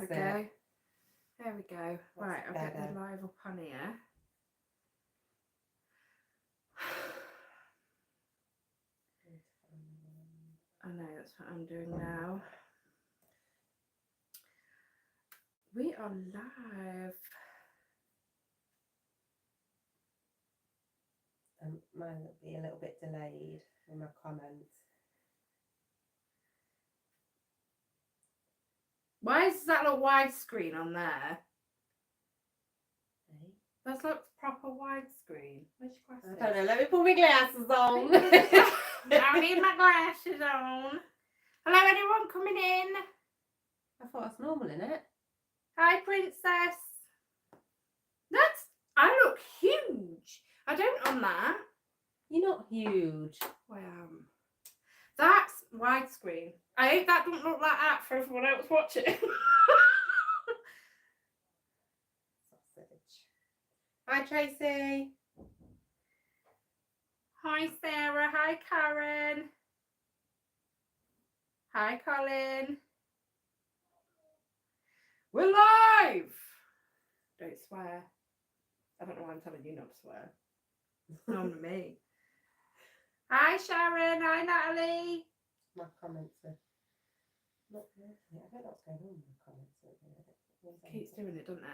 we go. There we go. Right, I'll get the live up on here. I know, that's what I'm doing now. We are live. Mine will be a little bit delayed with my comments. Why does that look widescreen on there? Hey? That looks proper widescreen. Where's your glasses? I don't know, let me put my glasses on. I need my glasses on. Hello, anyone coming in? I thought that's normal, innit? Hi, princess. I look huge. I don't on that. You're not huge. I am. That's widescreen. I hope that doesn't look like that for everyone else watching. Sausage. Hi, Tracy. Hi, Sarah. Hi, Karen. Hi, Colin. We're live. Don't swear. I don't know why I'm telling you not to swear. Normally me. Hi, Sharon. Hi, Natalie. My comments are not working. I don't know what's going on with my comments. Keeps doing it, doesn't it?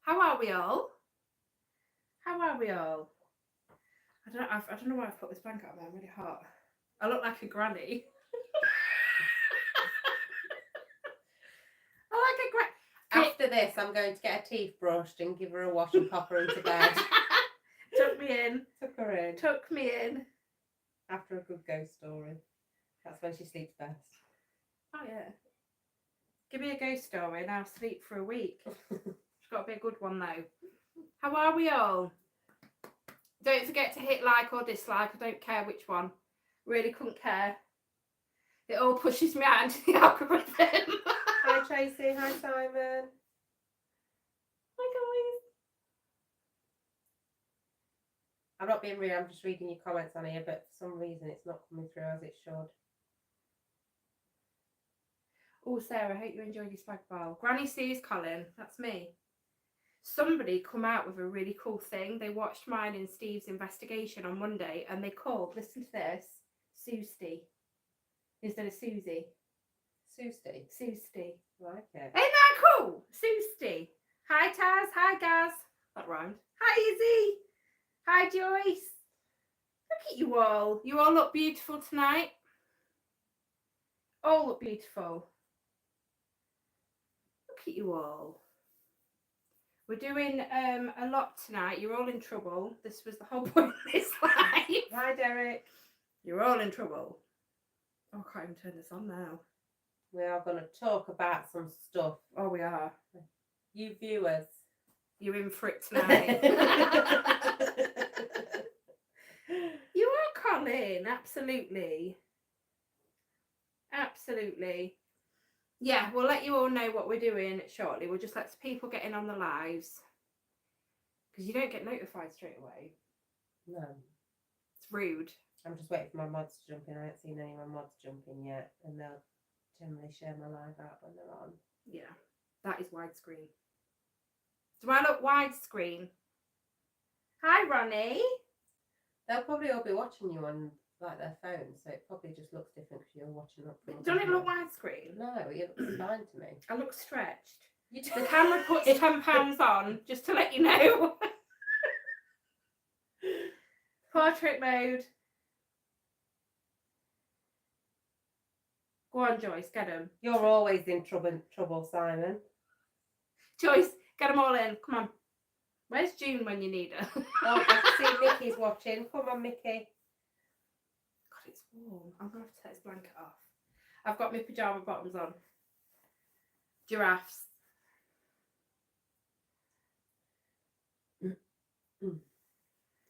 How are we all? How are we all? I don't know why I've put this blanket on there. I'm really hot. I look like a granny. I like a granny. After this, I'm going to get her teeth brushed and give her a wash and pop her into bed. Tuck me in. Tuck her in. Tuck me in. After a good ghost story. That's when she sleeps best. Oh, yeah. Give me a ghost story and I'll sleep for a week. It's got to be a good one, though. How are we all? Don't forget to hit like or dislike. I don't care which one. Really couldn't care. It all pushes me out into the algorithm. Hi, Tracy. Hi, Simon. Hi, guys. I'm not being rude, I'm just reading your comments on here, but for some reason it's not coming through as it should. Oh, Sarah, I hope you enjoyed your spag bol. Granny Sue's Colin, that's me. Somebody come out with a really cool thing. They watched mine and Steve's investigation on Monday and they called, listen to this, Susie instead of Susie. Susie. Susie. Like it. Ain't that cool? Susie. Hi, Taz. Hi, Gaz. That rhymed. Hi, Izzy. Hi, Joyce. Look at you all. You all look beautiful tonight. All look beautiful. Look at you all. We're doing a lot tonight. You're all in trouble. This was the whole point of this live. Hi, Derek. You're all in trouble. Oh, I can't even turn this on now. We are going to talk about some stuff. Oh, we are. You viewers. You're in for it tonight. You are, Colin. Absolutely. Absolutely. Yeah, we'll let you all know what we're doing shortly. We'll just let people get in on the lives. Because you don't get notified straight away. No. It's rude. I'm just waiting for my mods to jump in. I haven't seen any of my mods jump in yet. And they'll generally share my live out when they're on. Yeah, that is widescreen. Do I look widescreen? Hi, Ronnie. They'll probably all be watching you on like their phones, so it probably just looks different because you're watching up. Don't it look widescreen? No, it looks fine to me. I look stretched. You The camera puts £10 on, just to let you know. Portrait mode. Go on, Joyce, get them. You're always in trouble, Simon. Joyce, get them all in. Come on. Where's June when you need her? Oh, I can see Mickey's watching. Come on, Mickey. God, it's warm. I'm going to have to take this blanket off. I've got my pyjama bottoms on. Giraffes.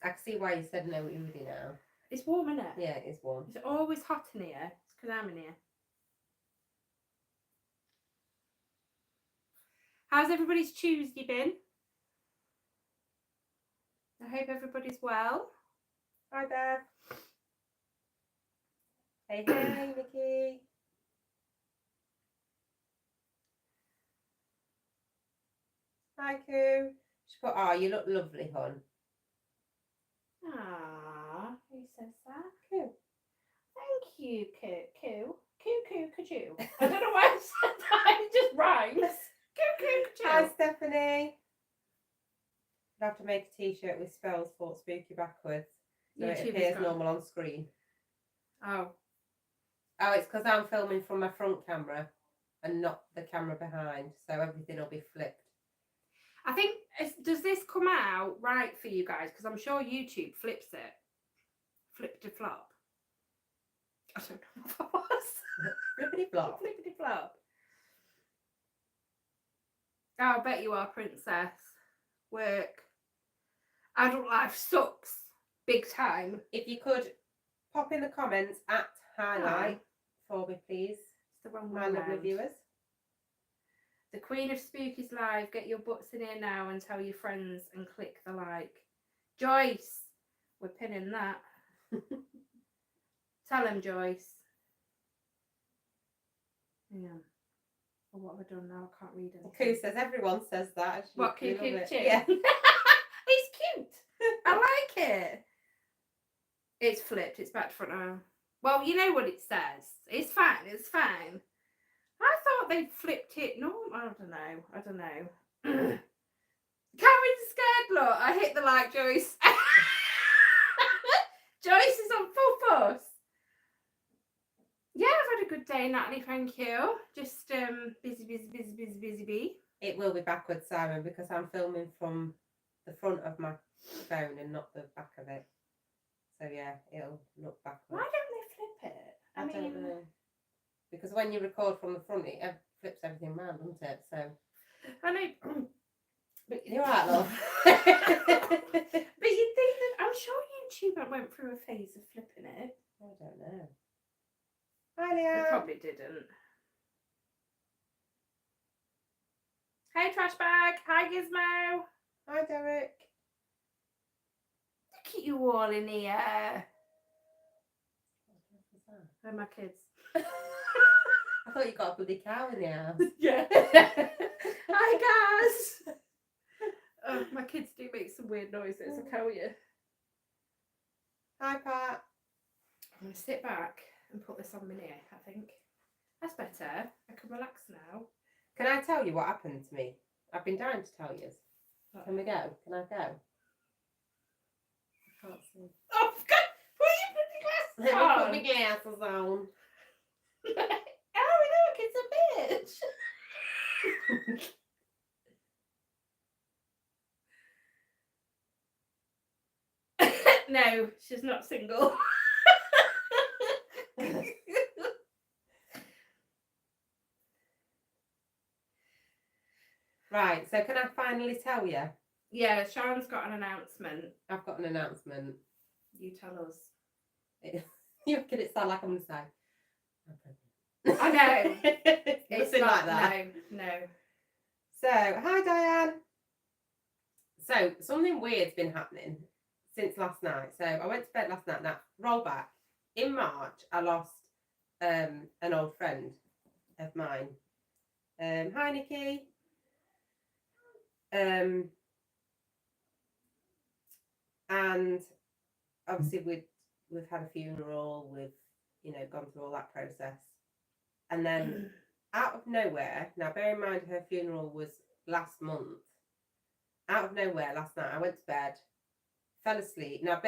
I can see why you said no Udi now. It's warm, isn't it? Yeah, it is warm. Is it always hot in here? It's because I'm in here. How's everybody's Tuesday been? I hope everybody's well. Hi there. Hey, hey, Mickey. Hi, Coo. She put, oh, you look lovely, hon. Ah, who says that? Coo. Thank you, Coo. Coo, Coo. I don't know why I said that. It just rhymes. Coo, Hi, Stephanie. I'll have to make a t-shirt with spells for spooky backwards. So it appears normal on screen. Oh. Oh, it's because I'm filming from my front camera and not the camera behind. So everything will be flipped. I think, does this come out right for you guys? Because I'm sure YouTube flips it. Flip to flop. I don't know what that was. Flippity flop. Flippity flop. Oh, I bet you are, Princess. Work. Adult life sucks. Big time. If you could pop in the comments at highlight for me, please. It's the wrong way My lovely round. viewers. The Queen of Spookies live. Get your butts in here now and tell your friends and click the like. Joyce. We're pinning that. Tell him, Joyce. Yeah. Oh, what have I done now? I can't read anything. Coo says everyone says that. What, cute? Yeah. It's cute. I like it. It's flipped. It's back to front now. Well, you know what it says. It's fine. It's fine. I thought they flipped it. No, I don't know. Karen's scared. Look, I hit the like, Joyce. Joyce is on full force. Yeah, I've had a good day, Natalie. Thank you. Just busy. It will be backwards, Simon, because I'm filming from the front of my phone and not the back of it. So yeah, it'll look backwards. Why don't they flip it? I don't know. Because when you record from the front, it flips everything round, doesn't it? So I know. But you're right, love. But you'd think that, I'm sure YouTube went through a phase of flipping it. I don't know. Hi, Leanne. They probably didn't. Hey, trash bag. Hi, Gizmo. Hi, Derek. Look at you all in here. And my kids. I thought you got a bloody cow in the house. Yeah. Hi, guys. Oh, my kids do make some weird noises, I tell you. Hi, Pat. I'm going to sit back and put this on my knee, I think. That's better. I can relax now. Can I tell you what happened to me? I've been dying to tell you. Can we go? Can I go? I can't see. Oh, God. Put your bloody glasses Let me on. put my glasses on. Oh, look, it's a bitch. No, she's not single. Right, so can I finally tell you? Yeah, Sharon's got an announcement. I've got an announcement. You tell us. You look at it sound like I'm going to say. I know. It's It's nothing not, like that. No. So, hi Diane. So, something weird's been happening since last night. So, I went to bed last night. Now, roll back. In March, I lost an old friend of mine. Hi, Nikki. And obviously we've had a funeral. We've gone through all that process, and then out of nowhere. Now, bear in mind, her funeral was last month. Out of nowhere, last night I went to bed, fell asleep. Now,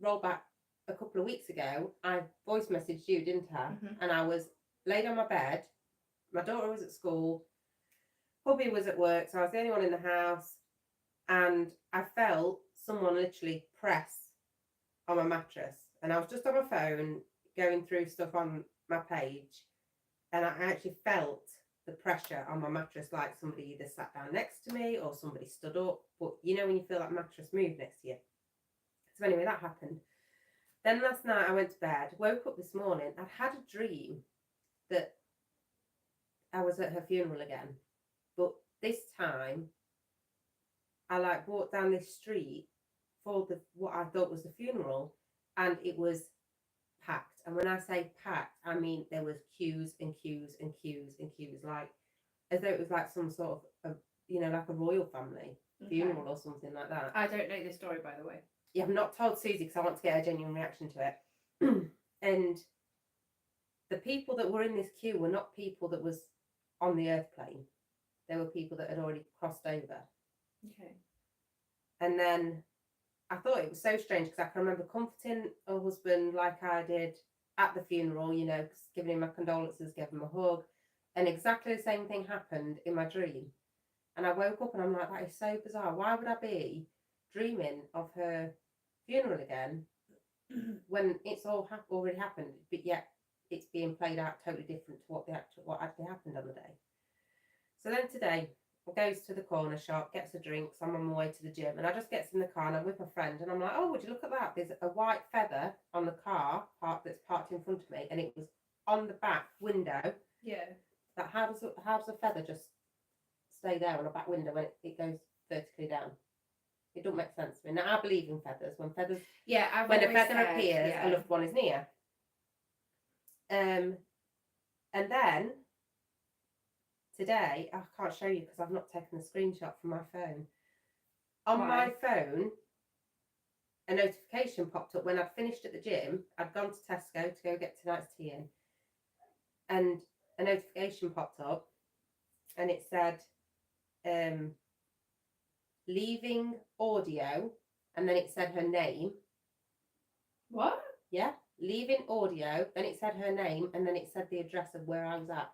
roll back a couple of weeks ago. I voice messaged you, didn't I? Mm-hmm. And I was laid on my bed. My daughter was at school. Hubby was at work, so I was the only one in the house. And I felt someone literally press on my mattress. And I was just on my phone going through stuff on my page. And I actually felt the pressure on my mattress, like somebody either sat down next to me or somebody stood up. But you know when you feel that mattress move next to you. So anyway, that happened. Then last night I went to bed, woke up this morning. I'd had a dream that I was at her funeral again. But this time, I walked down this street for what I thought was the funeral, and it was packed. And when I say packed, I mean there was queues and queues and queues and queues, like as though it was like some sort of a you know, like a royal family funeral or something like that. I don't know this story, by the way. Yeah, I've not told Susie because I want to get her genuine reaction to it. And the people that were in this queue were not people that was on the earth plane. They were people that had already crossed over. Okay. And then I thought it was so strange because I can remember comforting a husband like I did at the funeral, you know, giving him my condolences, giving him a hug. And exactly the same thing happened in my dream. And I woke up and I'm like, that is so bizarre. Why would I be dreaming of her funeral again when it's all already happened, but yet it's being played out totally different to what actually happened on the day. So then today, I goes to the corner shop, gets a drink, so I'm on my way to the gym, and I just gets in the car and I'm with my friend, and I'm like, oh, would you look at that? There's a white feather on the car that's parked in front of me, and it was on the back window. Yeah. That how does a feather just stay there on a back window when it goes vertically down? It don't make sense to me. Now I believe in feathers. When a feather appears, a loved one is near. And then today, I can't show you because I've not taken a screenshot from my phone. On my phone, a notification popped up when I'd finished at the gym. I'd gone to Tesco to go get tonight's tea in, and a notification popped up, and it said, leaving audio, and then it said her name. What? Yeah, leaving audio, then it said her name, and then it said the address of where I was at.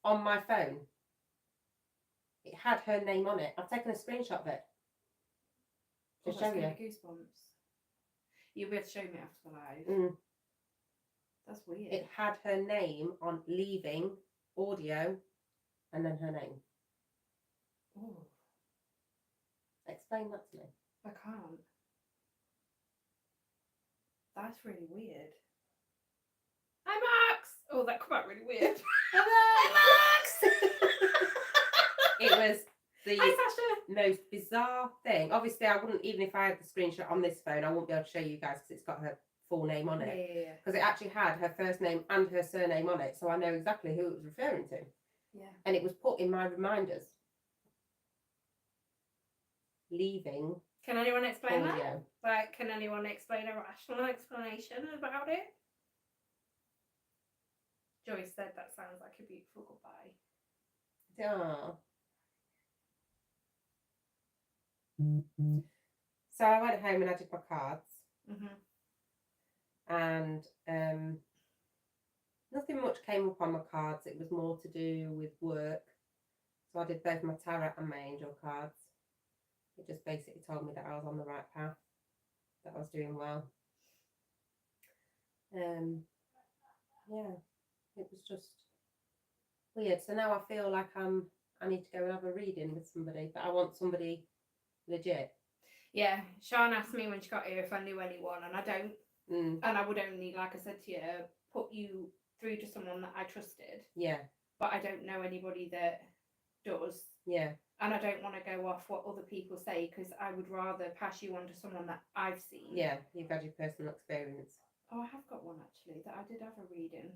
On my phone. It had her name on it. I've taken a screenshot of it. To show you. Goosebumps. You'll be able to show me after the live. That's weird. It had her name on leaving audio, and then her name. Oh. Explain that to me. I can't. That's really weird. Hi, Max! Oh, that come out really weird. Hi, Max! It was the Hi, Sasha! most bizarre thing. Obviously, I wouldn't, even if I had the screenshot on this phone, I wouldn't be able to show you guys because it's got her full name on it. Yeah. Because it actually had her first name and her surname on it, so I know exactly who it was referring to. Yeah. And it was put in my reminders. Leaving. Can anyone explain audio. that? Like, can anyone explain a rational explanation about it? Joyce said that sounds like a beautiful goodbye. Oh. So I went home and I did my cards. And nothing much came up on my cards. It was more to do with work. So I did both my tarot and my angel cards. It just basically told me that I was on the right path, that I was doing well. Yeah, it was just weird. So now I feel like I need to go and have a reading with somebody, but I want somebody legit. Yeah, Sean asked me when she got here if I knew anyone, and I don't. And I would only, like I said to you, put you through to someone that I trusted. Yeah. But I don't know anybody that does. Yeah. And I don't want to go off what other people say because I would rather pass you on to someone that I've seen. Yeah, you've had your personal experience. Oh, I have got one actually that I did have a reading.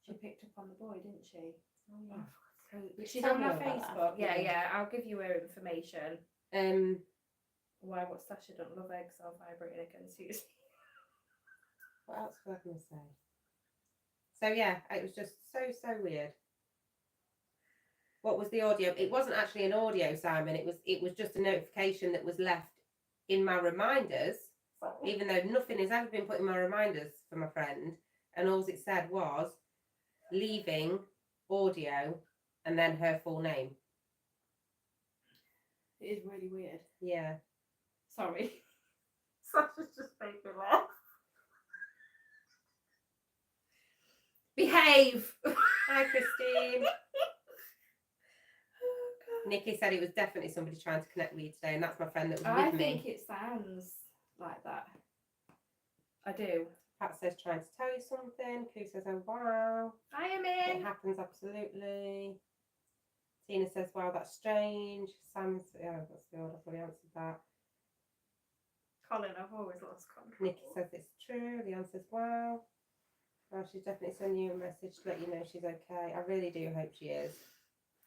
She picked up on the boy, didn't she? Oh, yeah. Oh, she's on my Facebook. Yeah, I'll give you her information. Why? What Sasha don't love eggs are vibrating again, Susie. What else was I going to say? So yeah, it was just so weird. What was the audio? It wasn't actually an audio, Simon. It was just a notification that was left in my reminders, even though nothing has ever been put in my reminders for my friend. And all it said was leaving audio and then her full name. It is really weird. Yeah. Sorry. Sasha's just made me laugh. Behave! Hi, Christine. Nikki said it was definitely somebody trying to connect with you today, and that's my friend that was with me. I think it sounds like that. I do. Pat says trying to tell you something. Koo says, oh wow. I am in. It happens, absolutely. Tina says, wow, that's strange. Sam says, oh, that's good. I've already answered that. Colin, I've always lost control. Nikki says it's true. Leanne says, wow. Well, she's definitely sending you a message to let you know she's okay. I really do hope she is.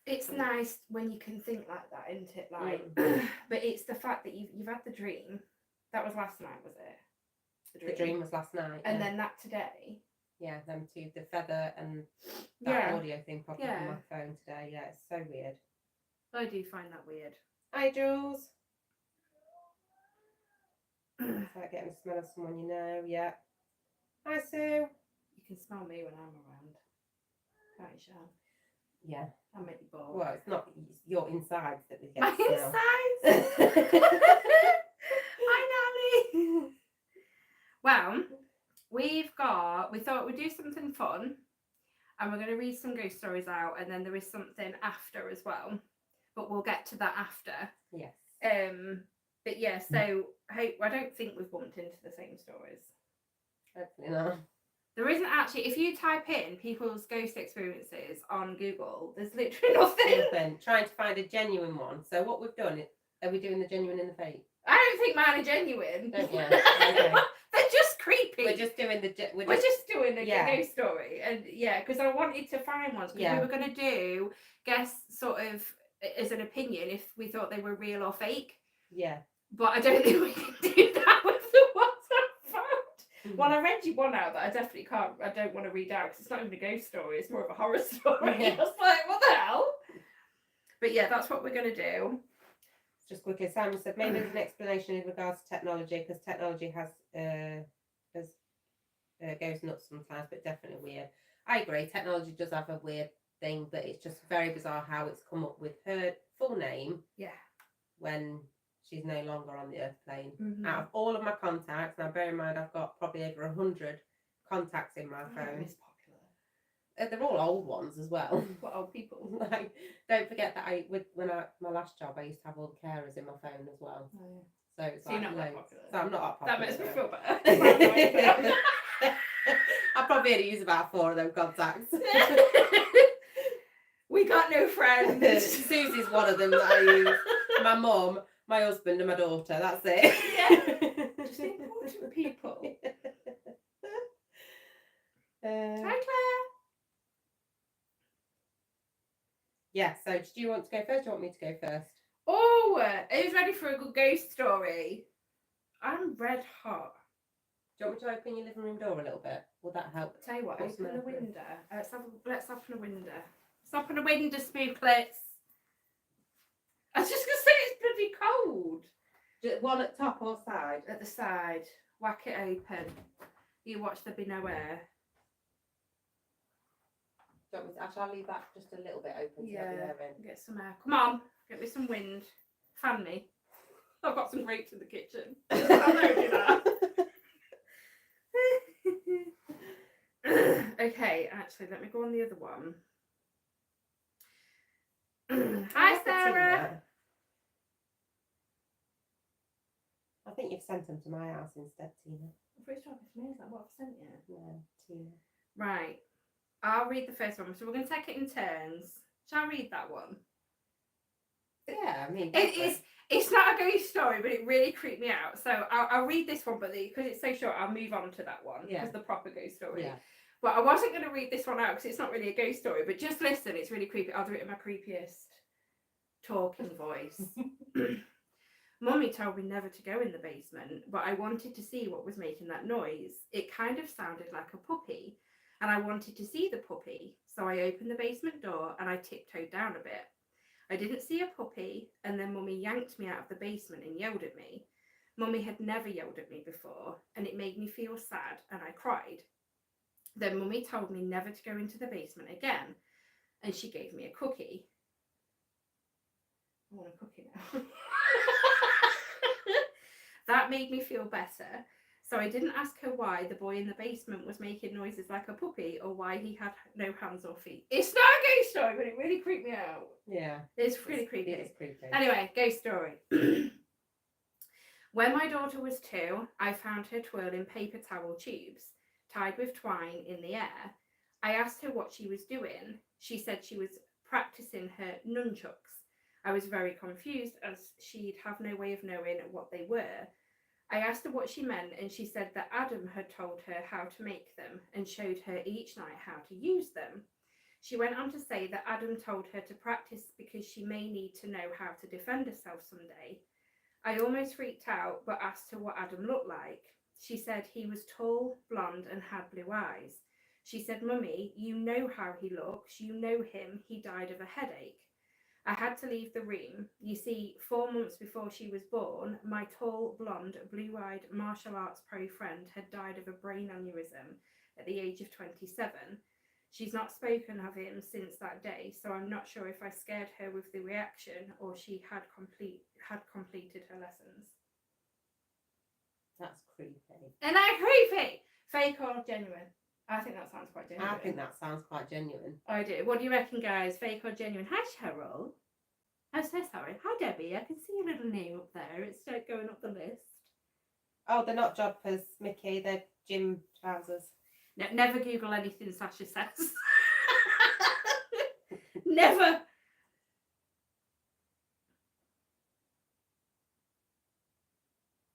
It's nice when you can think like that, isn't it? Like, but it's the fact that you've had the dream. That was last night, was it? The dream was last night. And then that today. Yeah, them two, the feather and that audio thing popped up on my phone today. Yeah, it's so weird. I do find that weird. Hi, Jules. It's like getting the smell of someone you know. Yeah. Hi, Sue. You can smell me when I'm around. Can't you, Sean? Yeah. I'll make you bored. Well, it's not your insides that we get My to smell. insides! Hi, Nanny! Well, we thought we'd do something fun. And we're going to read some ghost stories out. And then there is something after as well. But we'll get to that after. Yes. But yeah, so I don't think we've bumped into the same stories. Hopefully not. There isn't actually, if you type in people's ghost experiences on Google, there's literally nothing. Trying to find a genuine one. So what we've done, are we doing the genuine and the fake? I don't think mine are genuine. Don't you? Okay. They're just creepy. We're just doing We're just doing a ghost story. And yeah, because I wanted to find ones. Because we were going to guess sort of as an opinion if we thought they were real or fake. Yeah. But I don't think we can do that with the ones I found. Well, I read you one out that I definitely can't. I don't want to read out because it's not even a ghost story. It's more of a horror story. Yeah. I was like, what the hell? But yeah, that's what we're going to do. Just quickly, Simon said maybe there's an explanation in regards to technology because technology goes nuts sometimes, but definitely weird. I agree. Technology does have a weird thing, but it's just very bizarre how it's come up with her full name. Yeah. When she's no longer on the earth plane. Mm-hmm. Out of all of my contacts, now bear in mind I've got probably over 100 contacts in my phone. It's popular. They're all old ones as well. What old people? Like, don't forget that my last job I used to have all the carers in my phone as well. Oh, yeah. So it's so like you're not that loads. popular. So I'm not that popular. That makes me feel better. I probably only use about 4 of them contacts. We got no friends. Susie's one of them that I use. My mum, my husband and my daughter. That's it. Yeah. Just important people. Hi, Claire. Yeah, so do you want to go first or do you want me to go first? Oh, who's ready for a good ghost story? I'm red hot. Do you want me to open your living room door a little bit? Will that help? Tell you what, What's open the the matter? window. Let's open the window. Let's open the window, spooklets. I was just going to say it's bloody cold. One at top or side? At the side. Whack it open. You watch there be no air. Do you want me to, I shall leave that just a little bit open to let the air in. Get some air. Come on, get me some wind. Fan me. I've got some grapes in the kitchen. I know do that. Okay, actually, let me go on the other one. Hi, Sarah. I think you've sent them to my house instead, Tina. Which one is me? Is that what I've sent you? No, Tina. Right. I'll read the first one. So we're going to take it in turns. Shall I read that one? Yeah, I mean... It's not a ghost story, but it really creeped me out. So I'll read this one, but because it's so short, I'll move on to that one. Yeah. Because the proper ghost story. Yeah. But I wasn't going to read this one out because it's not really a ghost story, but just listen, it's really creepy. I'll do it in my creepiest talking voice. Mummy told me never to go in the basement, but I wanted to see what was making that noise. It kind of sounded like a puppy, and I wanted to see the puppy. So I opened the basement door and I tiptoed down a bit. I didn't see a puppy, and then Mummy yanked me out of the basement and yelled at me. Mummy had never yelled at me before, and it made me feel sad, and I cried. Then Mummy told me never to go into the basement again, and she gave me a cookie. I want a cookie now. That made me feel better. So I didn't ask her why the boy in the basement was making noises like a puppy or why he had no hands or feet. It's not a ghost story, but it really creeped me out. Yeah. It's really creepy. It is creepy. Anyway, ghost story. When my daughter was 2, I found her twirling paper towel tubes tied with twine in the air. I asked her what she was doing. She said she was practicing her nunchucks. I was very confused as she'd have no way of knowing what they were. I asked her what she meant, and she said that Adam had told her how to make them and showed her each night how to use them. She went on to say that Adam told her to practice because she may need to know how to defend herself someday. I almost freaked out, but asked her what Adam looked like. She said he was tall, blonde, and had blue eyes. She said, Mummy, you know how he looks. You know him. He died of a headache. I had to leave the room. You see, 4 months before she was born, my tall, blonde, blue-eyed martial arts pro friend had died of a brain aneurysm at the age of 27. She's not spoken of him since that day, so I'm not sure if I scared her with the reaction or she had completed her lessons. That's creepy. Isn't that creepy? Fake or genuine? I think that sounds quite genuine. I think that sounds quite genuine. I do. What do you reckon, guys? Fake or genuine? Hi, Cheryl. I'm so sorry. Hi, Debbie. I can see your little name up there. It's going up the list. Oh, they're not jodhpurs, Mickey. They're gym trousers. No, never Google anything Sasha says. Never.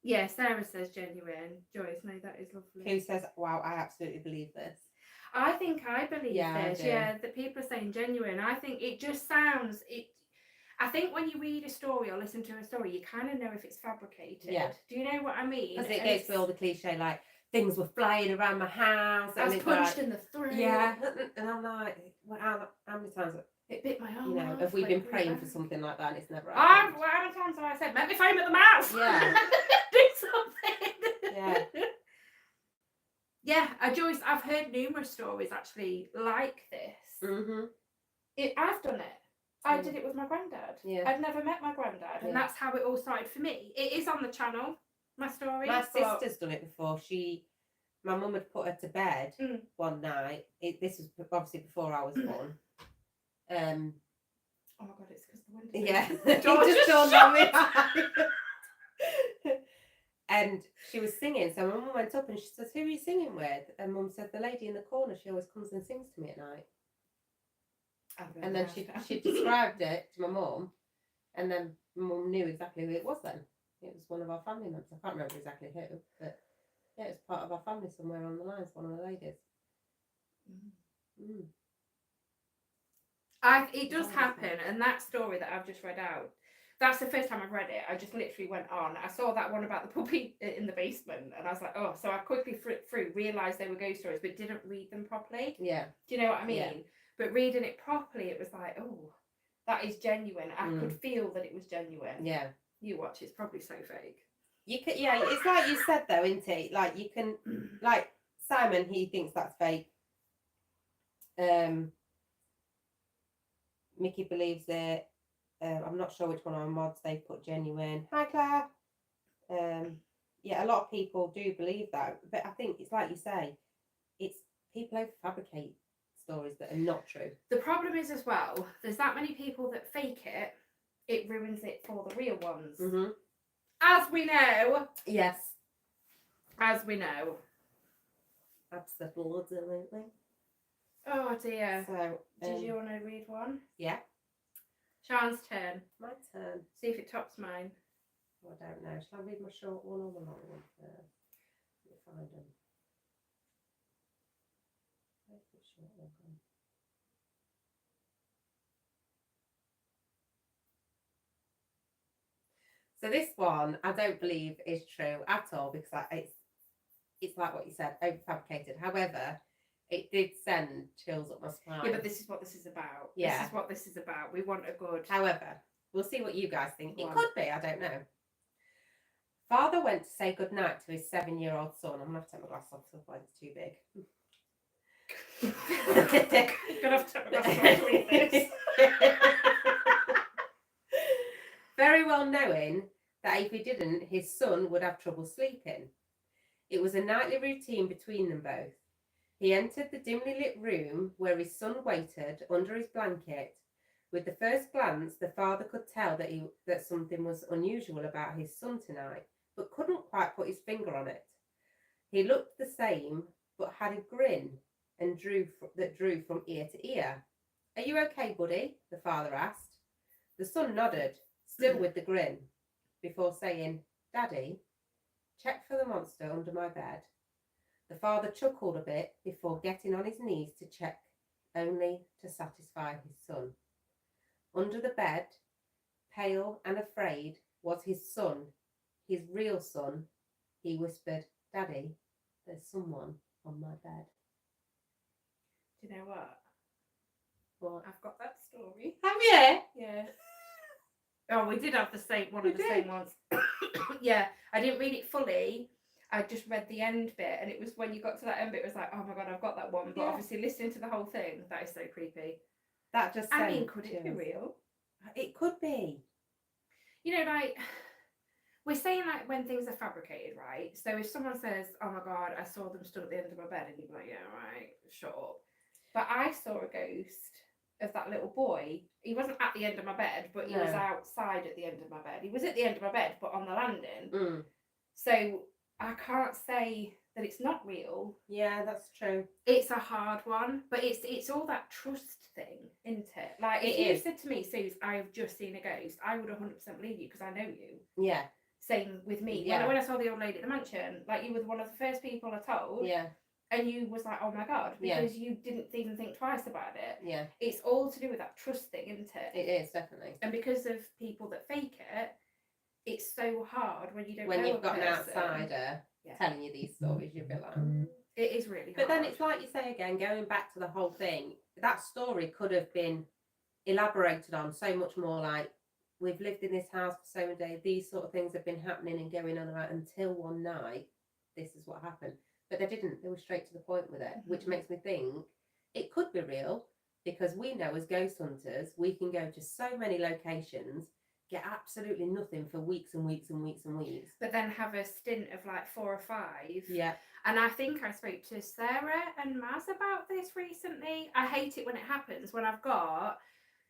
Yeah, Sarah says genuine. Joyce, no, that is lovely. Who says, wow, I absolutely believe this? I think I believe this. Yeah, that people are saying genuine. I think it just sounds... I think when you read a story or listen to a story, you kind of know if it's fabricated. Yeah. Do you know what I mean? Because it goes through all the cliche, like, things were flying around my house. I was punched in the throat. Yeah. And I'm like, well, how many times... It bit my arm. You know, have we been praying for something like that and it's never happened? How many times have I said, make me foam at the mouth? Yeah. Do something. Yeah. Yeah, Joyce, I've heard numerous stories actually like this. Mm-hmm. I've done it. I did it with my granddad. Yeah. I'd never met my granddad, and that's how it all started for me. It is on the channel, my story. My sister's done it before. My mum had put her to bed one night. This was obviously before I was born. Oh my god, it's because the window. Yeah, it just dawned on me. And she was singing, so my mum went up and she says, "Who are you singing with?" And Mum said, "The lady in the corner. She always comes and sings to me at night." And then she described it to my mum, and then Mum knew exactly who it was. Then it was one of our family members. I can't remember exactly who, but yeah, it was part of our family somewhere on the lines. One of the ladies. It does happen, and that story that I've just read out, that's the first time I've read it. I just literally went on. I saw that one about the puppy in the basement, and I was like, oh, so I quickly flipped through, realised they were ghost stories, but didn't read them properly. Yeah. Do you know what I mean? Yeah. But reading it properly, it was like, oh, that is genuine. I could feel that it was genuine. Yeah. You watch, it's probably so fake. You can, yeah, it's like you said though, isn't it? Like you can, like Simon, he thinks that's fake. Mickey believes it. I'm not sure which one of our mods they put genuine. Hi, Claire. Yeah, a lot of people do believe that, but I think it's like you say, it's people over fabricate stories that are not true. The problem is as well, there's that many people that fake it, it ruins it for the real ones. Mm-hmm. As we know. Yes. As we know. Absolutely. Oh dear. So, did you want to read one? Yeah. Sean's turn. My turn. See if it tops mine. Oh, I don't know. Shall I read my short one or the long one first? Let me find them. Where's the short one gone? So this one, I don't believe is true at all because it's like what you said, overfabricated. However, it did send chills up my spine. Yeah, but this is what this is about. Yeah. This is what this is about. We want a good... However, we'll see what you guys think. It could be, I don't know. Father went to say goodnight to his 7-year-old son. I'm going to have to take my glass off, otherwise it's too big. You're going to have to take my glass off to read this. Very well knowing that if he didn't, his son would have trouble sleeping. It was a nightly routine between them both. He entered the dimly lit room where his son waited under his blanket. With the first glance, the father could tell that something was unusual about his son tonight, but couldn't quite put his finger on it. He looked the same, but had a grin and drew from ear to ear. "Are you okay, buddy?" the father asked. The son nodded, still with the grin, before saying, "Daddy, check for the monster under my bed." The father chuckled a bit before getting on his knees to check only to satisfy his son. Under the bed, pale and afraid, was his son, his real son. He whispered, "Daddy, there's someone on my bed." Do you know what? What? I've got that story. Have you? Yeah. Oh, we did have the same one of We the did. same ones. Yeah, I didn't read it fully. I just read the end bit, and it was when you got to that end bit, it was like, oh my god, I've got that one. But Yeah. obviously, listening to the whole thing, that is so creepy. That just I mean, sent could it be chills. real? It could be. You know, like, we're saying like when things are fabricated, right? So if someone says, oh my god, I saw them stood at the end of my bed, and you're like, yeah, right, shut up. But I saw a ghost of that little boy. He wasn't at the end of my bed, but he was No. outside at the end of my bed. He was at the end of my bed, but on the landing. Mm. So I can't say that it's not real. Yeah, that's true. It's a hard one, but it's all that trust thing, isn't it? Like, if It you is. said to me, Suze, I have just seen a ghost, I would 100% believe you because I know you. Yeah. Same with me. Yeah. When I saw the old lady at the mansion, like, you were one of the first people I told. Yeah. And you was like, oh my god, Yeah. because you didn't even think twice about it. Yeah. It's all to do with that trust thing, isn't it? It is, definitely. And because of people that fake it, it's so hard when you don't know When you've a got an person. outsider Yeah. telling you these stories, you'll be like, It is really hard. But then it's like you say again, going back to the whole thing, that story could have been elaborated on so much more, like, we've lived in this house for so many days, these sort of things have been happening and going on about until one night, this is what happened. But they didn't, they were straight to the point with it, which makes me think it could be real, because we know as ghost hunters, we can go to so many locations, get absolutely nothing for weeks and weeks and weeks and weeks. But then have a stint of like 4 or 5. Yeah. And I think I spoke to Sarah and Maz about this recently. I hate it when it happens, when I've got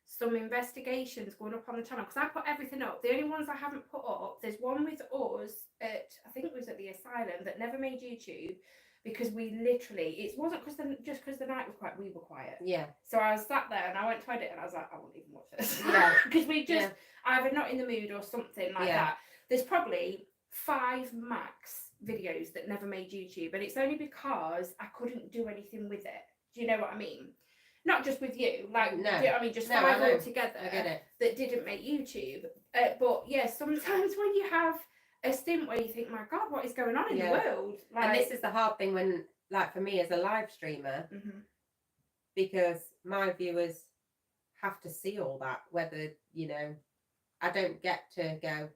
some investigations going up on the channel, because I put everything up. The only ones I haven't put up, there's one with us at, I think it was at the asylum, that never made YouTube, because we literally, it wasn't just because the night was quiet, we were quiet. Yeah. So I was sat there and I went to edit and I was like, I won't even watch this. Yeah. Because we just either not in the mood or something like that. There's probably 5 max videos that never made YouTube, and it's only because I couldn't do anything with it. Do you know what I mean? Not just with you, like, No. do you know what I mean? Just 5 I altogether get it. that didn't make YouTube. But yeah, sometimes when you have a stint where you think, my God, what is going on in the world? Like, and this is the hard thing when, like, for me as a live streamer, because my viewers have to see all that, whether, you know, I don't get to go,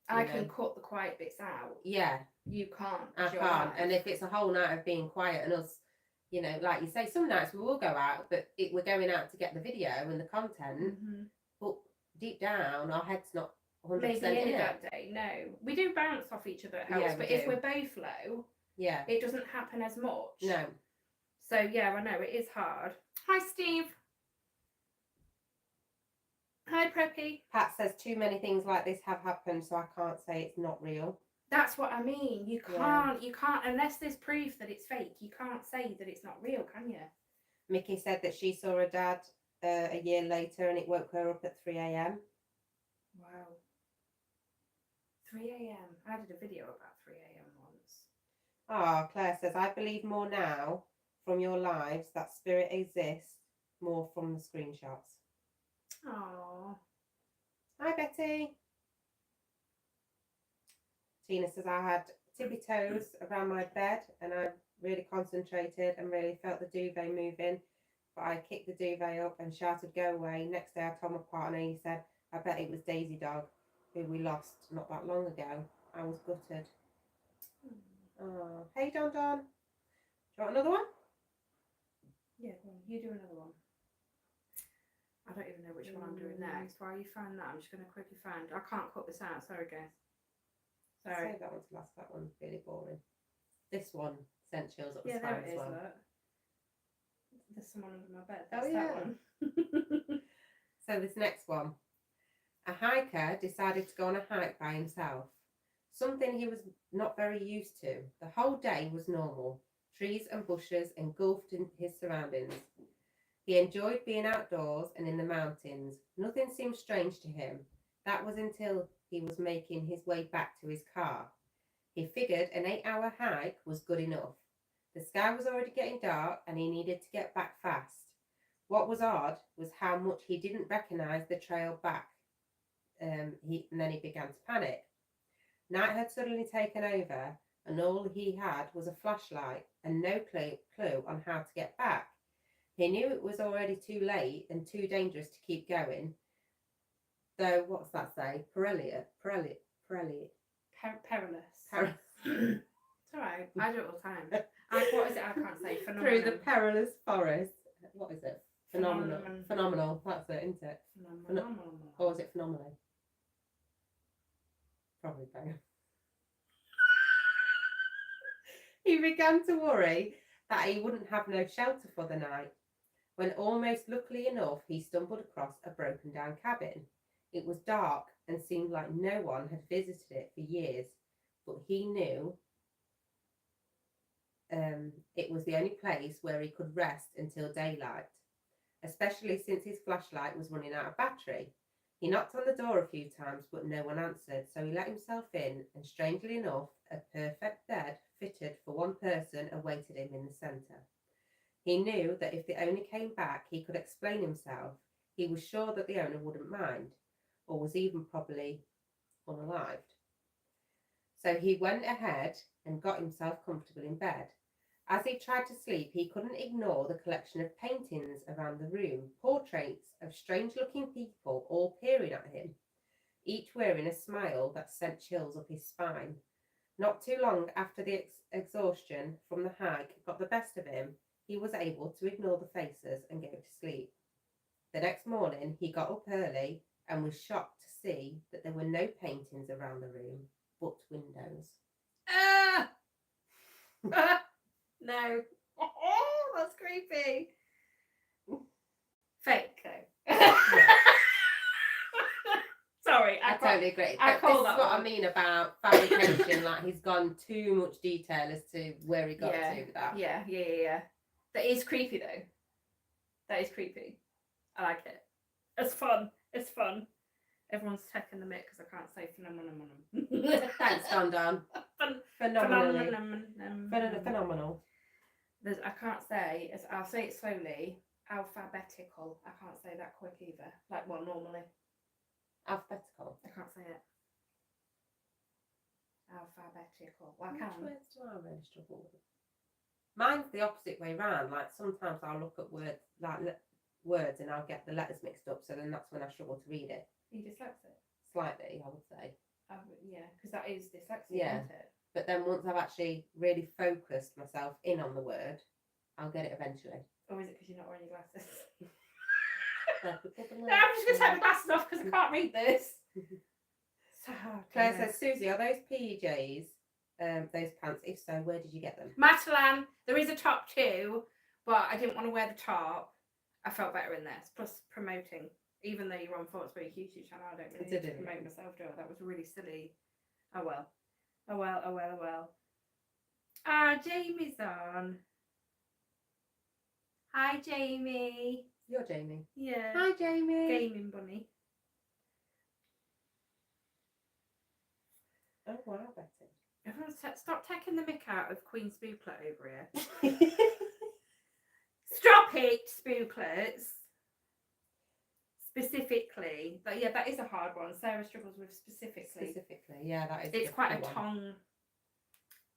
I can cut the quiet bits out. Yeah. You can't. I can't. And if it's a whole night of being quiet and us, you know, like you say, some nights we will go out, but we're going out to get the video and the content, but deep down our head's not 100% maybe in in it. that day. No, we do bounce off each other at helps, Yeah, but we if do. we're both low, it doesn't happen as much. No. So yeah, I know it is hard. Hi, Steve. Hi, Preppy. Pat says too many things like this have happened, so I can't say it's not real. That's what I mean. You can't, unless there's proof that it's fake, you can't say that it's not real, can you? Mickey said that she saw her dad a year later and it woke her up at 3 a.m. Wow. 3 a.m. I did a video about 3 a.m. once. Ah, Claire says, I believe more now from your lives that spirit exists more from the screenshots. Oh. Hi, Betty. Tina says, I had tippy toes around my bed and I really concentrated and really felt the duvet moving, but I kicked the duvet up and shouted, go away. Next day I told my partner, he said, I bet it was Daisy Dog, who we lost not that long ago. I was gutted. Oh, hey, Don Don. Do you want another one? Yeah, go on. You do another one. I don't even know which one I'm doing next. While you find that, I'm just going to quickly find. I can't cut this out. Sorry, guys. Sorry. Save that one to last. That one's really boring. This one sent chills up the Yeah, spine there it as is. well. Look. There's someone under my bed. Oh, That's yeah. that one. So this next one. A hiker decided to go on a hike by himself. Something he was not very used to. The whole day was normal. Trees and bushes engulfed in his surroundings. He enjoyed being outdoors and in the mountains. Nothing seemed strange to him. That was until he was making his way back to his car. He figured an 8-hour hike was good enough. The sky was already getting dark and he needed to get back fast. What was odd was how much he didn't recognise the trail back. And then he began to panic. Night had suddenly taken over, and all he had was a flashlight and no clue on how to get back. He knew it was already too late and too dangerous to keep going. Though, what's that say? Perilous. It's alright. I do it all the time. What is it? I can't say. Phenomenal. Through the perilous forest. What is it? Phenomenal. That's it, isn't it? Phenomenal. Or is it phenomenal? Probably both. He began to worry that he wouldn't have no shelter for the night, when almost luckily enough he stumbled across a broken down cabin. It was dark and seemed like no one had visited it for years, but he knew it was the only place where he could rest until daylight, especially since his flashlight was running out of battery. He knocked on the door a few times, but no one answered, so he let himself in, and strangely enough, a perfect bed fitted for one person awaited him in the centre. He knew that if the owner came back, he could explain himself. He was sure that the owner wouldn't mind, or was even probably unalived. So he went ahead and got himself comfortable in bed. As he tried to sleep, he couldn't ignore the collection of paintings around the room, portraits of strange-looking people all peering at him, each wearing a smile that sent chills up his spine. Not too long after the exhaustion from the hike got the best of him, he was able to ignore the faces and go to sleep. The next morning, he got up early and was shocked to see that there were no paintings around the room, but windows. No. That's creepy. Fake, though. Sorry, I totally agree. I call this that is what one. I mean about fabrication. Like, he's gone too much detail as to where he got to with that. Yeah. That is creepy, though. That is creepy. I like it. It's fun. Everyone's taking the mic because I can't say phenomenal. Thanks, Don. Phenomenally. Phenomenal. I can't say, I'll say it slowly, alphabetical. I can't say that quick either. Normally. Alphabetical. I can't say it. Alphabetical. Well, I Which can. words do I really struggle with? Mine's the opposite way round. Like, sometimes I'll look at words and I'll get the letters mixed up, so then that's when I struggle to read it. Are you dyslexic? Slightly, I would say. Yeah, because that is dyslexia, Yeah. isn't it? But then once I've actually really focused myself in on the word, I'll get it eventually. Or is it because you're not wearing your glasses? No, No, I'm just going to take my glasses off because I can't read this. So, Claire says, Susie, are those PJs, those pants? If so, where did you get them? Matalan, there is a top too, but I didn't want to wear the top. I felt better in this. Plus promoting, even though you're on Fortsbury YouTube channel, I don't really need to promote myself, do I? That was really silly. Oh well. Ah, Jamie's on. Hi, Jamie. You're Jamie. Yeah. Hi, Jamie. Gaming bunny. Oh, wow, Betty. Everyone, stop taking the mick out of Queen Spooklet over here. Stop it, Spooklets. Specifically. But yeah, that is a hard one. Sarah struggles with specifically. Yeah, that is. It's quite a one. tongue.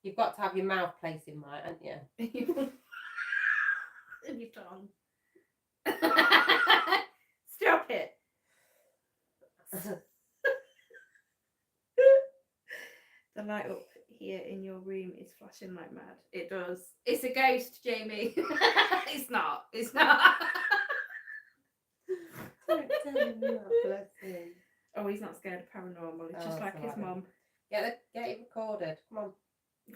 You've got to have your mouth placing right, haven't you? In your tongue. Stop it. The light up here in your room is flashing like mad. It does. It's a ghost, Jamie. It's not. Don't tell him that, bless him. Oh, he's not scared of paranormal. It's just like his mum. Get it recorded. Come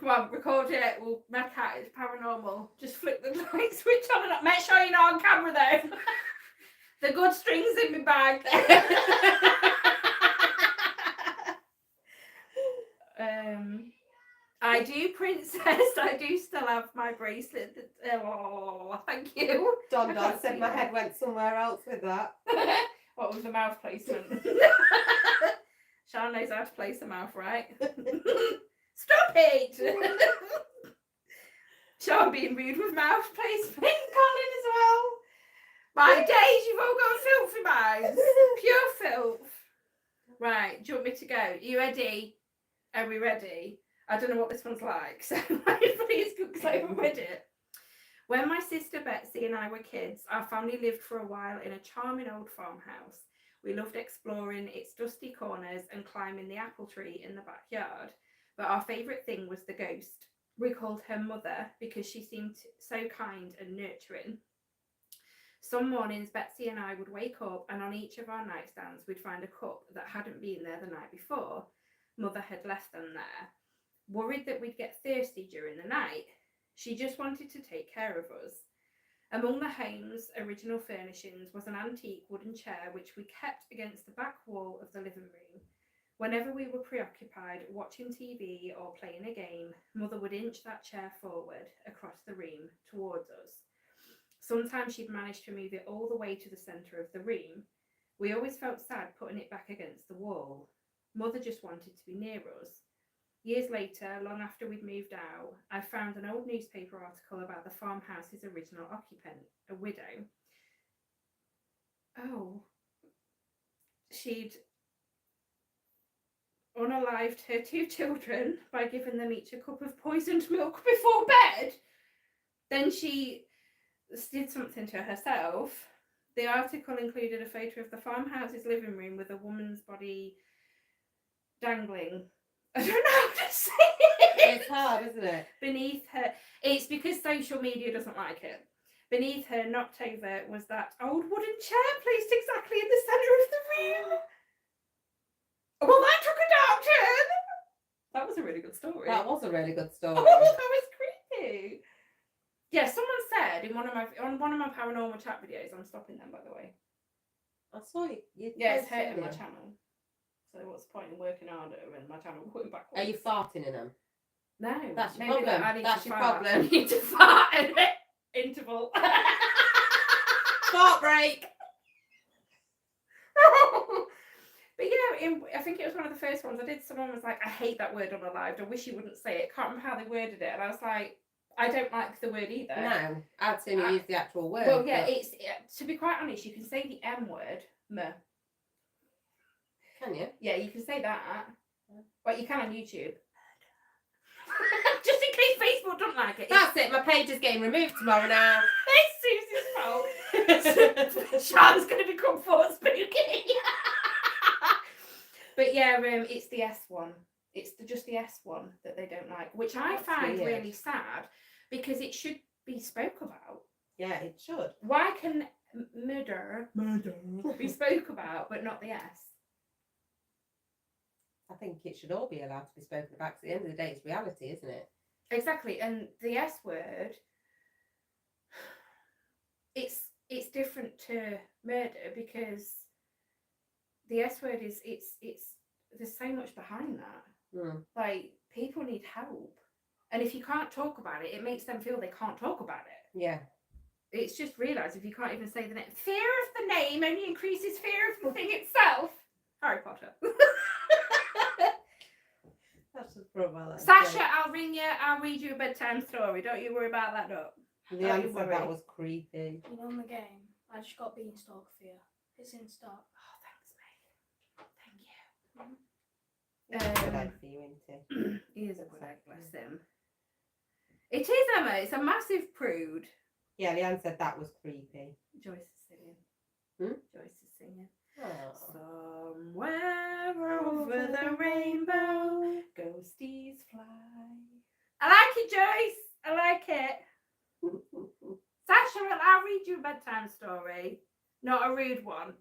on, record it. We'll make out it's paranormal. Just flick the light switch on and off. Make sure you're not on camera though. The good strings in my bag. I do, princess. I do still have my bracelet. Oh, thank you. Don said my head went somewhere else with that. What was the mouth placement? Sean knows how to place the mouth right. Stop it! Sean being rude with mouth placement. Colin as well. My days, you've all got filthy minds. Pure filth. Right, do you want me to go? Are you ready? Are we ready? I don't know what this one's like, so please go because I haven't read it. When my sister Betsy and I were kids, our family lived for a while in a charming old farmhouse. We loved exploring its dusty corners and climbing the apple tree in the backyard. But our favourite thing was the ghost. We called her Mother because she seemed so kind and nurturing. Some mornings, Betsy and I would wake up, and on each of our nightstands, we'd find a cup that hadn't been there the night before. Mother had left them there. Worried that we'd get thirsty during the night, she just wanted to take care of us. Among the home's original furnishings was an antique wooden chair which we kept against the back wall of the living room. Whenever we were preoccupied watching TV or playing a game, Mother would inch that chair forward across the room towards us. Sometimes she'd manage to move it all the way to the centre of the room. We always felt sad putting it back against the wall. Mother just wanted to be near us. Years later, long after we'd moved out, I found an old newspaper article about the farmhouse's original occupant, a widow. Oh. She'd unalived her 2 children by giving them each a cup of poisoned milk before bed. Then she did something to herself. The article included a photo of the farmhouse's living room with a woman's body dangling. I don't know how to say it. It's hard, isn't it? Beneath her, it's because social media doesn't like it. Beneath her, knocked over, was that old wooden chair placed exactly in the centre of the room. Well, that took a dark turn. That was a really good story. That was a really good story. Oh, that was creepy. Yeah, someone said on one of my paranormal chat videos. I'm stopping them, by the way. I saw you. Yeah, it's hurting my channel. So what's the point in working harder and my channel going backwards? Are you farting in them? No, that's your maybe problem. I need That's to your fart. problem. I need to fart at an interval. Fart break. But yeah, I think it was one of the first ones I did. Someone was like, "I hate that word unalived. I wish you wouldn't say it." Can't remember how they worded it, and I was like, "I don't like the word either." No, I'd sooner use the actual word. Well, yeah, it's to be quite honest, you can say the M word, "m." Can you? Yeah, you can say that. But you can on YouTube. Just in case Facebook don't like it. That's it. My page is getting removed tomorrow now. It's Susie's fault. Sean's going to become force spooky. But yeah, it's the S one. It's just the S one that they don't like, which I find really sad because it should be spoke about. Yeah, it should. Why can murder be spoke about, but not the S? I think it should all be allowed to be spoken about. 'Cause at the end of the day, it's reality, isn't it? Exactly, and the S word, it's different to murder because the S word is it's there's so much behind that. Like, people need help, and if you can't talk about it, it makes them feel they can't talk about it. Yeah. It's just realise if you can't even say the name, fear of the name only increases fear of the thing itself. Harry Potter. That's just probably Sasha, I'll ring you. I'll read you a bedtime story. Don't you worry about that, Doc. Leanne said that was creepy. You know, the game. I just got Beanstalk for you. It's in stock. Oh, thanks, mate. Thank you. It's a good egg for you, isn't it? He is a good egg, bless him. It is, Emma. It's a massive prude. Yeah, Leanne said that was creepy. Joyce is singing. Joyce is singing. Oh. Somewhere over the rainbow, ghosties fly. I like it, Joyce. I like it. Sasha, I'll read you a bedtime story. Not a rude one.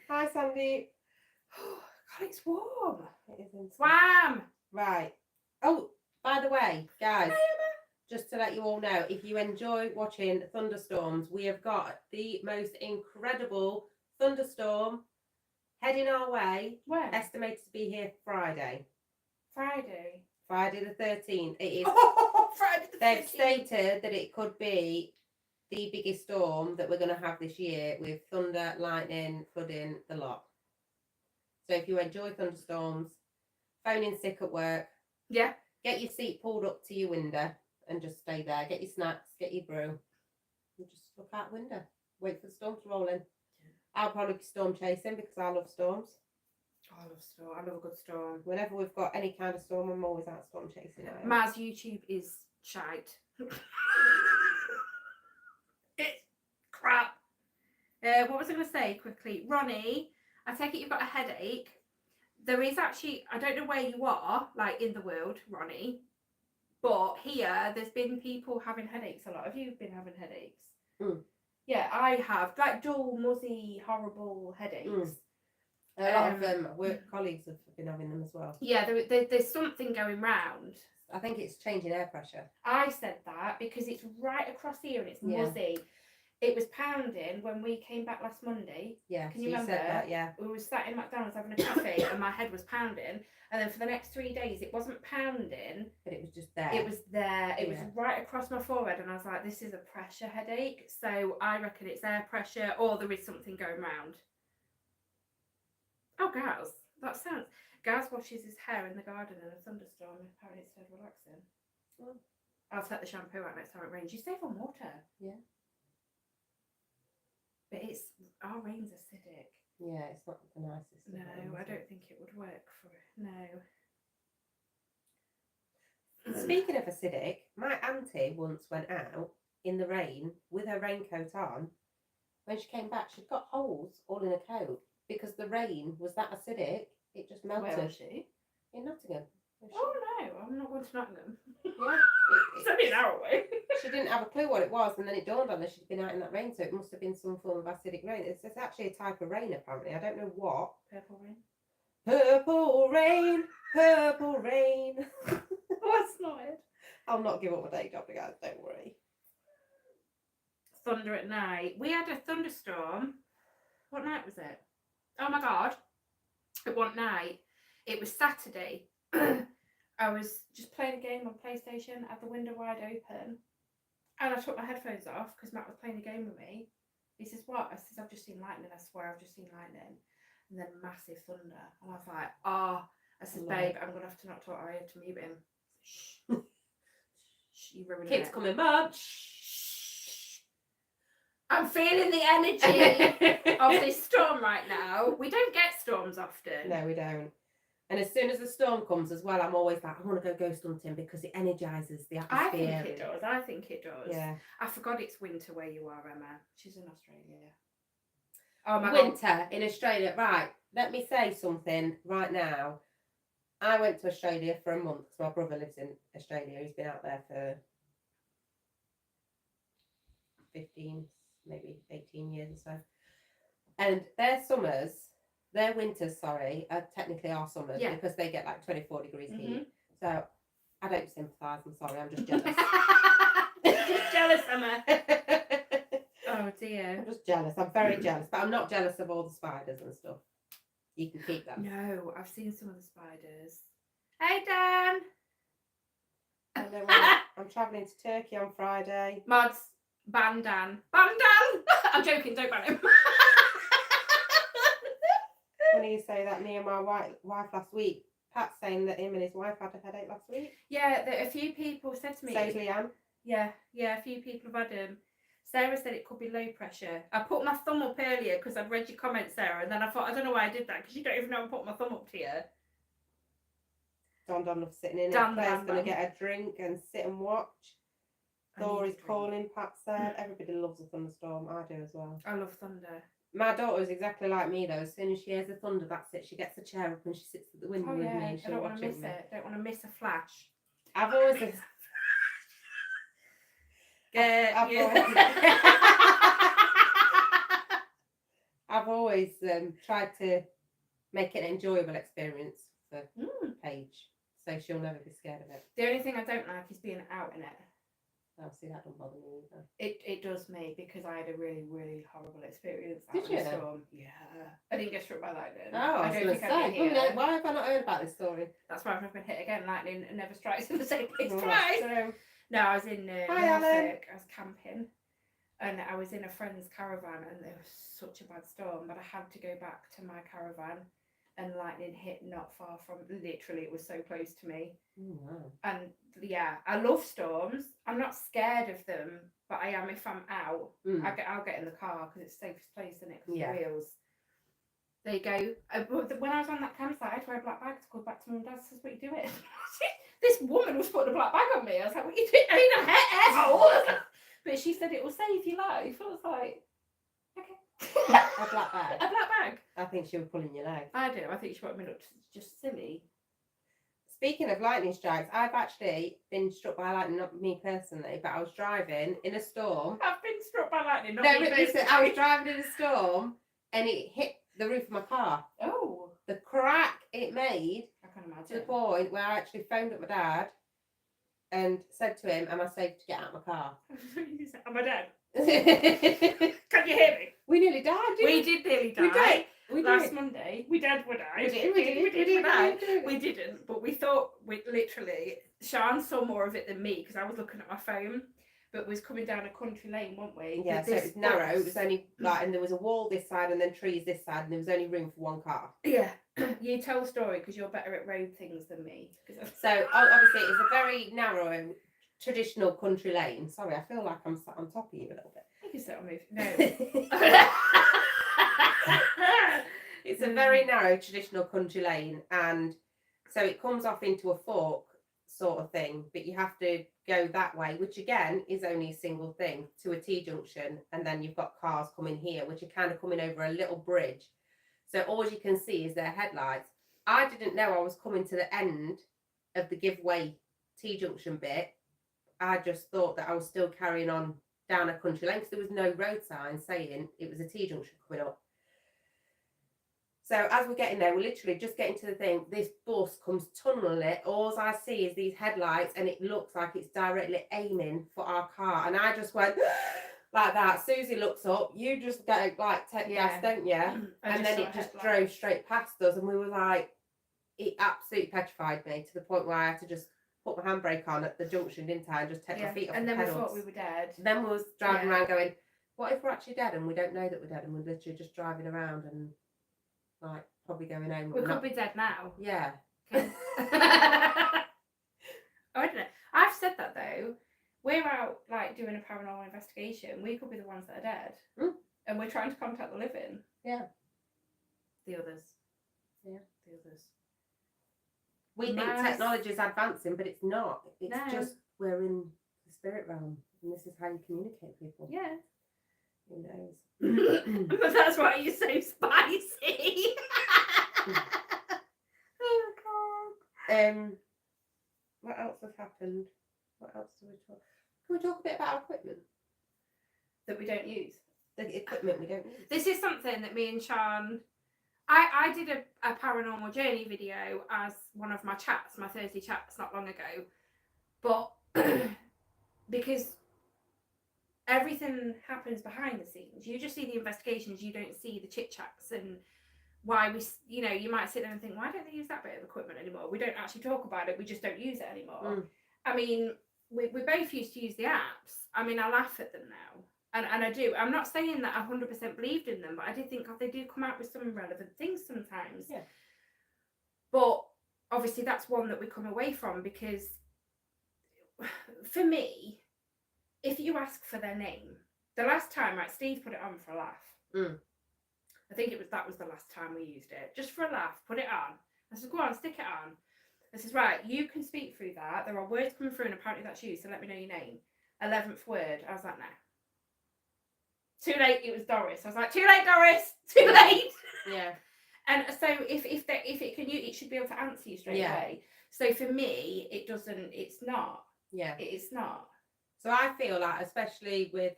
Hi, Sandy. God, it's warm. It is insane. Wham! Right. Oh, by the way, guys, just to let you all know, if you enjoy watching thunderstorms, we have got the most incredible thunderstorm heading our way. When? Estimated to be here Friday. Friday. Friday the 13th. It is. Friday the 13th. They've stated that it could be the biggest storm that we're going to have this year, with thunder, lightning, flooding, the lot. So if you enjoy thunderstorms, phone in sick at work, Yeah. get your seat pulled up to your window. and just stay there. Get your snacks, get your brew, and just look out the window. Wait for the storm to roll in. I'll probably be storm chasing because I love storms. Oh, I love storm. I love a good storm. Whenever we've got any kind of storm, I'm always out storm chasing. I am. Maz YouTube is shite. It's crap. What was I going to say quickly? Ronnie, I take it you've got a headache. There is actually, I don't know where you are, like in the world, Ronnie, but here there's been people having headaches a lot. Have you been having headaches? Mm. Yeah, I have. Like dull, muzzy, horrible headaches. A lot of work colleagues have been having them as well. Yeah, there's something going round. I think it's changing air pressure. I said that because it's right across here and it's muzzy. It was pounding when we came back last Monday. Yeah, Can you remember? Said that, yeah. We were sat in McDonald's having a coffee and my head was pounding. And then for the next 3 days, it wasn't pounding. But it was just there. It was there. It was right across my forehead. And I was like, this is a pressure headache. So I reckon it's air pressure or there is something going round. Oh, Gaz. That sounds... Gaz washes his hair in the garden in a thunderstorm. Apparently it's dead relaxing. Oh. I'll take the shampoo out next time it rains. You save on water. Yeah. But our rain's acidic. Yeah, it's not the nicest. No, I don't think it would work for it. No. Speaking of acidic, my auntie once went out in the rain with her raincoat on. When she came back, she'd got holes all in her coat because the rain was that acidic. It just melted. Where was she? In Nottingham. Oh no, I'm not going to Nottingham. Yeah. It's only an hour away. She didn't have a clue what it was, and then it dawned on her she'd been out in that rain, so it must have been some form of acidic rain. It's actually a type of rain, apparently. I don't know what. Purple rain. Purple rain, purple rain. That's not it. I'll not give up my day job, guys, don't worry. Thunder at night. We had a thunderstorm. What night was it? Oh my god. At one night. It was Saturday. I was just playing a game on PlayStation, had the window wide open, and I took my headphones off because Matt was playing a game with me. He says, what? I says, I've just seen lightning. I swear I've just seen lightning. And then massive thunder. And I was like, oh. I said, babe, I'm going to have to not talk. I have to mute him. Shh. Shh, you ruined it. Kids coming, Mum. Shh. I'm feeling the energy of this storm right now. We don't get storms often. No, we don't. And as soon as the storm comes as well, I'm always like, I want to go ghost hunting because it energises the atmosphere. I think it does. I think it does. Yeah. I forgot it's winter where you are, Emma. She's in Australia. Oh my God. Winter in Australia. Right. Let me say something right now. I went to Australia for a month because my brother lives in Australia. He's been out there for 15, maybe 18 years or so. And their winters, are technically our summers because they get like 24 degrees heat. So I don't sympathise, I'm sorry, I'm just jealous. Just jealous, Emma. Oh dear. I'm just jealous, I'm very jealous, but I'm not jealous of all the spiders and stuff. You can keep them. No, I've seen some of the spiders. Hey Dan! And then I'm travelling to Turkey on Friday. Mods, ban Dan. Ban Dan! I'm joking, don't ban him. Funny you say that. Me and my wife last week, Pat's saying that him and his wife had a headache last week. Yeah, a few people said to me. Says Leanne. Yeah, a few people have had them. Sarah said it could be low pressure. I put my thumb up earlier because I'd read your comments, Sarah, and then I thought, I don't know why I did that because you don't even know I put my thumb up to you. Don sitting in it. Claire's going to get a drink and sit and watch. Thor is calling, Pat said. Everybody loves a thunderstorm. I do as well. I love thunder. My daughter is exactly like me though. As soon as she hears the thunder, that's it. She gets a chair up and she sits at the window with me and I she'll don't watch want to it miss with me. it. Don't want to miss a flash. I've always I've always tried to make it an enjoyable experience for Paige, so she'll never be scared of it. The only thing I don't like is being out in it. Oh, see, that don't bother me either. It does me because I had a really, really horrible experience. Did you? Storm. Yeah. I didn't get struck by lightning. Oh, I was going to say, why have I not heard about this story? That's why I've never been hit again. Lightning never strikes in the same place Oh, twice. so- No, I was in Hi, Alan. Norfolk. I was camping. And I was in a friend's caravan and there was such a bad storm, but I had to go back to my caravan. and lightning hit not far from. Literally, it was so close to me. Oh, wow. And yeah, I love storms. I'm not scared of them, but I am if I'm out. Mm. I'll get in the car because it's the safest place, isn't it? 'Cause Yeah. the wheels. There you go. When I was on that campsite, I had to wear a black bag to go back to mum and dad. Says, "What are you doing?" This woman was putting a black bag on me. I was like, "What are you doing?" I mean, a asshole. But she said it will save your life. I was like, "Okay." A black bag. A black bag. I think she was pulling your leg. I do. I think she wanted me to look just silly. Speaking of lightning strikes, I've actually been struck by lightning, not me personally, but I was driving in a storm. I've been struck by lightning. Not No, me but listen, personally. I was driving in a storm and it hit the roof of my car. Oh, The crack it made I can to the imagine. point where I actually phoned up my dad and said to him, "Am I safe to get out of my car?" Am I dead? We Can you hear me? nearly died, didn't We did nearly die. We did. We Last did. Monday. We did. We died. We did. We didn't, but we thought we literally. Sean saw more of it than me because I was looking at my phone, but we was coming down a country lane, weren't we? Yeah, With so it this was narrow. It bus. was only like, and there was a wall this side and then trees this side, and there was only room for one car. Yeah, you tell the story because you're better at road things than me. So obviously it's a very narrow, traditional country lane. Sorry, I feel like I'm sat on top of you a little bit. You can sit on me. No. It's a very narrow traditional country lane, and so it comes off into a fork sort of thing, but you have to go that way, which again is only a single thing, to a T-junction, and then you've got cars coming here, which are kind of coming over a little bridge. So all you can see is their headlights. I didn't know I was coming to the end of the giveaway T-junction bit. I just thought that I was still carrying on down a country lane because there was no road sign saying it was a T-junction coming up. So as we're getting there, we're literally just getting to the thing. This bus comes tunneling it. All I see is these headlights, and it looks like it's directly aiming for our car. And I just went like that. Susie looks up. You just go like take gas, don't you? And then it just drove straight past us, and we were like, it absolutely petrified me to the point where I had to just put my handbrake on at the junction, didn't I? And just take my feet off and the then pedals. we thought we were dead. Then we was driving around going, what if we're actually dead and we don't know that we're dead and we're literally just driving around and like probably going home. We could be dead now. Yeah. I don't know. I've said that though. We're out like doing a paranormal investigation. We could be the ones that are dead. Mm. And we're trying to contact the living. Yeah. The others. Yeah. The others. We think technology is advancing, but it's not. It's just we're in the spirit realm, and this is how you communicate with people. Yeah. Who knows? But that's why you're so spicy. Oh God. What else has happened? What else do we talk? Can we talk a bit about our equipment That we don't use. The equipment we don't use. This is something that me and Sean. I did a paranormal journey video as one of my chats, my Thursday chats, not long ago. But because everything happens behind the scenes, you just see the investigations, you don't see the chit chats and why we, you might sit there and think, why don't they use that bit of equipment anymore? We don't actually talk about it, we just don't use it anymore. Mm. I mean, we both used to use the apps. I mean, I laugh at them now. And I do. I'm not saying that I 100% believed in them, but I did think, God, they do come out with some relevant things sometimes. Yeah. But obviously that's one that we come away from because for me, if you ask for their name, the last time, right, Steve put it on for a laugh. Mm. I think that was the last time we used it. Just for a laugh, put it on. I said, go on, stick it on. I says, right, you can speak through that. There are words coming through and apparently that's you, so let me know your name. 11th word. I was like, no. Too late, it was Doris. I was like, too late, Doris, too late. Yeah. And so if it can, it should be able to answer you straight away. So for me, it's not. Yeah. It's not. So I feel like, especially with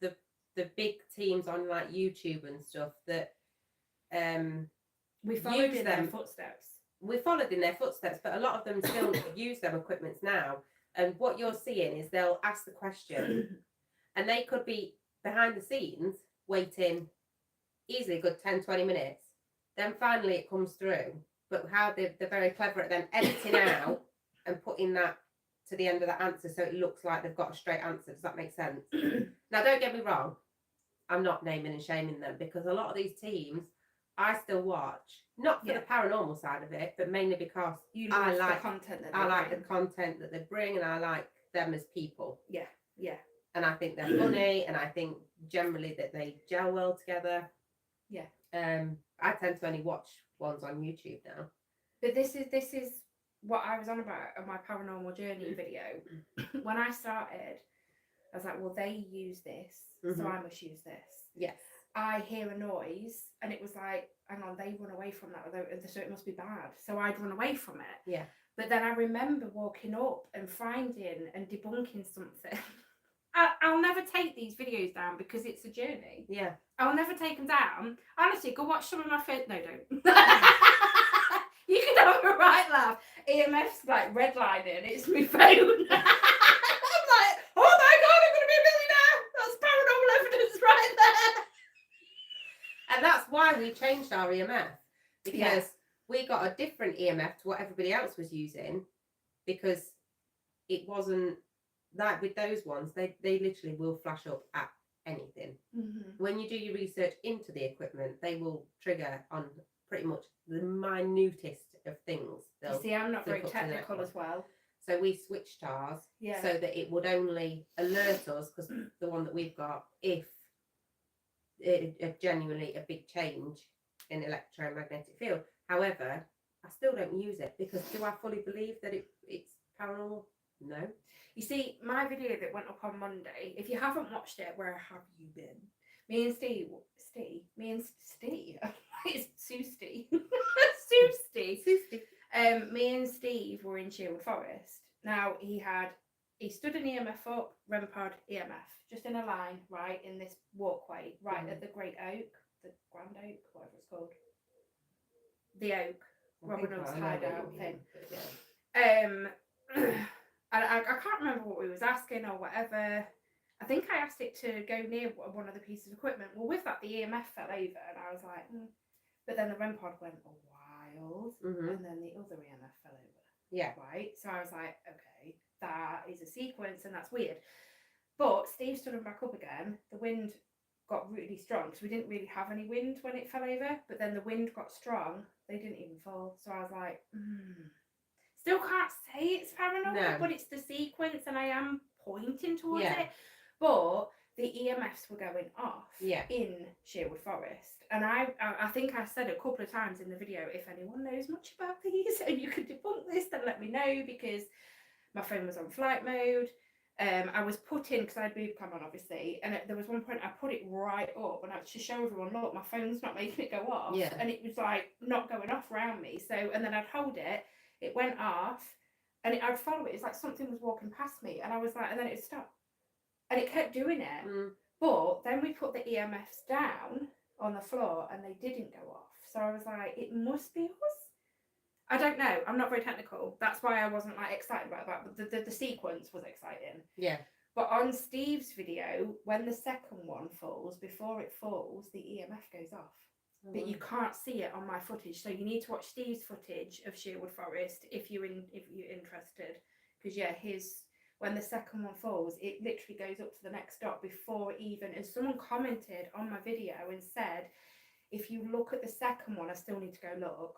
the big teams on like YouTube and stuff, that we followed in their footsteps. We followed in their footsteps, but a lot of them still use them equipments now. And what you're seeing is they'll ask the question and they could be behind the scenes waiting easily a good 10-20 minutes, then finally it comes through, but how they're very clever at then editing out and putting that to the end of the answer so it looks like they've got a straight answer. Does that make sense? Now don't get me wrong, I'm not naming and shaming them because a lot of these teams I still watch, not for Yeah. the paranormal side of it, but mainly because You I love like the content that I they like bring. the content that they bring, and I like them as people. Yeah. And I think they're funny, and I think generally that they gel well together. Yeah. I tend to only watch ones on YouTube now. But this is what I was on about on my paranormal journey video. When I started, I was like, well, they use this, so I must use this. Yes. I hear a noise, and it was like, hang on, they run away from that, so it must be bad. So I'd run away from it. Yeah. But then I remember walking up and finding and debunking something. I'll never take these videos down because it's a journey. Yeah. I'll never take them down. Honestly, go watch some of my first. No, don't. You can have a right laugh. EMF's like redlining. It's my phone. I'm like, oh my god, I'm gonna be a millionaire. That's paranormal evidence right there. And that's why we changed our EMF, because Yeah. we got a different EMF to what everybody else was using, because it wasn't like with those ones, they literally will flash up at anything. When you do your research into the equipment, they will trigger on pretty much the minutest of things. You see, I'm not very flip up to the next technical one. as well. So we switched ours Yeah. so that it would only alert us, because the one that we've got, if it genuinely a big change in electromagnetic field. However, I still don't use it, because do I fully believe that it's paranormal? No. You see, my video that went up on Monday, if you haven't watched it, where have you been? Me and Steve, it's Susie. Me and Steve were in Sherwood Forest. Now, he stood an EMF up, REM pod, EMF, just in a line, right, in this walkway, right at the Great Oak, the Grand Oak, whatever it's called. The Oak, Robin Hood's hideout thing. I can't remember what we was asking or whatever. I think I asked it to go near one of the pieces of equipment. Well, with that, the EMF fell over, and I was like, But then the REM pod went wild, and then the other EMF fell over. Yeah. Right? So I was like, okay, that is a sequence, and that's weird. But Steve stood him back up again. The wind got really strong, because we didn't really have any wind when it fell over, but then the wind got strong. They didn't even fall. So I was like, Still can't say it's paranormal, but it's the sequence, and I am pointing towards it. But the EMFs were going off in Sherwood Forest. And I think I said a couple of times in the video, if anyone knows much about these and you could debunk this, then let me know, because my phone was on flight mode. I was putting, because I had boob cam on obviously, and there was one point I put it right up, and I to show everyone, look, my phone's not making it go off. And it was like not going off around me. So, and then I'd hold it, it went off, and I'd follow it. It's like something was walking past me, and I was like, and then it stopped. And it kept doing it. But then we put the EMFs down on the floor, and they didn't go off. So I was like, it must be us. I don't know. I'm not very technical. That's why I wasn't like excited about that. But the sequence was exciting. Yeah. But on Steve's video, when the second one falls, before it falls, the EMF goes off. But you can't see it on my footage. So you need to watch Steve's footage of Sherwood Forest if you're interested. Because when the second one falls, it literally goes up to the next dot before it even. And someone commented on my video and said, if you look at the second one, I still need to go look.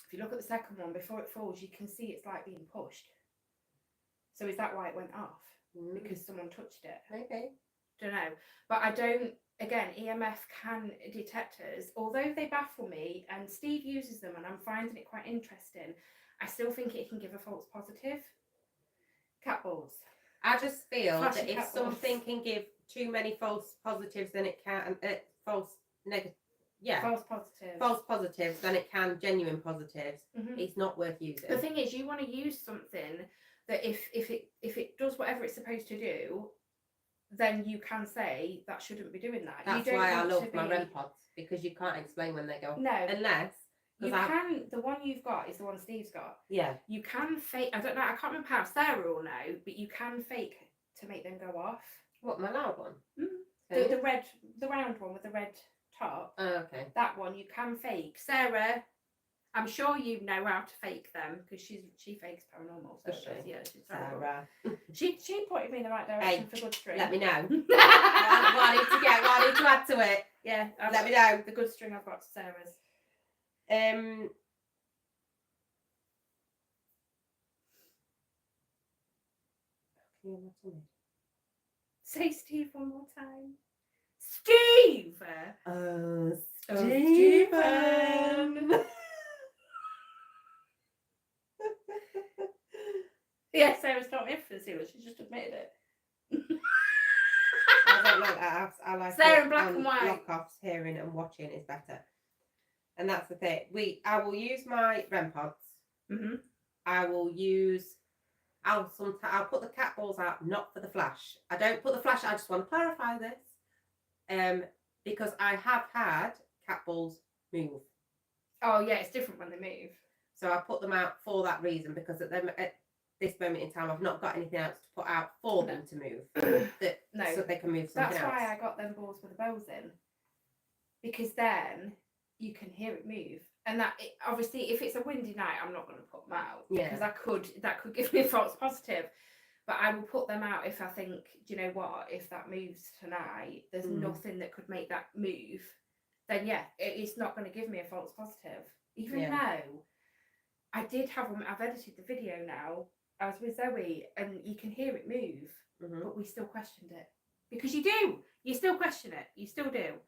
If you look at the second one, before it falls, you can see it's like being pushed. So is that why it went off? Because someone touched it? Maybe. Don't know. But I don't, again, EMF can detectors, although they baffle me, and Steve uses them and I'm finding it quite interesting, I still think it can give a false positive. Cat balls. I just feel Flashy that if cat balls. something can give too many false positives, then it can false negatives. Yeah. False positives, then it can genuine positives. It's not worth using. The thing is, you want to use something that if it does whatever it's supposed to do, then you can say that shouldn't be doing that. That's why I love my REM pods, because you can't explain when they go. No. Unless you can. The one you've got is the one Steve's got. Yeah. You can fake. I don't know. I can't remember how Sarah will know, but you can fake to make them go off. What, my loud one? The round one with the red top. Oh, okay. That one you can fake. Sarah, I'm sure you know how to fake them, because she fakes paranormal. So she's Sarah. She pointed me in the right direction for good stream. Let me know. what I need to add to it. Yeah, Let me know. the good string I've got to Sarah's. Say Steve one more time. Steve! Oh, Stephen. Yeah, Sarah's not in for the sealer. She just admitted it. I don't like that. I like Sarah it in black on and white. lock-offs. Hearing and watching is better. And that's the thing. I will use my REM pods. Mm-hmm. I will use. I'll put the cat balls out, not for the flash. I don't put the flash. I just want to clarify this, because I have had cat balls move. Oh yeah, it's different when they move. So I put them out for that reason, because at this moment in time, I've not got anything else to put out for them to move. No, so they can move something that's else. why I got them balls with the bows in, because then you can hear it move. And obviously, if it's a windy night, I'm not going to put them out because that could give me a false positive. But I will put them out if I think, do you know what? If that moves tonight, there's nothing that could make that move. Then yeah, it's not going to give me a false positive. Even though I did have them, I've edited the video now. I was with Zoe, and you can hear it move, but we still questioned it because you do. You still question it. You still do.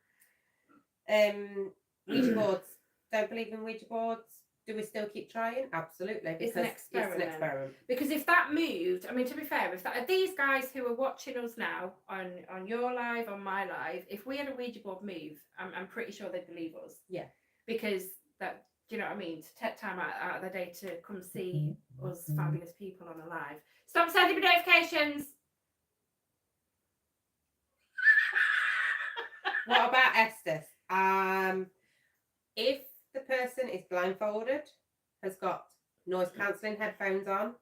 Ouija boards. Don't believe in Ouija boards. Do we still keep trying? Absolutely. It's an experiment. It's an experiment. Because if that moved, I mean, to be fair, if these guys who are watching us now on your live, on my live, if we had a Ouija board move, I'm pretty sure they'd believe us. Yeah. Because that, do you know what I mean? To take time out of the day to come see us fabulous people on a live. Stop sending me notifications. What about Estes? If the person is blindfolded, has got noise cancelling headphones on,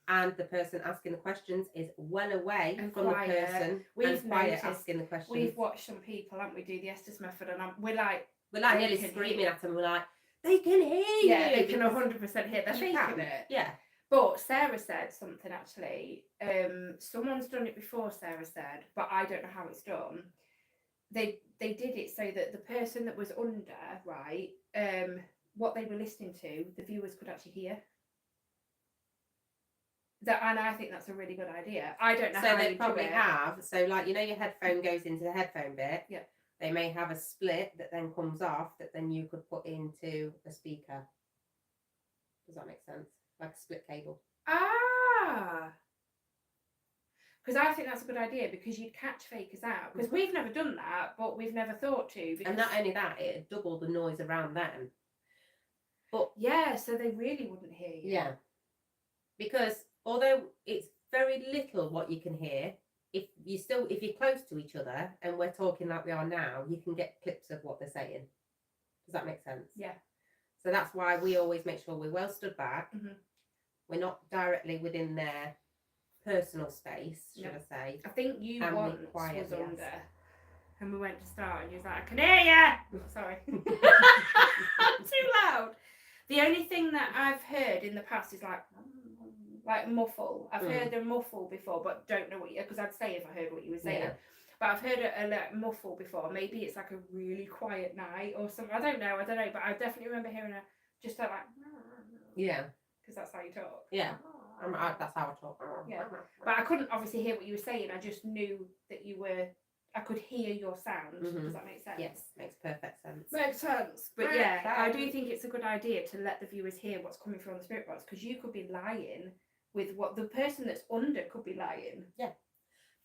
and the person asking the questions is well away and from quiet. the person, We've quiet noticed, asking the questions. We've watched some people, haven't we, do the Estes method, and we're like nearly screaming at them. We're like, they can hear you. Yeah, they can 100% hear. They're faking it. Yeah. But Sarah said something actually. Someone's done it before, Sarah said, but I don't know how it's done. They did it so that the person that was under, right, what they were listening to, the viewers could actually hear. And I think that's a really good idea. I don't know how they you probably do it. have. So, like, you know, your headphone goes into the headphone bit. Yeah. They may have a split that then comes off that then you could put into a speaker. Does that make sense? Like a split cable. Ah. Because I think that's a good idea, because you'd catch fakers out. Because we've never done that, but we've never thought to. And not only that, it'd double the noise around them. But yeah, so they really wouldn't hear you. Yeah. Because although it's very little what you can hear, if you're close to each other and we're talking like we are now, you can get clips of what they're saying. Does that make sense? Yeah. So that's why we always make sure we're well stood back. Mm-hmm. We're not directly within their personal space, should I say. I think you once was under, yes. and we went to start, and you was like, I can hear you! Sorry. I'm too loud. The only thing that I've heard in the past is like muffle. I've heard a muffle before, but don't know what because I'd say if I heard what you were saying. Yeah. But I've heard a like muffle before. Maybe it's like a really quiet night or something. I don't know. But I definitely remember hearing just like yeah, because that's how you talk. Yeah, that's how I talk. Yeah, but I couldn't obviously hear what you were saying. I just knew that you were. I could hear your sound. Mm-hmm. Does that make sense? Yes, makes perfect sense. Makes sense. But yeah, I do think it's a good idea to let the viewers hear what's coming from the spirit box, because you could be lying with what the person that's under could be lying. Yeah.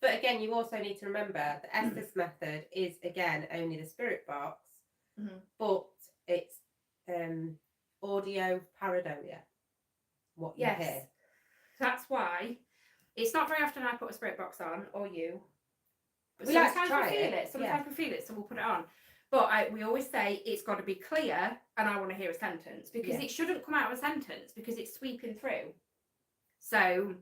But again, you also need to remember the Estes method is again only the spirit box, but it's audio pareidolia. What you hear. That's why it's not very often I put a spirit box on, or you. But we sometimes like to we feel it. Sometimes we feel it, so we'll put it on. But we always say it's got to be clear, and I want to hear a sentence, because it shouldn't come out of a sentence, because it's sweeping through. So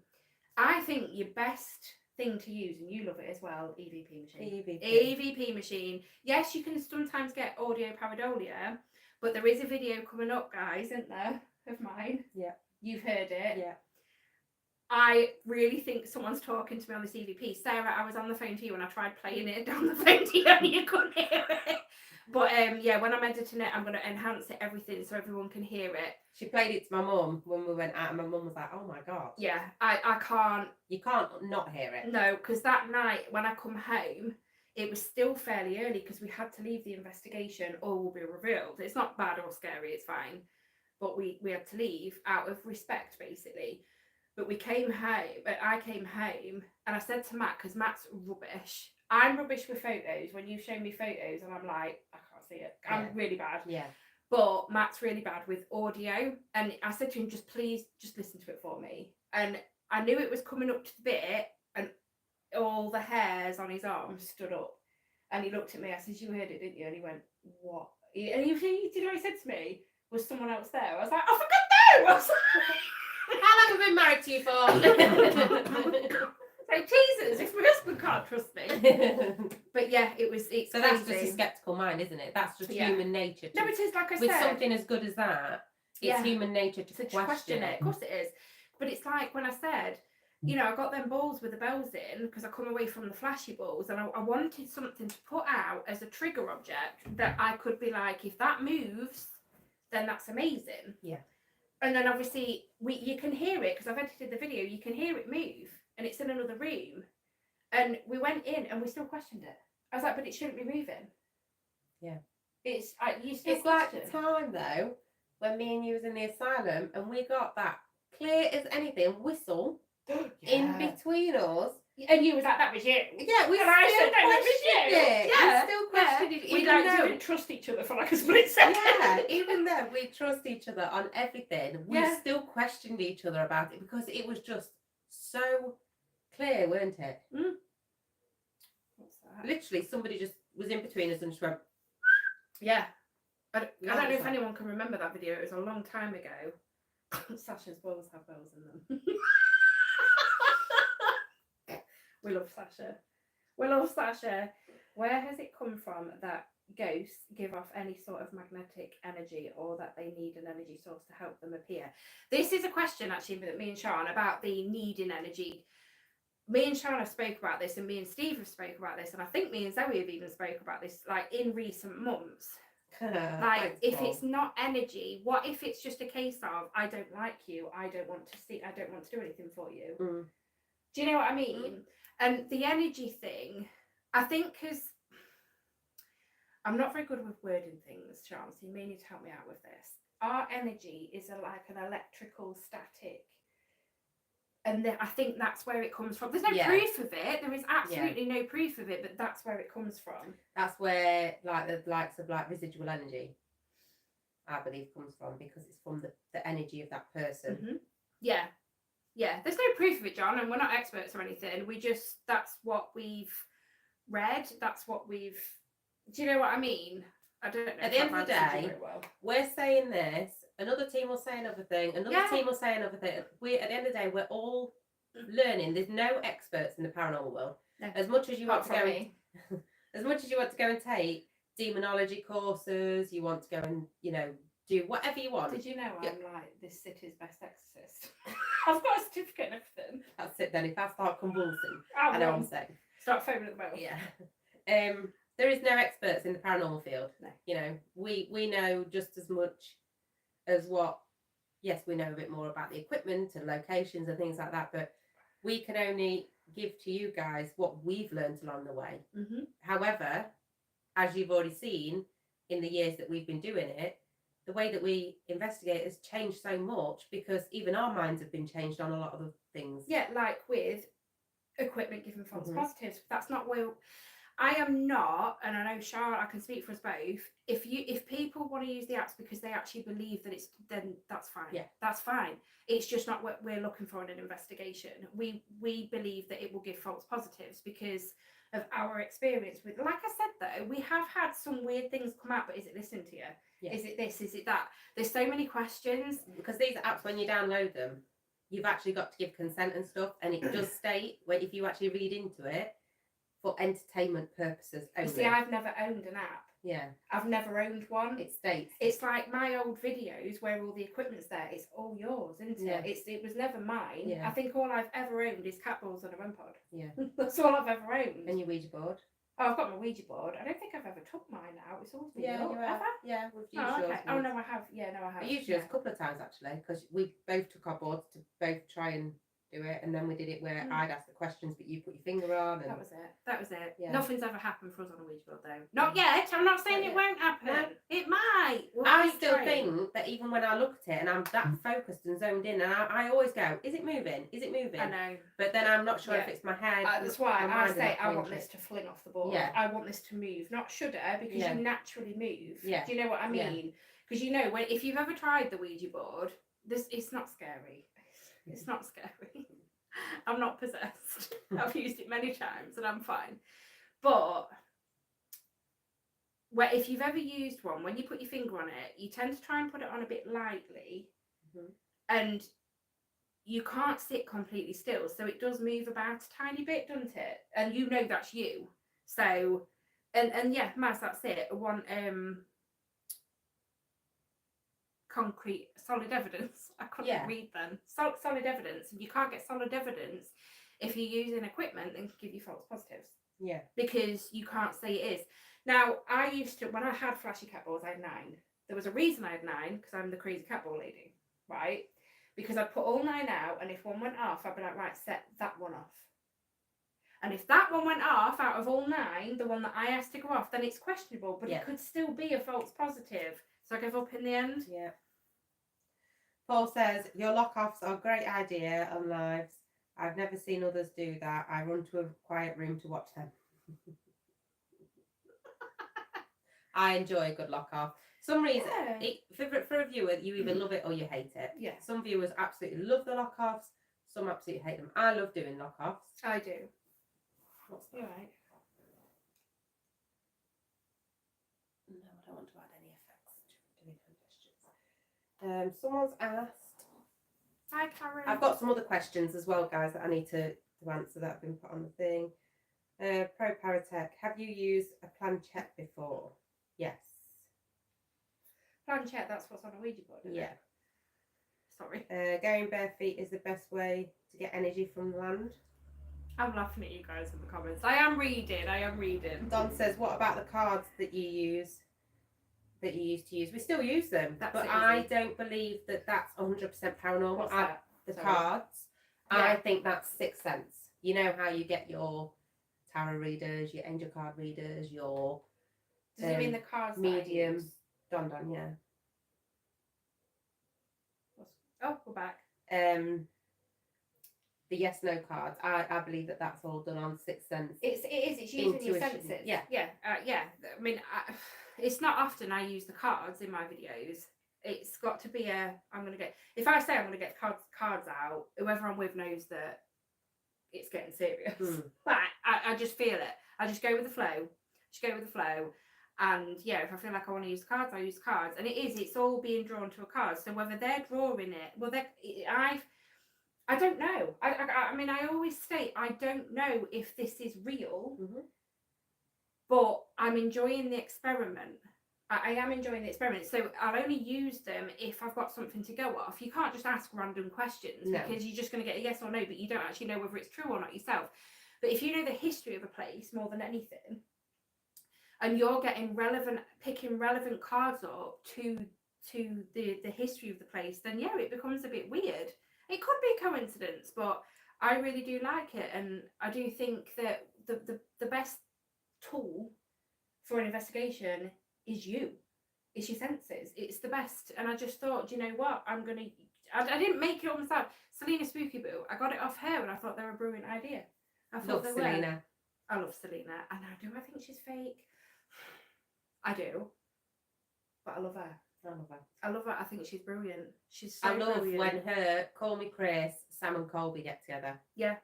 I think your best thing to use, and you love it as well, EVP machine. EVP machine. Yes, you can sometimes get audio pareidolia, but there is a video coming up, guys, isn't there, of mine? Yeah. You've heard it. Yeah. I really think someone's talking to me on this EVP. Sarah, I was on the phone to you and I tried playing it down the phone to you and you couldn't hear it. But yeah, when I'm editing it, I'm going to enhance it, everything, so everyone can hear it. She played it to my mum when we went out, and my mum was like, "Oh my god." Yeah, I can't. You can't not hear it. No, because that night when I come home, it was still fairly early because we had to leave the investigation or will be revealed. It's not bad or scary, it's fine. But we had to leave out of respect, basically. But we came home, I came home, and I said to Matt, because Matt's rubbish. I'm rubbish with photos. When you show me photos and I'm like, I can't see it. I'm really bad. Yeah. But Matt's really bad with audio. And I said to him, please listen to it for me. And I knew it was coming up to the bit, and all the hairs on his arm stood up. And he looked at me. I said, "You heard it, didn't you?" And he went, "What?" And you know what he said to me? Was someone else there? I was like, "Oh, for God, no!" I was like, "How long have I been married to you for?" Like, Jesus, if my husband can't trust me. But yeah, it's so crazy. that's just a sceptical mind, isn't it? That's just human nature. No, it is, like I said. With something as good as that, it's human nature to question it. Of course it is. But it's like when I said, you know, I got them balls with the bells in because I come away from the flashy balls, and I wanted something to put out as a trigger object that I could be like, if that moves, then that's amazing. Yeah. And then obviously you can hear it because I've edited the video. You can hear it move, and it's in another room. And we went in and we still questioned it. I was like, but it shouldn't be moving. Yeah. It's you still it's like the time though when me and you was in the asylum and we got that clear as anything whistle in between us. And you was like, that was you. Yeah, we and I said that was you. Yeah, we still questioned it. We didn't trust each other for like a split second. Yeah, even though we trust each other on everything, we still questioned each other about it because it was just so clear, weren't it? Mm. What's that? Literally, somebody just was in between us and just went. Yeah. I don't know if anyone can remember that video. It was a long time ago. Sasha's balls have bells in them. We love Sasha. We love Sasha. Where has it come from that ghosts give off any sort of magnetic energy, or that they need an energy source to help them appear? This is a question actually that me and Sean about the needing energy. Me and Sean have spoke about this, and me and Steve have spoke about this, and I think me and Zoe have even spoke about this like in recent months. Like, if it's not energy, what if it's just a case of, I don't like you, I don't want to do anything for you. Mm. Do you know what I mean? And the energy thing, I think, because I'm not very good with wording things, Sean, so you may need to help me out with this. Our energy is like an electrical static. And I think that's where it comes from. There's no proof of it. There is absolutely no proof of it, but that's where it comes from. That's where like the likes of like residual energy, I believe, comes from, because it's from the energy of that person. Mm-hmm. Yeah. Yeah. There's no proof of it, John, and we're not experts or anything. That's what we've read. That's what we've... Do you know what I mean? I don't know. At the end of the day, we're saying this, another team will say another thing, another team will say another thing. At the end of the day, we're all learning. There's no experts in the paranormal world. No. As much as you want to go, as much as you want to go and take demonology courses, you want to go and do whatever you want. Did you know I'm like this city's best exorcist? I've got a certificate and everything. That's it then. If I start convulsing, I know what I'm saying. Start foaming at the mouth. Yeah. There is no experts in the paranormal field. No. We know just as much as what, yes, we know a bit more about the equipment and locations and things like that, but we can only give to you guys what we've learned along the way. Mm-hmm. However, as you've already seen in the years that we've been doing it, the way that we investigate has changed so much, because even our minds have been changed on a lot of the things. Yeah, like with equipment giving false positives. That's not where... I am not, and I know Charlotte, I can speak for us both. If people want to use the apps because they actually believe that it's, then that's fine. Yeah, that's fine. It's just not what we're looking for in an investigation. We believe that it will give false positives because of our experience with. Like I said though, we have had some weird things come out, but is it listening to you? Yeah. Is it this? Is it that? There's so many questions, because these apps, when you download them, you've actually got to give consent and stuff, and it does state where if you actually read into it. for entertainment purposes You only. see, I've never owned an app. Yeah, I've never owned one. it states. It's like my old videos where all the equipment's there. It's all yours, isn't Yeah. it? It was never mine. Yeah. I think all I've ever owned is cat balls and a REM pod. Yeah. That's all I've ever owned. And your Ouija board. Oh, I've got my Ouija board. I don't think I've ever took mine out. It's always been Yeah, yours. you Have have. I? Yeah, we've used Oh, yours. okay. Oh, once. no, I have. Yeah, no, I have. I used yeah. yours a couple of times actually, because we both took our boards to both try and do it, and then we did it where I'd ask the questions, but you put your finger on. And That was it. That was it. Yeah. Nothing's ever happened for us on a Ouija board, though. Not yet. I'm not saying Not it yet. won't happen. No. It might. We'll I keep still trying. think that even when I look at it and I'm that focused and zoned in, and I always go, is it moving? Is it moving? I know. But then I'm not sure if Yeah. it's my head. That's why my I mind say is I not want going this to to fling off the board. Yeah. I want this to move, not shudder, because Yeah. you naturally move. Yeah. Do you know what I Yeah. mean? Because when if you've ever tried the Ouija board, it's not scary. It's not scary. I'm not possessed. I've used it many times and I'm fine. But if you've ever used one, when you put your finger on it, you tend to try and put it on a bit lightly, and you can't sit completely still, so it does move about a tiny bit, doesn't it? And you know that's you. So, and yeah, Maz, that's it. One concrete, solid evidence. I couldn't read then. Solid evidence, and you can't get solid evidence if you're using equipment and can give you false positives. Yeah. Because you can't say it is. Now, I used to, when I had flashy cat balls, I had 9. There was a reason I had 9, because I'm the crazy cat ball lady, right? Because I'd put all 9 out, and if one went off, I'd be like, right, set that one off. And if that one went off out of all 9, the one that I asked to go off, then it's questionable, but it could still be a false positive. So I gave up in the end. Yeah. Paul says, your lock-offs are a great idea on lives. I've never seen others do that. I run to a quiet room to watch them. I enjoy a good lock-off. Some reason, for a viewer, you either love it or you hate it. Yeah. Some viewers absolutely love the lock-offs. Some absolutely hate them. I love doing lock-offs. I do. What's that? You're right. No, I don't want to add any effects to delete gestures. Someone's asked. Hi, Karen. I've got some other questions as well, guys, that I need to answer that have been put on the thing. Pro Paratech, have you used a planchette before? Yes. Planchette, that's what's on a Ouija board, isn't Yeah. it? Sorry. Going bare feet is the best way to get energy from the land. I'm laughing at you guys in the comments. I am reading. Don says, what about the cards that you used to use? We still use them, That's but it, I easy. don't believe that that's 100% paranormal. What's that? The Sorry. cards, Yeah. I think that's Sixth Sense. You know how you get your tarot readers, your angel card readers, your Does it mean the cards that I medium. use? Don, yeah. Oh, we're back. The yes no cards. I believe that that's all done on Sixth Sense. It is. It's using your Intuition. senses. Yeah. Yeah. I mean, it's not often I use the cards in my videos. It's got to be if I say I'm going to get cards out, whoever I'm with knows that it's getting serious. But I just feel it. I just go with the flow. And yeah, if I feel like I want to use cards, I use cards. And it's all being drawn to a card. So whether they're drawing it, I don't know. I mean, I always state I don't know if this is real, but I'm enjoying the experiment. I am enjoying the experiment. So I'll only use them if I've got something to go off. You can't just ask random questions because you're just going to get a yes or no, but you don't actually know whether it's true or not yourself. But if you know the history of a place more than anything, and you're picking relevant cards up to the history of the place, then yeah, it becomes a bit weird. It could be a coincidence, but I really do like it, and I do think that the best tool for an investigation is it's your senses. It's the best. And I just thought, you know what, I didn't make it up myself. Selena Spooky Boo, I got it off her, and I thought they were a brilliant idea. I thought Love Selena. I love Selena, and do I think she's fake? I do, but I love her. I love her. I think she's brilliant. She's so I love brilliant. when her, Call Me Chris, Sam and Colby get together. Yeah,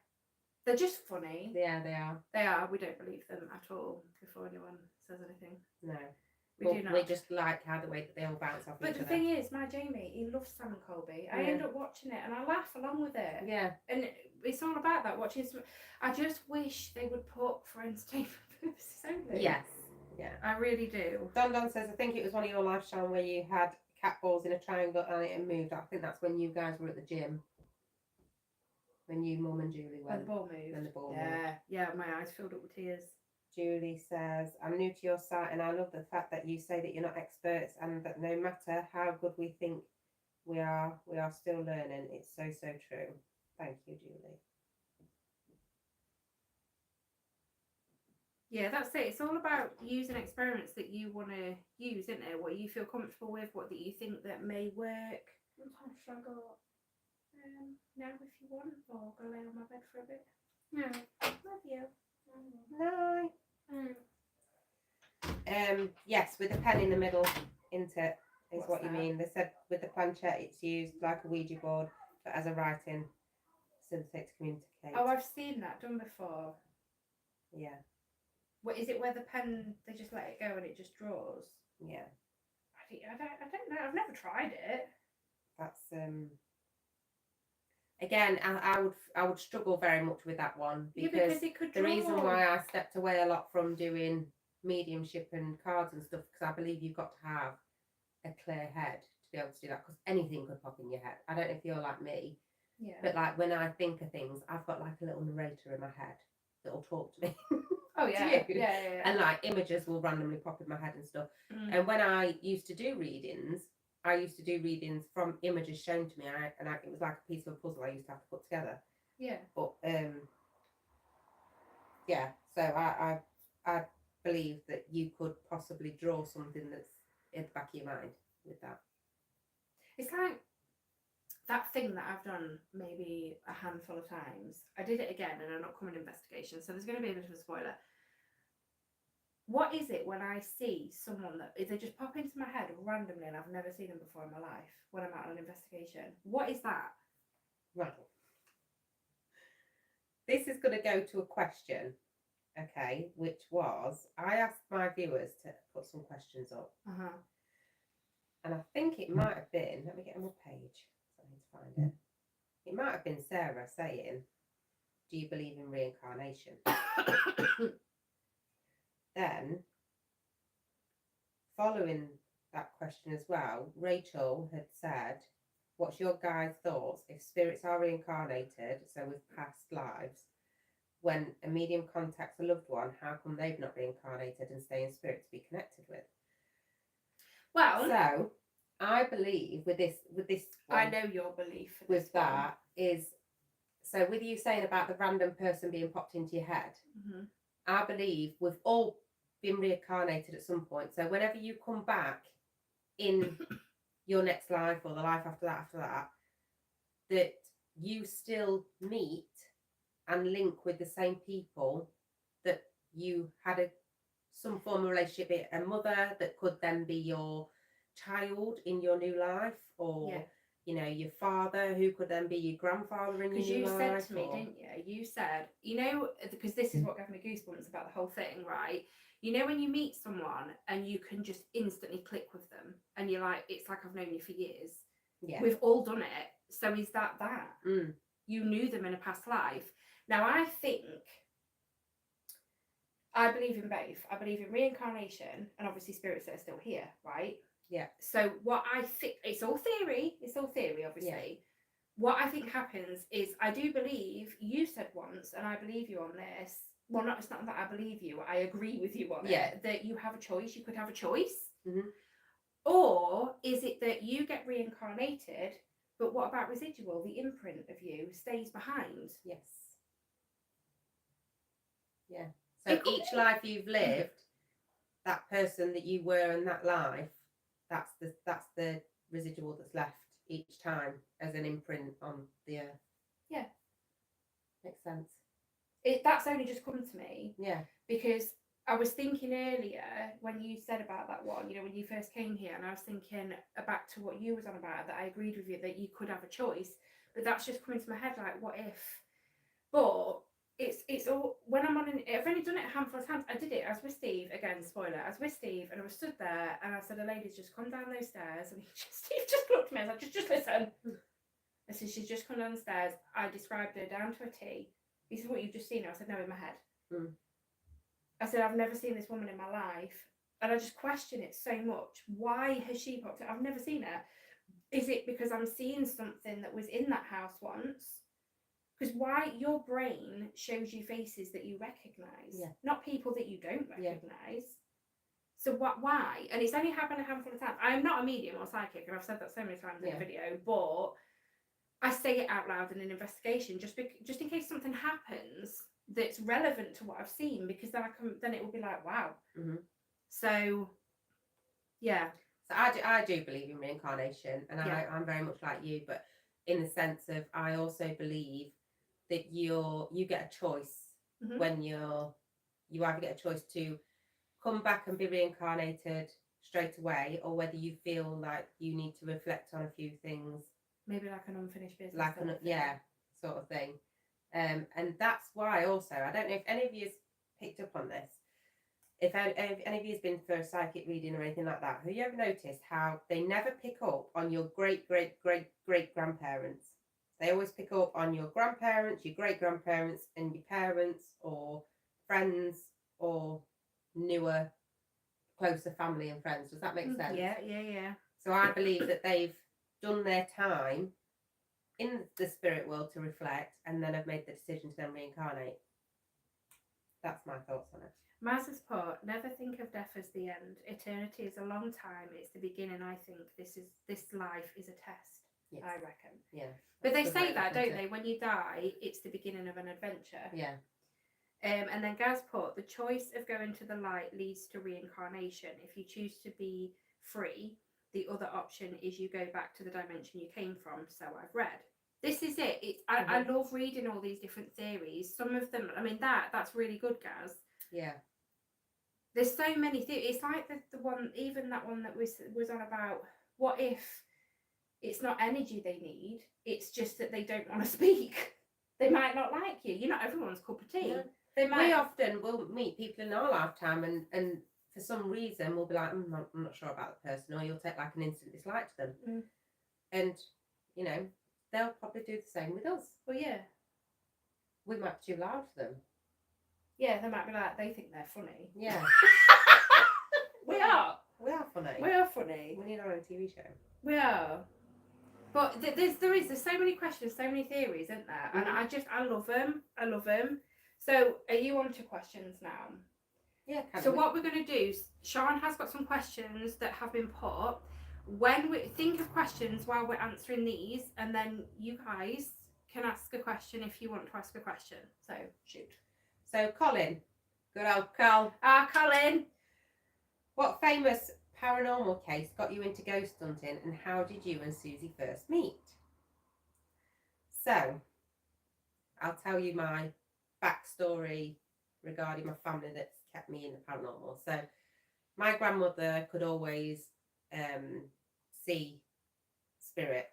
they're just funny. Yeah, they are. They are. We don't believe them at all before anyone says anything. No. We But do not. we just like how the way that they all bounce off But each the other. thing is, my Jamie, he loves Sam and Colby. I Yeah. end up watching it and I laugh along with it. Yeah. And it's all about that, watching some, I just wish they would put for entertainment purposes only. Yes. Yeah. I really do. Don says, I think it was one of your live shows where you had cat balls in a triangle and it moved. I think that's when you guys were at the gym. When you, Mum and Julie When went. the ball moved. When the ball moved. Yeah, yeah, my eyes filled up with tears. Julie says, I'm new to your site and I love the fact that you say that you're not experts and that no matter how good we think we are still learning. It's so true. Thank you, Julie. Yeah, that's it. It's all about using experiments that you want to use, isn't it? What you feel comfortable with, what that you think that may work. What time should I go? Now if you want, or go lay on my bed for a bit. No. Love you. No. Mm. Yes, with the pen in the middle, isn't it? Is What's what you that? mean. They said with the planchette it's used like a Ouija board, but as a writing synthetic to communicate. Oh, I've seen that done before. Yeah. What is it? Where the pen they just let it go and it just draws? Yeah. I don't know. I've never tried it. That's again, I would struggle very much with that one because it could the draw. reason why I stepped away a lot from doing mediumship and cards and stuff because I believe you've got to have a clear head to be able to do that because anything could pop in your head. I don't know if you're like me, Yeah. but like when I think of things, I've got like a little narrator in my head that'll talk to me. Oh yeah. you? Yeah. And like images will randomly pop in my head and stuff. Mm. And when I used to do readings, I used to do readings from images shown to me, and it was like a piece of a puzzle I used to have to put together. Yeah. But yeah. So I believe that you could possibly draw something that's in the back of your mind with that. It's like that thing that I've done maybe a handful of times. I did it again in an upcoming investigation, so there's going to be a bit of a spoiler. What is it when I see someone that if they just pop into my head randomly and I've never seen them before in my life when I'm out on an investigation? What is that? Right. This is going to go to a question, okay, which was I asked my viewers to put some questions up. Uh-huh. And I think it might have been, let me get on the page so I need to find it. It might have been Sarah saying, do you believe in reincarnation? Then, following that question as well, Rachel had said, what's your guys' thoughts if spirits are reincarnated, so with past lives, when a medium contacts a loved one, how come they've not reincarnated and stay in spirit to be connected with? Well, So, I believe with this one, I know your belief for with this one. that is, so with you saying about the random person being popped into your head, Mm-hmm. I believe we've all been reincarnated at some point. So whenever you come back in your next life or the life after that, that you still meet and link with the same people that you had some form of relationship, a mother that could then be your child in your new life, or you know, your father who could then be your grandfather in your new life. Because you said to me, didn't you? You said, you know, because this is what gave me goosebumps about the whole thing, right? You know, when you meet someone and you can just instantly click with them and you're like, it's like I've known you for years. Yeah. We've all done it. So is that? Mm. You knew them in a past life. Now, I believe in both. I believe in reincarnation and obviously spirits that are still here, right? Yeah. So what I think, it's all theory, obviously. Yeah. What I think happens is I do believe, you said once, and I believe you on this, well, it's not that I believe you, I agree with you on it, that you have a choice, you could have a choice. Mm-hmm. Or is it that you get reincarnated, but what about residual? The imprint of you stays behind. Yes. Yeah. So each life you've lived, that person that you were in that life, that's the residual that's left each time as an imprint on the earth. Yeah. Makes sense. That's only just come to me. Yeah. Because I was thinking earlier when you said about that one, you know, when you first came here, and I was thinking back to what you was on about, that I agreed with you that you could have a choice, but that's just coming to my head like, what if? But it's all when I'm on an, I've only done it a handful of times. I did it. I was with Steve again. Spoiler. I was with Steve, and I was stood there, and I said, "A lady's just come down those stairs," and Steve just looked at me. I was like, "Just listen." I said, "She's just come down the stairs." I described her down to a T. He said, "What, you've just seen her?" I said, "No, in my head." I said, "I've never seen this woman in my life," and I just question it so much. Why has she popped up? I've never seen her. Is it because I'm seeing something that was in that house once? Because why your brain shows you faces that you recognise, not people that you don't recognise. So what? Why? And it's only happened a handful of times. I am not a medium or psychic, and I've said that so many times in the video. But I say it out loud in an investigation, just in case something happens that's relevant to what I've seen, because then it will be like, wow. So yeah. So I do believe in reincarnation, and I'm very much like you, but in the sense of I also believe that you get a choice when you either get a choice to come back and be reincarnated straight away, or whether you feel like you need to reflect on a few things, maybe like an unfinished business, like sort of thing. And that's why also I don't know if any of you has picked up on this. If any of you has been for a psychic reading or anything like that, have you ever noticed how they never pick up on your great grandparents? They always pick up on your grandparents, your great grandparents, and your parents or friends or newer, closer family and friends. Does that make sense? Yeah. So I believe that they've done their time in the spirit world to reflect, and then have made the decision to then reincarnate. That's my thoughts on it. Maz has put, never think of death as the end. Eternity is a long time. It's the beginning. I think this life is a test. Yes. I reckon. Yeah. But they say that, don't they? When you die, it's the beginning of an adventure. Yeah. And then Gaz put, the choice of going to the light leads to reincarnation. If you choose to be free, the other option is you go back to the dimension you came from. So I've read. This is it. I love reading all these different theories. Some of them, I mean, that's really good, Gaz. Yeah. There's so many theories. It's like the one, even that one that was on about, what if it's not energy they need, it's just that they don't want to speak. They might not like you. You're not everyone's cup of tea. Yeah. They might. We often will meet people in our lifetime and for some reason we'll be like, I'm not sure about the person, or you'll take like an instant dislike to them. And, you know, they'll probably do the same with us. Well, yeah. We might be too loud for them. Yeah, they might be like, they think they're funny. Yeah. We are. We are funny. We are funny. We need our own TV show. We are. But there's so many questions, so many theories, isn't there? And I love them. I love them. So are you on to questions now? Yeah. So what we're going to do, Sean has got some questions that have been put. When we think of questions while we're answering these, and then you guys can ask a question if you want to ask a question. So shoot. So Colin, good old Col. Colin. What famous paranormal case got you into ghost hunting, and how did you and Susie first meet? So, I'll tell you my backstory regarding my family that's kept me in the paranormal. So, my grandmother could always see spirit.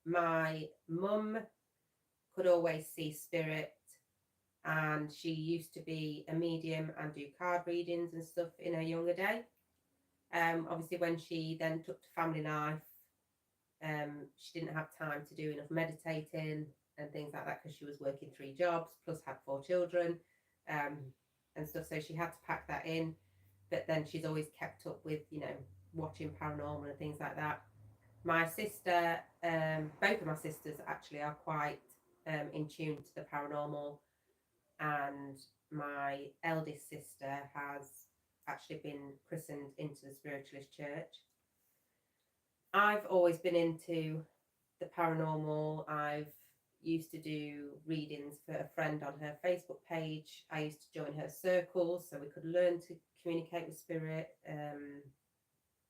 My mum could always see spirit, and she used to be a medium and do card readings and stuff in her younger day. Obviously, when she then took to family life, she didn't have time to do enough meditating and things like that because she was working 3 jobs plus had 4 children and stuff. So she had to pack that in. But then she's always kept up with, you know, watching paranormal and things like that. My sister, both of my sisters actually are quite in tune to the paranormal, and my eldest sister has actually been christened into the Spiritualist Church. I've always been into the paranormal. I've used to do readings for a friend on her Facebook page. I used to join her circles so we could learn to communicate with spirit.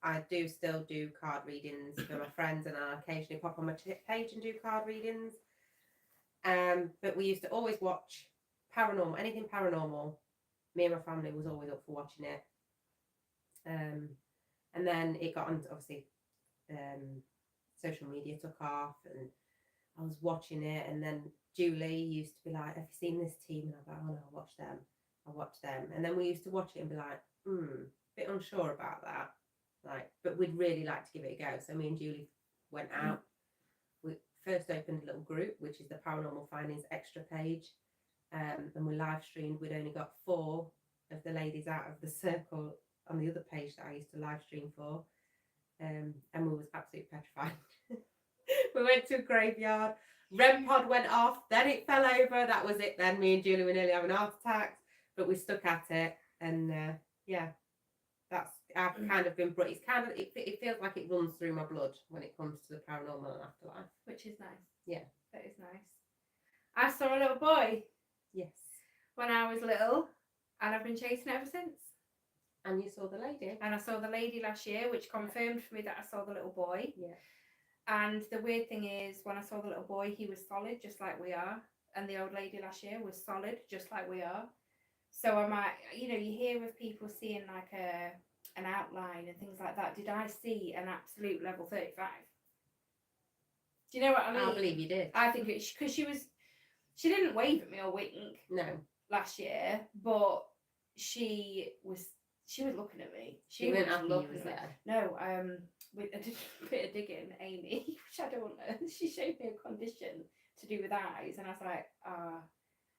I do still do card readings for my friends, and I occasionally pop on my page and do card readings. But we used to always watch paranormal, anything paranormal. Me and my family was always up for watching it. And then it got on, obviously, social media took off, and I was watching it, and then Julie used to be like, "Have you seen this team?" And I'd be like, "Oh no, I'll watch them. I'll watch them." And then we used to watch it and be like, bit unsure about that. Like, but we'd really like to give it a go. So me and Julie went out. We first opened a little group, which is the Paranormal Findings extra page, and we live streamed. We'd only got 4 of the ladies out of the circle on the other page that I used to live stream for, and we was absolutely petrified. We went to a graveyard. REM pod went off, then it fell over. That was it. Then me and Julie were nearly having heart attacks, but we stuck at it, and yeah, that's I've kind of been. It's kind of it feels like it runs through my blood when it comes to the paranormal and afterlife, which is nice. Yeah, that is nice. I saw a little boy. Yes. When I was little, and I've been chasing it ever since. And you saw the lady. And I saw the lady last year, which confirmed for me that I saw the little boy. Yeah. And the weird thing is, when I saw the little boy, he was solid, just like we are. And the old lady last year was solid, just like we are. So I might, you hear of people seeing like an outline and things like that. Did I see an absolute level 35? Do you know what I mean? I believe you did. I think it's because she didn't wave at me or wink. No. Last year, but she was looking at me. She went after you was there. No, with a bit of digging, Amy, which I don't know. She showed me a condition to do with eyes, and I was like,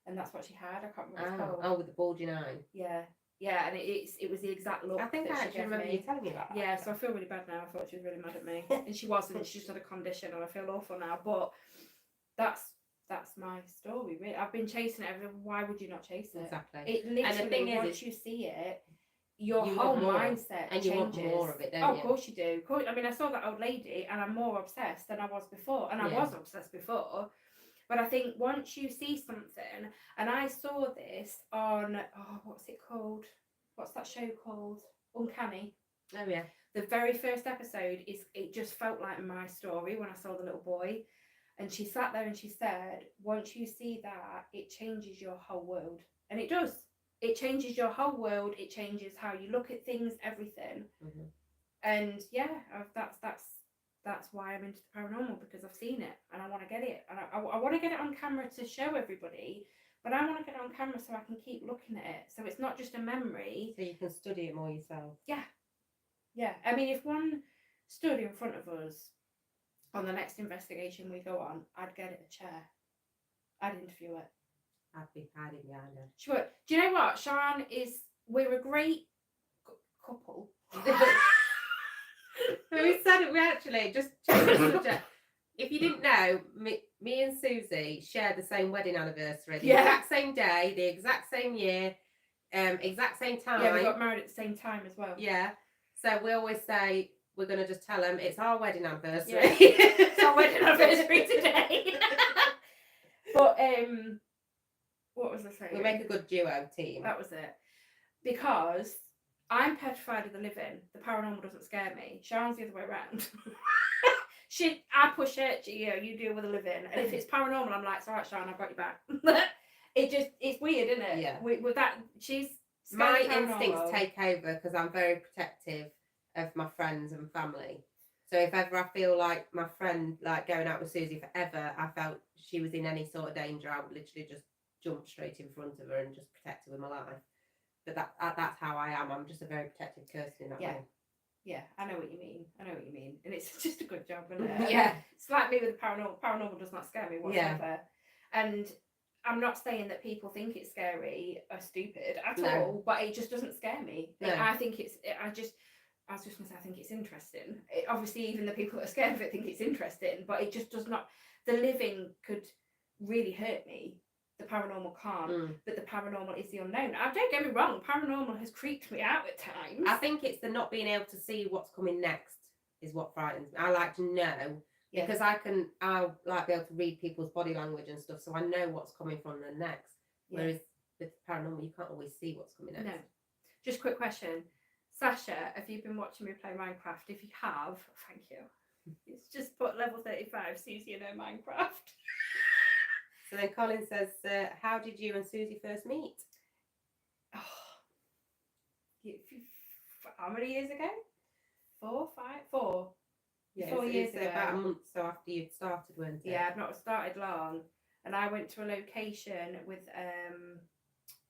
and that's what she had. I can't remember what it's called. Oh, with the bulging eye. Yeah, and it was the exact look. I think I actually remember you telling me about that. Yeah, so I feel really bad now. I thought she was really mad at me, and she wasn't. She just had a condition, and I feel awful now. But that's my story. Really, I've been chasing it. Why would you not chase it? Exactly. It literally, and the thing once you see it, your you whole mindset and changes. you want more of it, don't you? Of course you do. I mean, I saw that old lady, and I'm more obsessed than I was before, and I was obsessed before. But I think once you see something, and I saw this on what's it called? What's that show called? Uncanny. Oh yeah. The very first episode it just felt like my story when I saw the little boy. And she sat there and she said, once you see that, it changes your whole world. And it does. It changes your whole world. It changes how you look at things, everything. Mm-hmm. And yeah, that's why I'm into the paranormal, because I've seen it and I want to get it. And I want to get it on camera to show everybody, but I want to get it on camera so I can keep looking at it. So it's not just a memory. So you can study it more yourself. Yeah. Yeah. I mean, if one stood in front of us on the next investigation we go on, I'd get it a chair. I'd interview it. I'd be hiding behind her. She would. Do you know what? Sharon we're a great couple. We said it, we actually just changed the subject. If you didn't know, me and Susie shared the same wedding anniversary. The exact same day, the exact same year, exact same time. Yeah, we got married at the same time as well. Yeah. So we always say, we're going to just tell them it's our wedding anniversary. Yeah. It's our wedding anniversary today. But what was I saying? We make a good duo team. That was it. Because I'm petrified of the living. The paranormal doesn't scare me. Sharon's the other way around. I push it. You deal with the living. And if it's paranormal, I'm like, it's all right, Sharon, I've got you back. It's weird, isn't it? Yeah. With that, she's my instincts take over because I'm very protective of my friends and family. So if ever I feel like my friend, like going out with Susie forever, I felt she was in any sort of danger, I would literally just jump straight in front of her and just protect her with my life. But that's how I am. I'm just a very protective person in that way. Yeah, I know what you mean. And it's just a good job, isn't it? Yeah. It's like me with the paranormal. Paranormal does not scare me whatsoever. Yeah. And I'm not saying that people think it's scary or stupid at all, but it just doesn't scare me. No. I think I was just going to say, I think it's interesting. Obviously, even the people that are scared of it think it's interesting, but it just does not. The living could really hurt me. The paranormal can't, but the paranormal is the unknown. Don't get me wrong, paranormal has creeped me out at times. I think it's the not being able to see what's coming next is what frightens me. I like to know because I'll like be able to read people's body language and stuff, so I know what's coming from the next. Yeah. Whereas with paranormal, you can't always see what's coming next. No. Just quick question. Sasha, have you been watching me play Minecraft? If you have, thank you. It's just put level 35, Susie in her Minecraft. So then Colin says, how did you and Susie first meet? How many years ago? 4, 5, 4. Yeah, 4 years ago. about a month so after you'd started, weren't it? Yeah, I've not started long. And I went to a location with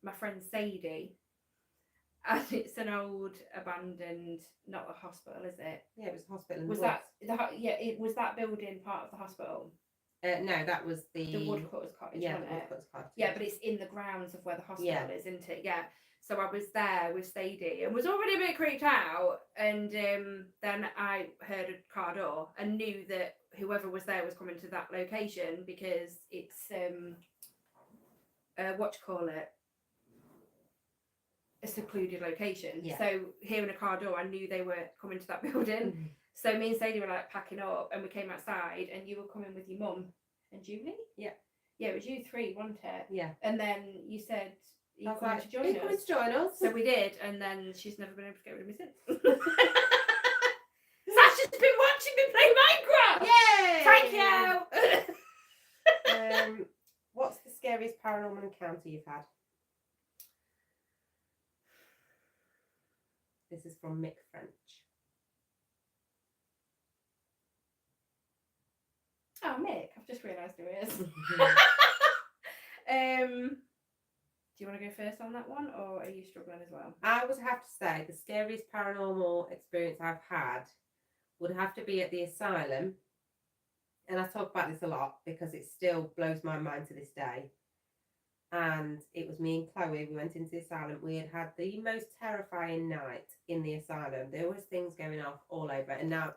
my friend Sadie. And it's an old abandoned, not a hospital, is it? Yeah, it was a hospital in Was the that it was that building part of the hospital? no, that was the Woodcutter's cottage, yeah, wasn't the it? Woodcutter's cottage. Yeah, but it's in the grounds of where the hospital Yeah. is, isn't it? Yeah. So I was there with Sadie and was already a bit creeped out. And then I heard a car door and knew that whoever was there was coming to that location because it's what do you call it? A secluded location. Yeah. So hearing a car door, I knew they were coming to that building. Mhm. So me and Sadie were like packing up, and we came outside, and you were coming with your mum and Julie. Yeah. Yeah, it was you three, wasn't it? Yeah. And then you said you I was coming like, to join "Are you us. coming to join us?" So we did, and then she's never been able to get rid of me since. Sasha's been watching me play Minecraft. Yay! Thank you. What's the scariest paranormal encounter you've had? This is from Mick French. Oh, Mick, I've just realised who it is. Do you want to go first on that one, or are you struggling as well? I would have to say the scariest paranormal experience I've had would have to be at the asylum. And I talk about this a lot because it still blows my mind to this day. And it was me and Chloe. We went into the asylum. We had had the most terrifying night in the asylum. There was things going off all over. And now,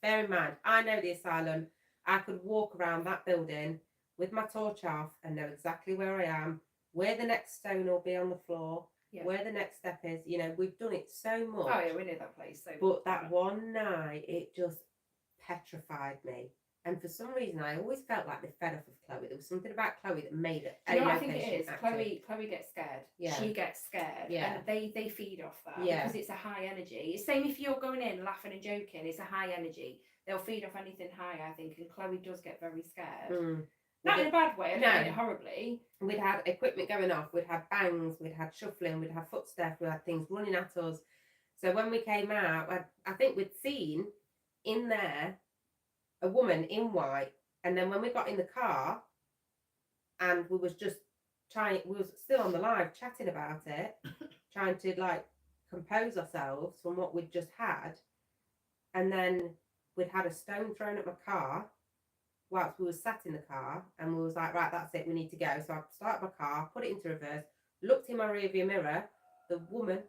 bear in mind, I know the asylum. I could walk around that building with my torch off and know exactly where I am, where the next stone will be on the floor, where the next step is. You know, we've done it so much. Oh yeah, we know that place. So, but that one night, it just petrified me. And for some reason, I always felt like they fed off of Chloe. There was something about Chloe that made it. Do you know what I think it is? Chloe gets scared. Yeah. She gets scared. Yeah. And they feed off that Yeah. because it's a high energy. It's same if you're going in laughing and joking, it's a high energy. They'll feed off anything high, I think. And Chloe does get very scared. Mm. Not in a bad way. I don't mean it No. horribly. We'd had equipment going off. We'd had bangs. We'd had shuffling. We'd had footsteps. We had things running at us. So when we came out, I think we'd seen in there a woman in white. And then when we got in the car and we was just we was still on the live chatting about it, trying to like compose ourselves from what we'd just had. And then we'd had a stone thrown at my car whilst we were sat in the car, and we was like, right, that's it, we need to go. So I started my car, put it into reverse, looked in my rearview mirror, the woman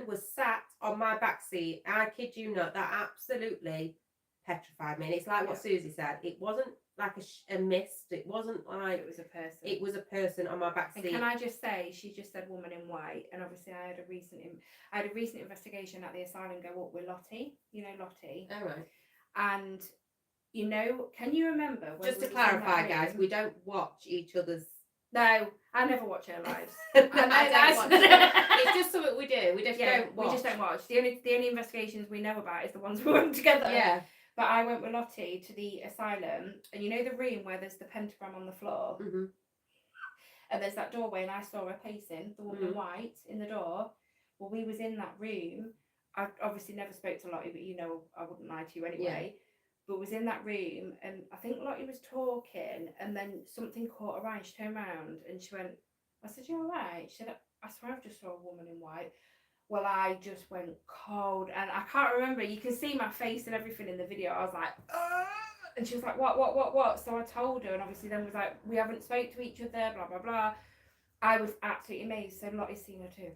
was sat on my back seat. I kid you not, that absolutely petrified me. And it's like what Susie said, it wasn't like a mist, it wasn't like it was a person. It was a person on my back seat. And can I just say, she just said woman in white, and obviously I had a recent investigation at the asylum go up with Lottie. You know Lottie. All right. And you know, can you remember? When Just to clarify, guys, we don't watch each other's. No, I never watch her lives. It's just something we do. We just don't watch. We just don't watch. The only investigations we know about is the ones we went together. Yeah. But I went with Lottie to the asylum, and you know the room where there's the pentagram on the floor, and there's that doorway, and I saw her pacing, the woman in white in the door. Well, we was in that room. I obviously never spoke to Lottie, but you know I wouldn't lie to you anyway. But was in that room, and I think Lottie was talking, and then something caught her eye. She turned around and she went, I said, "You all right?" She said, "I swear I've just saw a woman in white." Well, I just went cold, and I can't remember. You can see my face and everything in the video. I was like, "Ugh!" And she was like, what? So I told her, and obviously then was like, we haven't spoke to each other, blah, blah, blah. I was absolutely amazed. So Lottie's seen her too.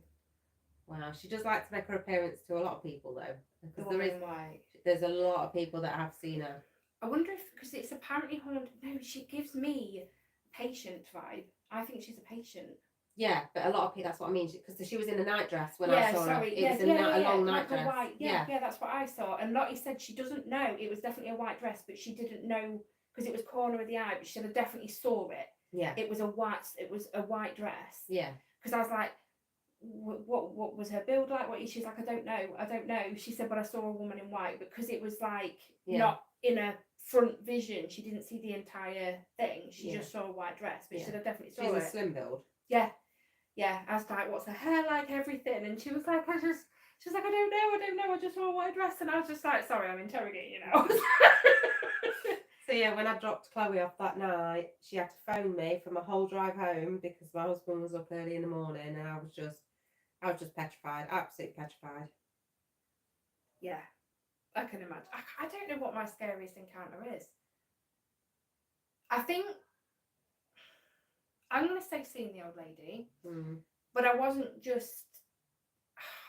Wow, she does like to make her appearance to a lot of people, though. The Because woman in white. There's a lot of people that have seen her. I wonder if, because it's apparently haunted. No, she gives me patient vibe. I think she's a patient. Yeah, but a lot of people, that's what I mean, because she was in a nightdress when I saw her. It was a long nightdress. Like a white, yeah, that's what I saw. And Lottie said she doesn't know. It was definitely a white dress, but she didn't know because it was corner of the eye, but she said I definitely saw it. Yeah. It was a white dress. Yeah. Because I was like, what was her build like? She's like, I don't know. She said, but I saw a woman in white, because it was like not in a front vision. She didn't see the entire thing. She just saw a white dress, but she said I definitely saw it. She's a slim build. Yeah. I was like, what's her hair like, everything? And she was like, I just, She's like, I don't know, I just want a white dress. And I was just like, sorry, I'm interrogating you now. So yeah, when I dropped Chloe off that night, she had to phone me for my whole drive home because my husband was up early in the morning, and I was just petrified, absolutely petrified. Yeah, I can imagine. I don't know what my scariest encounter is. I think I'm going to say seeing the old lady, but I wasn't just,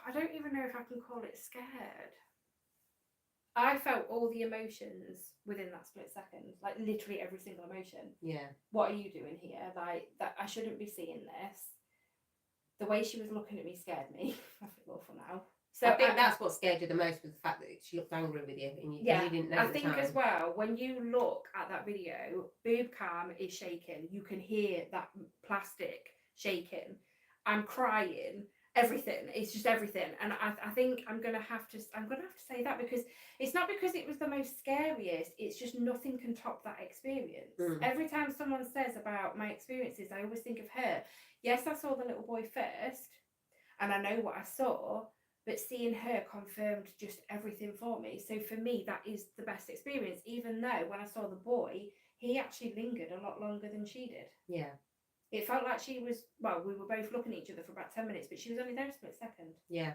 I don't even know if I can call it scared. I felt all the emotions within that split second, like literally every single emotion. Yeah. What are you doing here? Like, that I shouldn't be seeing this. The way she was looking at me scared me. I feel awful now. So I think that's what scared you the most, was the fact that she looked angry with you, and you didn't know I at the think time. as well, when you look at that video, boob cam is shaking. You can hear that plastic shaking. I'm crying. Everything. It's just everything. And I think I'm gonna have to say that, because it's not because it was the most scariest. It's just nothing can top that experience. Every time someone says about my experiences, I always think of her. Yes, I saw the little boy first, and I know what I saw. But seeing her confirmed just everything for me. So for me, that is the best experience, even though when I saw the boy, he actually lingered a lot longer than she did. Yeah. It felt like she was, well, we were both looking at each other for about 10 minutes, but she was only there a split second. Yeah.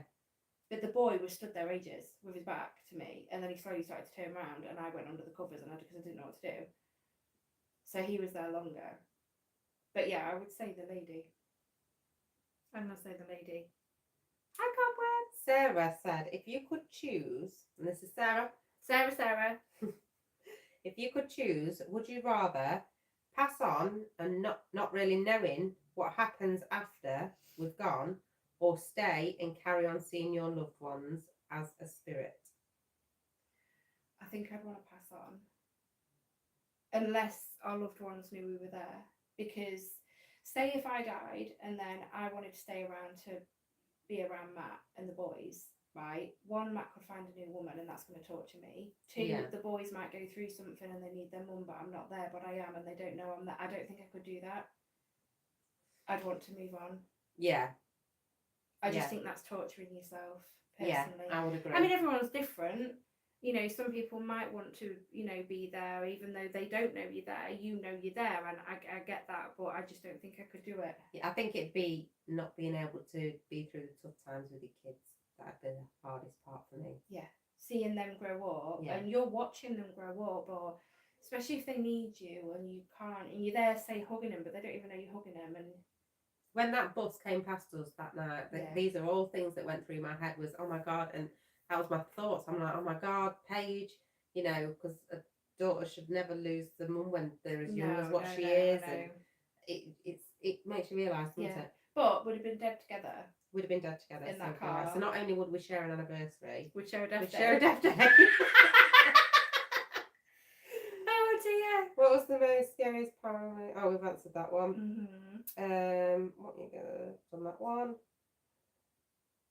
But the boy was stood there ages with his back to me, and then he slowly started to turn around, and I went under the covers because I didn't know what to do. So he was there longer. But yeah, I would say the lady. I'm going to say the lady. Hi, Cobweb. Sarah said, if you could choose, and this is Sarah. Sarah. If you could choose, would you rather pass on and not really knowing what happens after we've gone, or stay and carry on seeing your loved ones as a spirit? I think I'd want to pass on. Unless our loved ones knew we were there. Because say if I died and then I wanted to stay around to be around Matt and the boys, right? One, Matt could find a new woman and that's going to torture me. Two, the boys might go through something and they need their mum, but I'm not there, but I am, and they don't know I'm there. I don't think I could do that. I'd want to move on. Yeah. I just think that's torturing yourself, personally. Yeah, I would agree. I mean, everyone's different. You know, some people might want to, you know, be there even though they don't know you're there. You know you're there, and I get that, but I just don't think I could do it. Yeah, I think it'd be not being able to be through the tough times with your kids. That'd be the hardest part for me. Yeah, seeing them grow up, and you're watching them grow up, or especially if they need you and you can't, and you're there, say, hugging them, but they don't even know you're hugging them. And when that bus came past us that night, these are all things that went through my head, was, oh my God, and that was my thoughts. I'm like, oh my God, Paige, you know, because a daughter should never lose the mum when they're as young as what she is. And it makes you realise, doesn't it? But we'd have been dead together. We'd have been dead together in that car. So not only would we share an anniversary, we'd share a death day. Share a death day. Oh dear. What was the most scariest part? Oh, we've answered that one. What are you gonna on that one?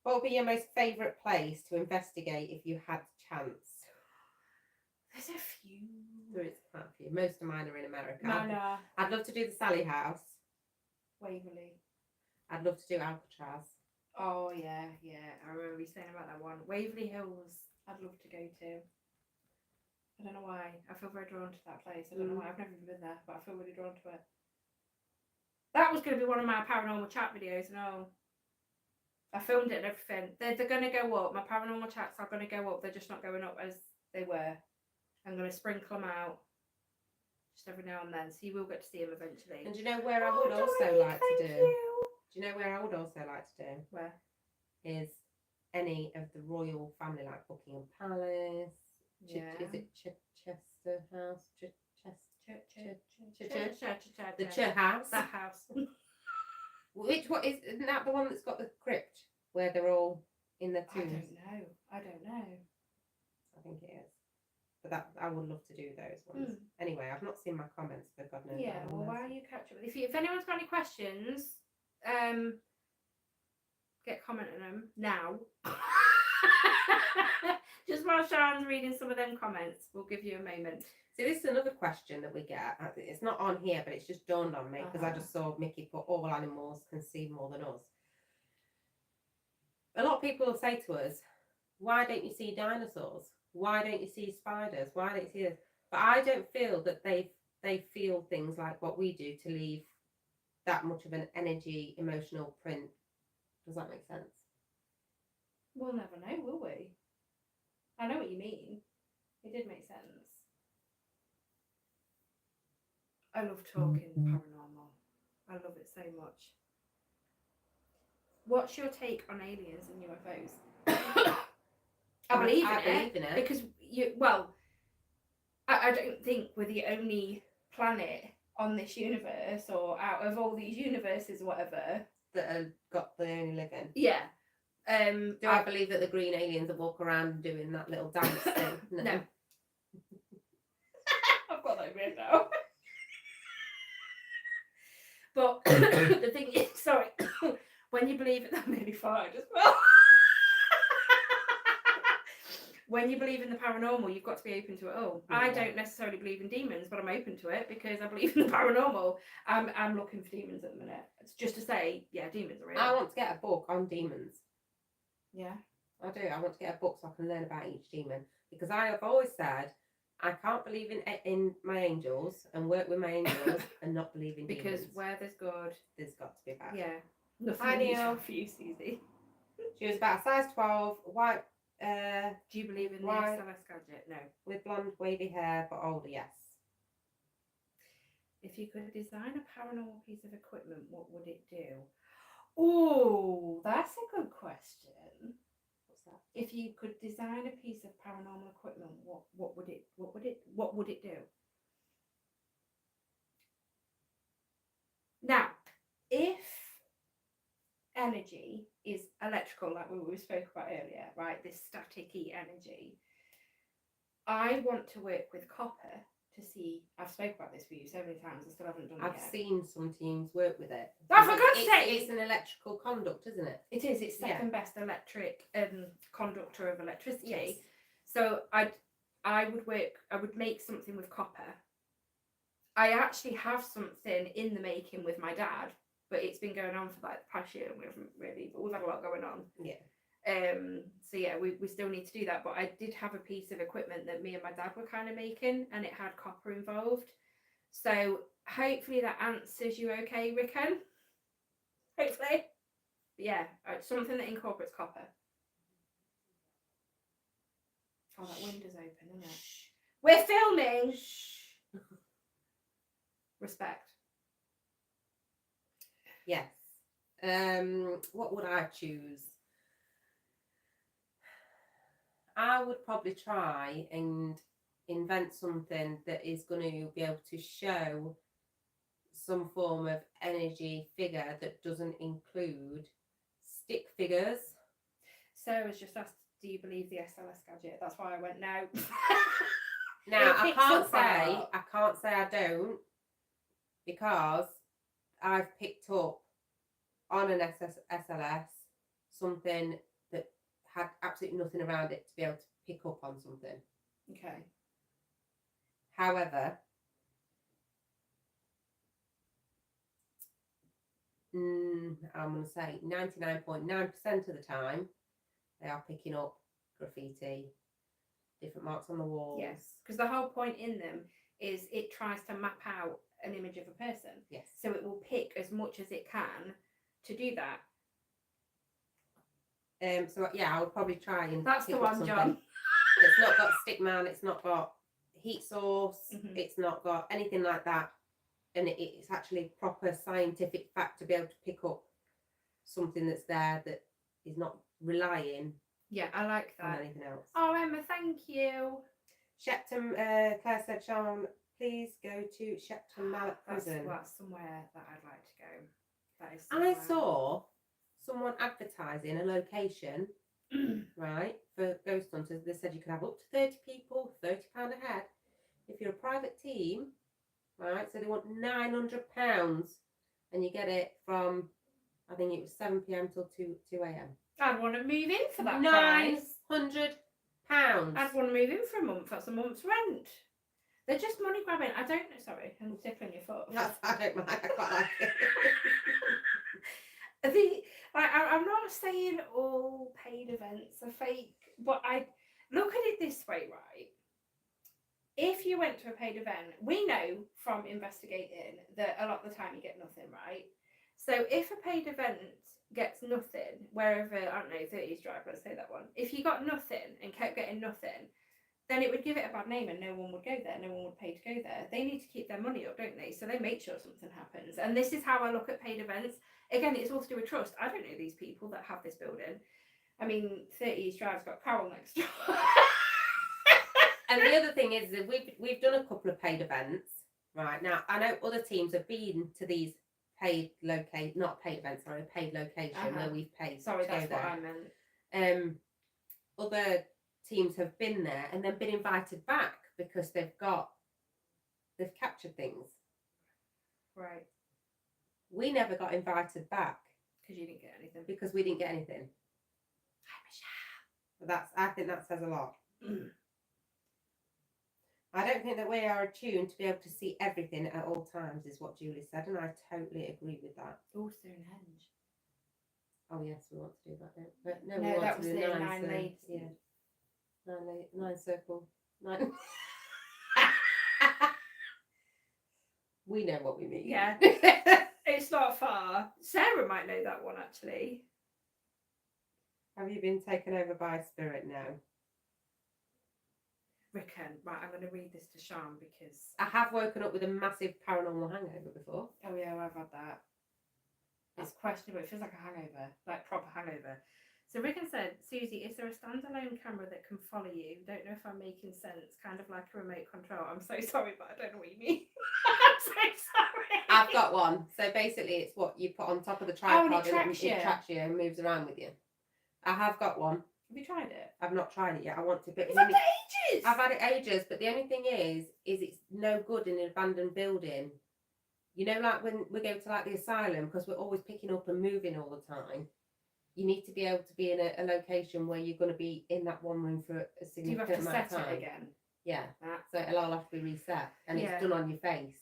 What would be your most favourite place to investigate if you had the chance? There's a few. There is quite a few. Most of mine are in America. Manor. I'd love to do the Sally House. Waverley. I'd love to do Alcatraz. Oh yeah. I remember you saying about that one. Waverley Hills. I'd love to go to. I don't know why. I feel very drawn to that place. I don't know why. I've never even been there, but I feel really drawn to it. That was going to be one of my paranormal chat videos. No. I filmed it and everything. They're going to go up. My paranormal chats are going to go up. They're just not going up as they were. I'm going to sprinkle them out just every now and then, so you will get to see them eventually. And do you know where I would also like to do? Do you know where I would also like to do? Where? Is any of the royal family, like Buckingham Palace. Yeah. Is it Chester House? The House. That house. What isn't that the one that's got the crypt where they're all in their tombs? I don't know. I think it is. But that I would love to do those ones. Anyway, I've not seen my comments, but God knows. Yeah, well, why are you catching up? If anyone's got any questions, get commenting them now. Just while Sharon's reading some of them comments, we'll give you a moment. See, this is another question that we get. It's not on here, but it's just dawned on me because I just saw Mickey put all animals can see more than us. A lot of people will say to us, why don't you see dinosaurs? Why don't you see spiders? Why don't you see this? But I don't feel that they feel things like what we do to leave that much of an energy, emotional print. Does that make sense? We'll never know, will we? I know what you mean. It did make sense. I love talking paranormal. I love it so much. What's your take on aliens and UFOs? I believe in it because I don't think we're the only planet on this universe or out of all these universes or whatever that have got the only living. Yeah. Do I believe that the green aliens that walk around doing that little dance thing? No. I've got that weird now. But the thing is, sorry, when you believe in that, made me fart as well. When you believe in the paranormal, you've got to be open to it all. Yeah. I don't necessarily believe in demons, but I'm open to it because I believe in the paranormal. I'm looking for demons at the minute. It's just to say, yeah, demons are real. I want to get a book on demons. Yeah. I do. I want to get a book so I can learn about each demon. Because I have always said, I can't believe in my angels and work with my angels and not believe in demons. Because where there's good, there's got to be bad. Yeah. Nothing unusual for you, Susie. She was about a size 12, white. Do you believe in the SLS gadget? No. With blonde wavy hair, but older, yes. If you could design a paranormal piece of equipment, what would it do? Oh, that's a good question. What's that? If you could design a piece of paranormal equipment, what would it do? Now, if energy is electrical, like we spoke about earlier, right? This staticky energy. I want to work with copper to see. I've spoke about this for you so many times. I still haven't done it yet. I've seen some teams work with it. Oh, for God's sake! It's an electrical conduct, isn't it? It is. It's second best electric conductor of electricity. Yes. So I would make something with copper. I actually have something in the making with my dad. But it's been going on for like the past year and we haven't really, but we've had a lot going on. Yeah. So yeah, we still need to do that. But I did have a piece of equipment that me and my dad were kind of making and it had copper involved. So hopefully that answers you okay, Ricken. Hopefully. But yeah, something that incorporates copper. Oh, that window's open, isn't it? We're filming! Respect. Yes. What would I choose? I would probably try and invent something that is going to be able to show some form of energy figure that doesn't include stick figures. Sarah's just asked, do you believe the SLS gadget? That's why I went no. Now I can't say I don't, because I've picked up on an SLS something that had absolutely nothing around it to be able to pick up on something. Okay. However, I'm going to say 99.9% of the time they are picking up graffiti, different marks on the walls. Yes, because the whole point in them is it tries to map out an image of a person. Yes. So it will pick as much as it can to do that. So yeah, I would probably try and that's the one, John. It's not got stick man, it's not got heat source, it's not got anything like that, and it's actually proper scientific fact to be able to pick up something that's there that is not relying. Yeah, I like that. On anything else. Oh, Emma, thank you. Shepton, Claire said, Sean, please go to Shepton Mallet Prison. That's somewhere that I'd like to go. That is. I saw someone advertising a location, right, for ghost hunters. They said you could have up to 30 people, £30 a head. If you're a private team, right, so they want £900 and you get it from, I think it was 7 p.m. till 2 a.m. I'd want to move in for that £900. I'd want to move in for a month. That's a month's rent. They're just money grabbing. I don't know. Sorry, I'm tickling your foot. I don't mind. I quite like it. Like, I'm not saying all paid events are fake, but I look at it this way, right? If you went to a paid event, we know from investigating that a lot of the time you get nothing, right? So if a paid event gets nothing, wherever, I don't know, 30s Drive, let's say that one, if you got nothing and kept getting nothing, then it would give it a bad name and no one would go there, no one would pay to go there. They need to keep their money up, don't they? So they make sure something happens. And this is how I look at paid events. Again, it's all to do with trust. I don't know these people that have this building. I mean, 30s Drive's got Carol next door. And the other thing is that we've done a couple of paid events, right? Now, I know other teams have been to these paid location, not paid events, sorry, paid location where we've paid. Sorry, to go that's what there. I meant. Other teams have been there and then been invited back because they've captured things. Right. We never got invited back Because you didn't get anything. because we didn't get anything. I think that says a lot. I don't think that we are attuned to be able to see everything at all times, is what Julie said, and I totally agree with that. Oh, Stonehenge. Oh yes, we want to do that. But no, No, we want that to was do the nine, nine so, ladies. yeah, nine circle, nine. We know what we mean. Yeah. It's not far. Sarah might know that one actually. Have you been taken over by a spirit now? Rickon. Right, I'm going to read this to Sean because. I have woken up with a massive paranormal hangover before. Oh, yeah, I've had that. It's questionable. It feels like a hangover, like proper hangover. So Rickon said, Susie, is there a standalone camera that can follow you? Don't know if I'm making sense. Kind of like a remote control. I'm so sorry, but I don't know what you mean. I'm so sorry. I've got one. So basically, it's what you put on top of the tripod, and it tracks you. It tracks you and moves around with you. I have got one. Have you tried it? I've not tried it yet. I want to, but You've had it ages. I've had it ages. But the only thing is it's no good in an abandoned building. You know, like when we go to like the asylum, because we're always picking up and moving all the time. You need to be able to be in a location where you're going to be in that one room for a significant Do you have to amount of set time. it again? Yeah. So it'll all have to be reset, and Yeah. it's done on your face.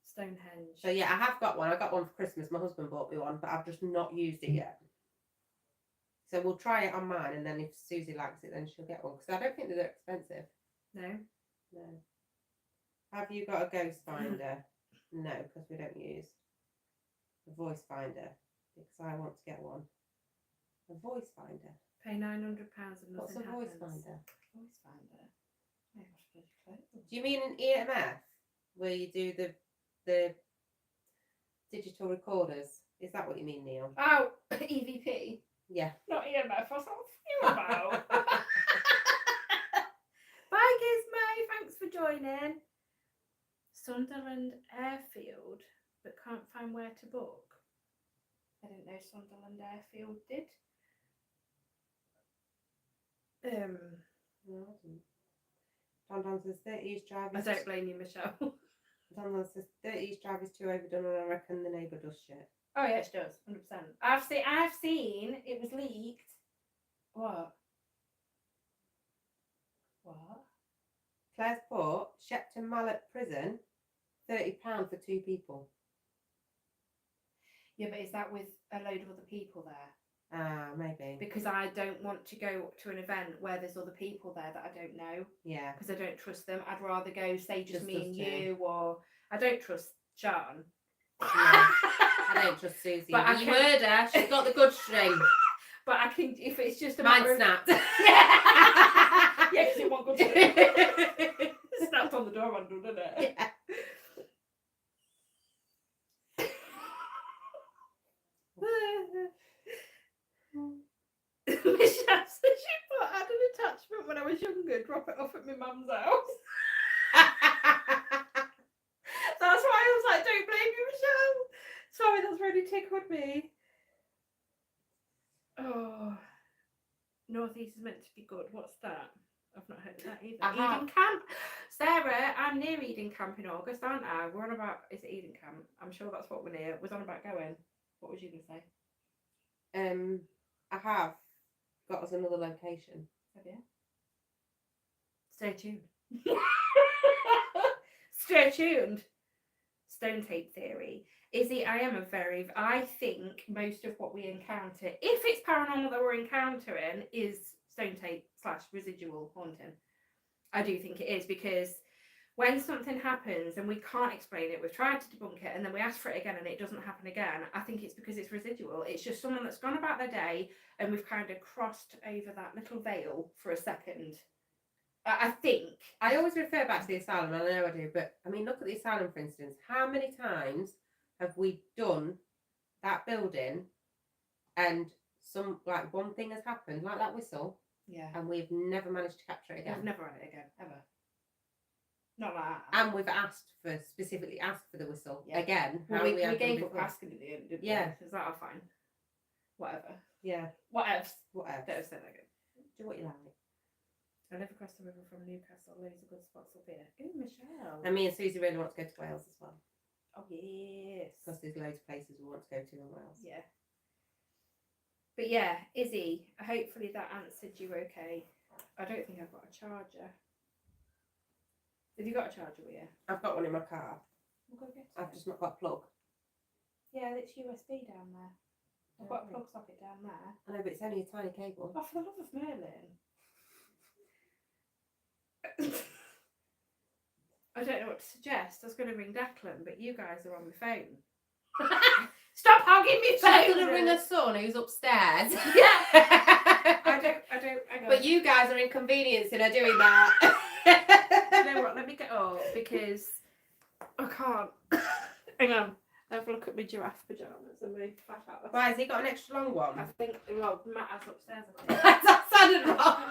Stonehenge. So yeah, I have got one. I got one for Christmas. My husband bought me one, but I've just not used it yet. So we'll try it on mine, and then if Susie likes it, then she'll get one. Because I don't think they're expensive. No. No. Have you got a ghost finder? No, because we don't use a voice finder. Because I want to get one. A voice finder. Pay £900 and nothing What's a happens. voice finder? Voice finder. Oh, gosh, bloody clothes. Do you mean an EMF where you do the digital recorders? Is that what you mean, Neil? Oh, EVP. Yeah. Not EMF. What's that about? Bye, Gizmo. Thanks for joining. Sunderland Airfield, but can't find where to book. I didn't know Sunderland Airfield did. No, I didn't. Don says 30 East Drive I is... don't blame you, Michelle. Don says 30 East Drive is too overdone, and I reckon the neighbour does shit. Oh yeah, she does, 100%. I've seen it was leaked. What? Claire's put Shepton Mallet Prison, £30 for 2 people. Yeah, but is that with a load of other people there? Maybe. Because I don't want to go to an event where there's other people there that I don't know. Yeah. Because I don't trust them. I'd rather go, say, just me us and two. you, or I don't trust Sean. No, I don't trust Susie. But I you can- heard her. She's got the good string. But I can, if it's just a Mine matter of... snapped. Yeah, because it won't go to snapped on the door handle, didn't it? Yeah. Michelle said she thought I had an attachment when I was younger, drop it off at my mum's house. That's why I was like, don't blame you, Michelle. Sorry, that's really tickled me. Oh, Northeast is meant to be good. What's that? I've not heard of that either. I have. Eden Camp. Sarah, I'm near Eden Camp in August, aren't I? We're on about, is it Eden Camp? I'm sure that's what we're near. Was on about going. What was you going to say? I have got us another location. Have you? Stay tuned. Stay tuned. Stone tape theory. Izzy, I think most of what we encounter, if it's paranormal that we're encountering, is stone tape / residual haunting. I do think it is, because when something happens and we can't explain it, we've tried to debunk it and then we ask for it again and it doesn't happen again, I think it's because it's residual. It's just someone that's gone about their day and we've kind of crossed over that little veil for a second. I think. I always refer back to the asylum, and I know I do, but I mean, look at the asylum, for instance. How many times have we done that building and some, like, one thing has happened, like that whistle, Yeah. and we've never managed to capture it again? I've never had it again, ever. Not like that. And we've specifically asked for the whistle again. Well, how we we had gave done up before. asking in the end, didn't Yeah. we? Is that all fine? Whatever. Yeah. What else? Whatever. Don't say that again. Do what you like. I live across the river from Newcastle. Loads of good spots up here. Ooh, Michelle. And me and Susie really want to go to Wales as well, Oh, yes. because there's loads of places we want to go to in Wales. Yeah. But yeah, Izzy, hopefully that answered you okay. I don't think I've got a charger. Have you got a charger with you? I've got one in my car. We'll go get it. I've just not got a plug. Yeah, it's USB down there. I've got a Okay. plug socket down there. I know, but it's only a tiny cable. Oh, for the love of Merlin. I don't know what to suggest. I was going to ring Declan, but you guys are on the phone. Stop hogging me She's phone! going to ring her son who's upstairs. Yeah. I don't. Hang on. But you guys are inconveniencing her doing that. You know what? Let me get up because I can't. Hang on. Have a look at my giraffe pajamas and my fat out. Why, has he got an extra long one? I think, well, Matt has upstairs. I think. That sounded wrong.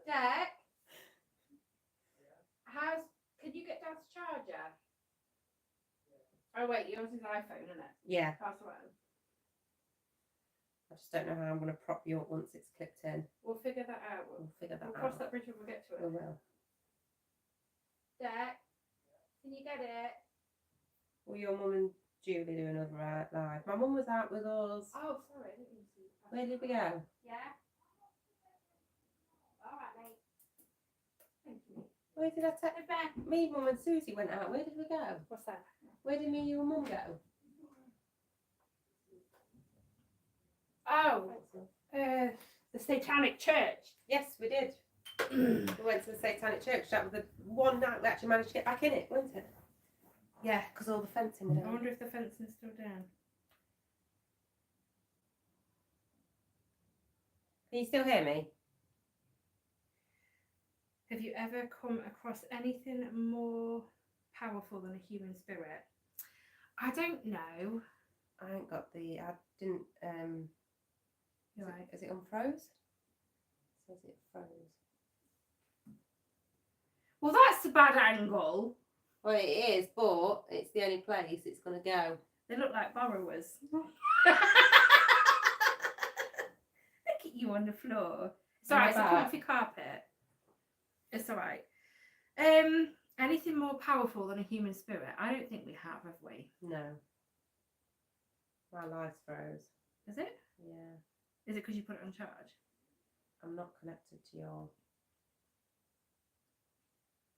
Dec, can you get down to charger? Oh wait, yours is iPhone, isn't it? Yeah. Pass away. I just don't know how I'm going to prop you up once it's clipped in. We'll figure that out. We'll figure that We'll out. cross that bridge when we get to We it. will. Dec, can you get it? Will your mum and Julie do another live? My mum was out with us. Oh, sorry, I didn't mean to. Where did we go? Yeah. All right, mate. Thank you. Where did I take Hey, Ben. me, mum and Susie went out? Where did we go? What's that? Where did me, you and mum go? Oh, the Satanic Church. Yes, we did. We went to the Satanic Church. That was the one night we actually managed to get back in it, wasn't it? Yeah, because all the fencing was I down. wonder if the fencing's still down. Can you still hear me? Have you ever come across anything more powerful than a human spirit? I don't know. I ain't got the. I didn't. You're right. Is it unfroze? Says it froze. Well, that's a bad angle. Well, it is, but it's the only place it's going to go. They look like borrowers. Look at you on the floor. It's On my alright, it's a back. comfy carpet. It's alright. Anything more powerful than a human spirit? I don't think we have we? No. My lights froze. Is it? Yeah. Is it because you put it on charge? I'm not connected to your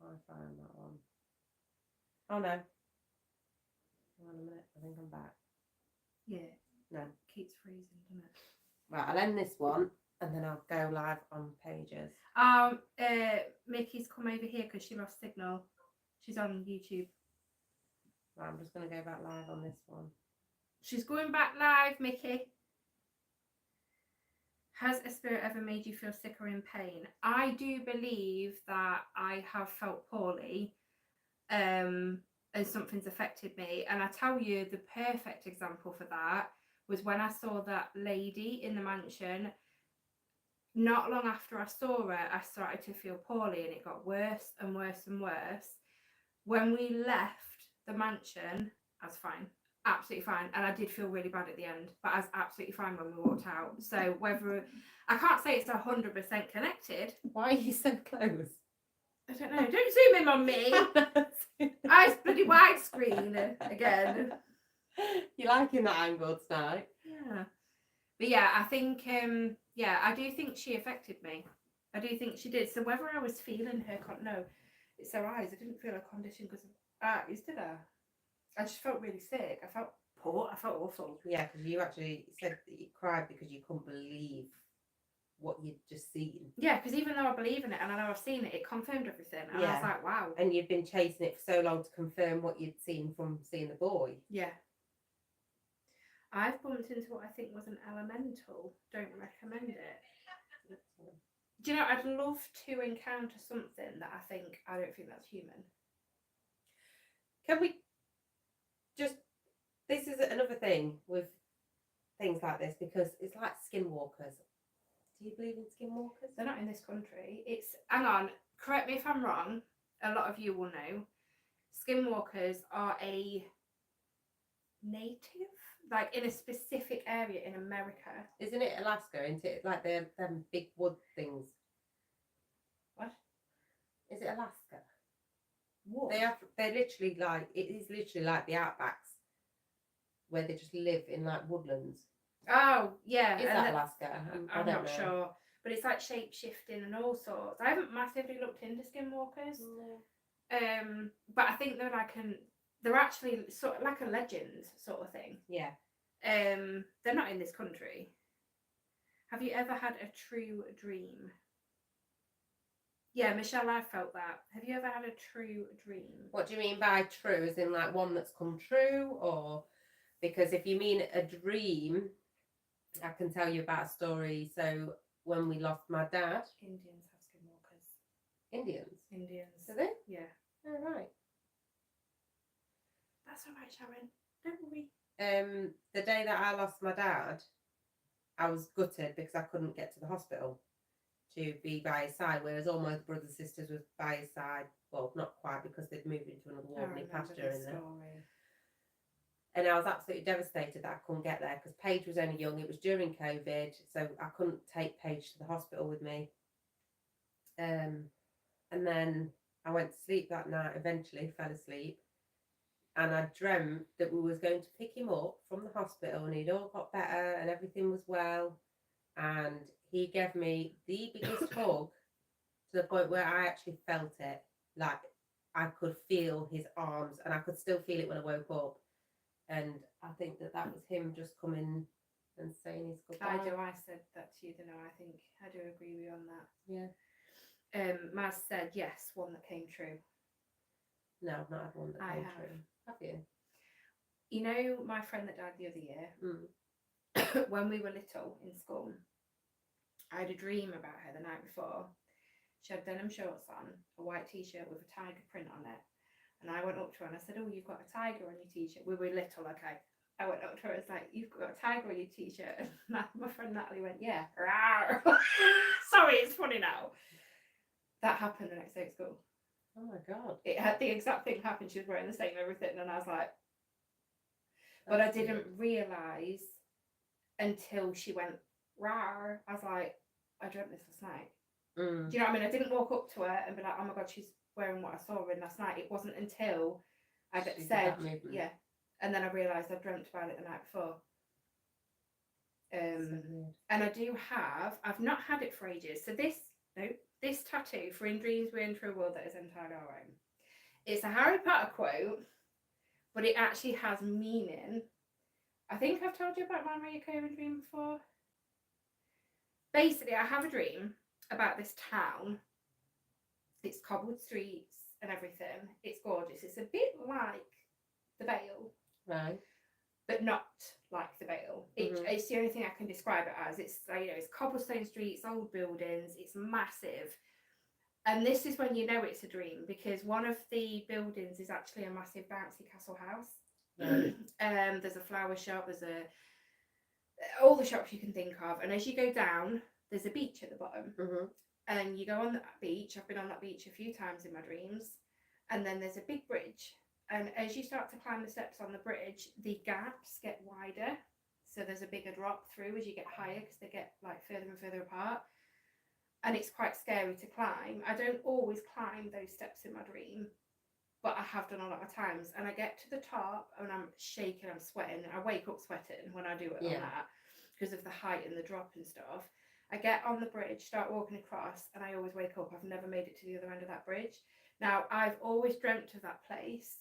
Wi-Fi on that one. Oh no. Hang on a minute. I think I'm back. Yeah. No. Keeps freezing, doesn't it? Right, I'll end this one and then I'll go live on pages. Mickey's come over here because she lost signal. She's on YouTube. Right, I'm just going to go back live on this one. She's going back live, Mickey. Has a spirit ever made you feel sick or in pain? I do believe that I have felt poorly and something's affected me. And I tell you, the perfect example for that was when I saw that lady in the mansion. Not long after I saw her, I started to feel poorly and it got worse and worse and worse. When we left the mansion, I was fine. Absolutely fine. And I did feel really bad at the end, but I was absolutely fine when we walked out. So whether, I can't say it's 100% connected. Why are you so close? I don't know. Don't zoom in on me. It's bloody widescreen again. You liking that angle tonight? Yeah. But yeah, I think, I do think she affected me. I do think she did. So whether I was feeling her, no, it's her eyes. I didn't feel her condition because of eyes, did I? I just felt really sick. I felt poor. I felt awful. Yeah, because you actually said that you cried because you couldn't believe what you'd just seen. Yeah, because even though I believe in it and I know I've seen it, it confirmed everything. And I was Yeah. like, wow. And you'd been chasing it for so long to confirm what you'd seen from seeing the boy. Yeah. I've bumped into what I think was an elemental. Don't recommend it. Do you know, I'd love to encounter something that I don't think that's human. Can we just, this is another thing with things like this, because it's like skinwalkers. Do you believe in skinwalkers? They're not in this country. Hang on, correct me if I'm wrong. A lot of you will know. Skinwalkers are a native, like in a specific area in America. Isn't it Alaska? Isn't it like them big wood things? What? Is it Alaska? What? They're literally like, it is literally like the outbacks where they just live in like woodlands. Oh, yeah. Is that Alaska? I I'm don't not know. sure. But it's like shape shifting and all sorts. I haven't massively looked into skinwalkers. No. But I think they're actually sort of like a legend sort of thing. Yeah. They're not in this country. Have you ever had a true dream? Yeah, Michelle, I felt that. Have you ever had a true dream? What do you mean by true? As in like one that's come true, or because if you mean a dream, I can tell you about a story. So when we lost my dad, Indians have skinwalkers. Indians. Indians. Do they? Yeah. Oh, right. That's all right, Sharon. Don't worry. The day that I lost my dad, I was gutted because I couldn't get to the hospital to be by his side, whereas all my brothers and sisters were by his side. Well, not quite, because they'd moved into another warding pasture in there. And I was absolutely devastated that I couldn't get there because Paige was only young. It was during COVID, so I couldn't take Paige to the hospital with me. And then I went to sleep that night, eventually fell asleep. And I dreamt that we was going to pick him up from the hospital and he'd all got better and everything was well. And he gave me the biggest hug, to the point where I actually felt it. Like I could feel his arms, and I could still feel it when I woke up. And I think that was him just coming and saying his goodbye. I said that to you, didn't I? I think I do agree with you on that. Yeah. Maz said yes, one that came true. No, I've not had one that came have. true. Have you? You know my friend that died the other year? When we were little in school, I had a dream about her the night before. She had denim shorts on, a white t-shirt with a tiger print on it. And I went up to her and I said, oh, you've got a tiger on your t-shirt. We were little, okay. I went up to her and was like, you've got a tiger on your t-shirt. And my friend Natalie went, yeah. Sorry, it's funny now. That happened the next day at school. Oh my God. It had the exact thing happen. She was wearing the same everything. And I was like, but I didn't realise until she went, rawr. I was like, I dreamt this last night. Do you know what I mean? I didn't walk up to her and be like, oh my God, she's wearing what I saw in last night. It wasn't until I said, yeah. And then I realised I dreamt about it the night before. And I do I've not had it for ages. So this tattoo, for in dreams we enter a world that is entirely our own. It's a Harry Potter quote, but it actually has meaning. I think I've told you about my reoccurring dream before. Basically, I have a dream about this town. It's cobbled streets and everything. It's gorgeous. It's a bit like the Vale. Right. But not like the Vale. It's the only thing I can describe it as. It's it's cobblestone streets, old buildings. It's massive. And this is when you know it's a dream, because one of the buildings is actually a massive bouncy castle house. There's a flower shop. There's all the shops you can think of. And as you go down, there's a beach at the bottom. And you go on that beach. I've been on that beach a few times in my dreams. And then there's a big bridge. And as you start to climb the steps on the bridge, the gaps get wider. So there's a bigger drop through as you get higher, because they get like further and further apart. And it's quite scary to climb. I don't always climb those steps in my dream, but I have done a lot of times. And I get to the top and I'm shaking, I'm sweating. I wake up sweating when I do it on that, because of the height and the drop and stuff. I get on the bridge, start walking across, and I always wake up. I've never made it to the other end of that bridge. Now, I've always dreamt of that place,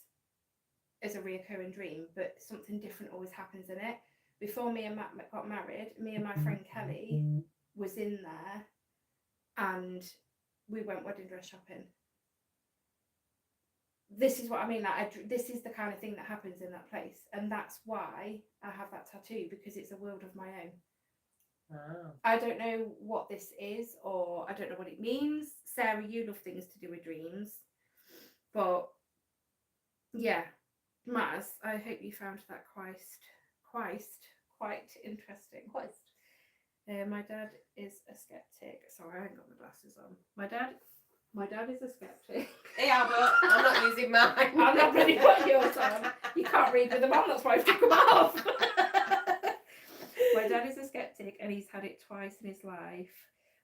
as a reoccurring dream, but something different always happens in it. Before me and Matt got married, me and my friend Kelly was in there, and we went wedding dress shopping. This is what I mean. Like, this is the kind of thing that happens in that place, and that's why I have that tattoo, because it's a world of my own. Wow. I don't know what this is, or I don't know what it means. Sarah, you love things to do with dreams, but yeah, Maz, I hope you found that quite interesting. Quite. My dad is a skeptic. Sorry, I haven't got my glasses on. My dad is a skeptic. Hey Albert, I'm not using mine. I'm not really got yours on. You can't read with them on, that's why I took them off. My dad is a skeptic, and he's had it twice in his life.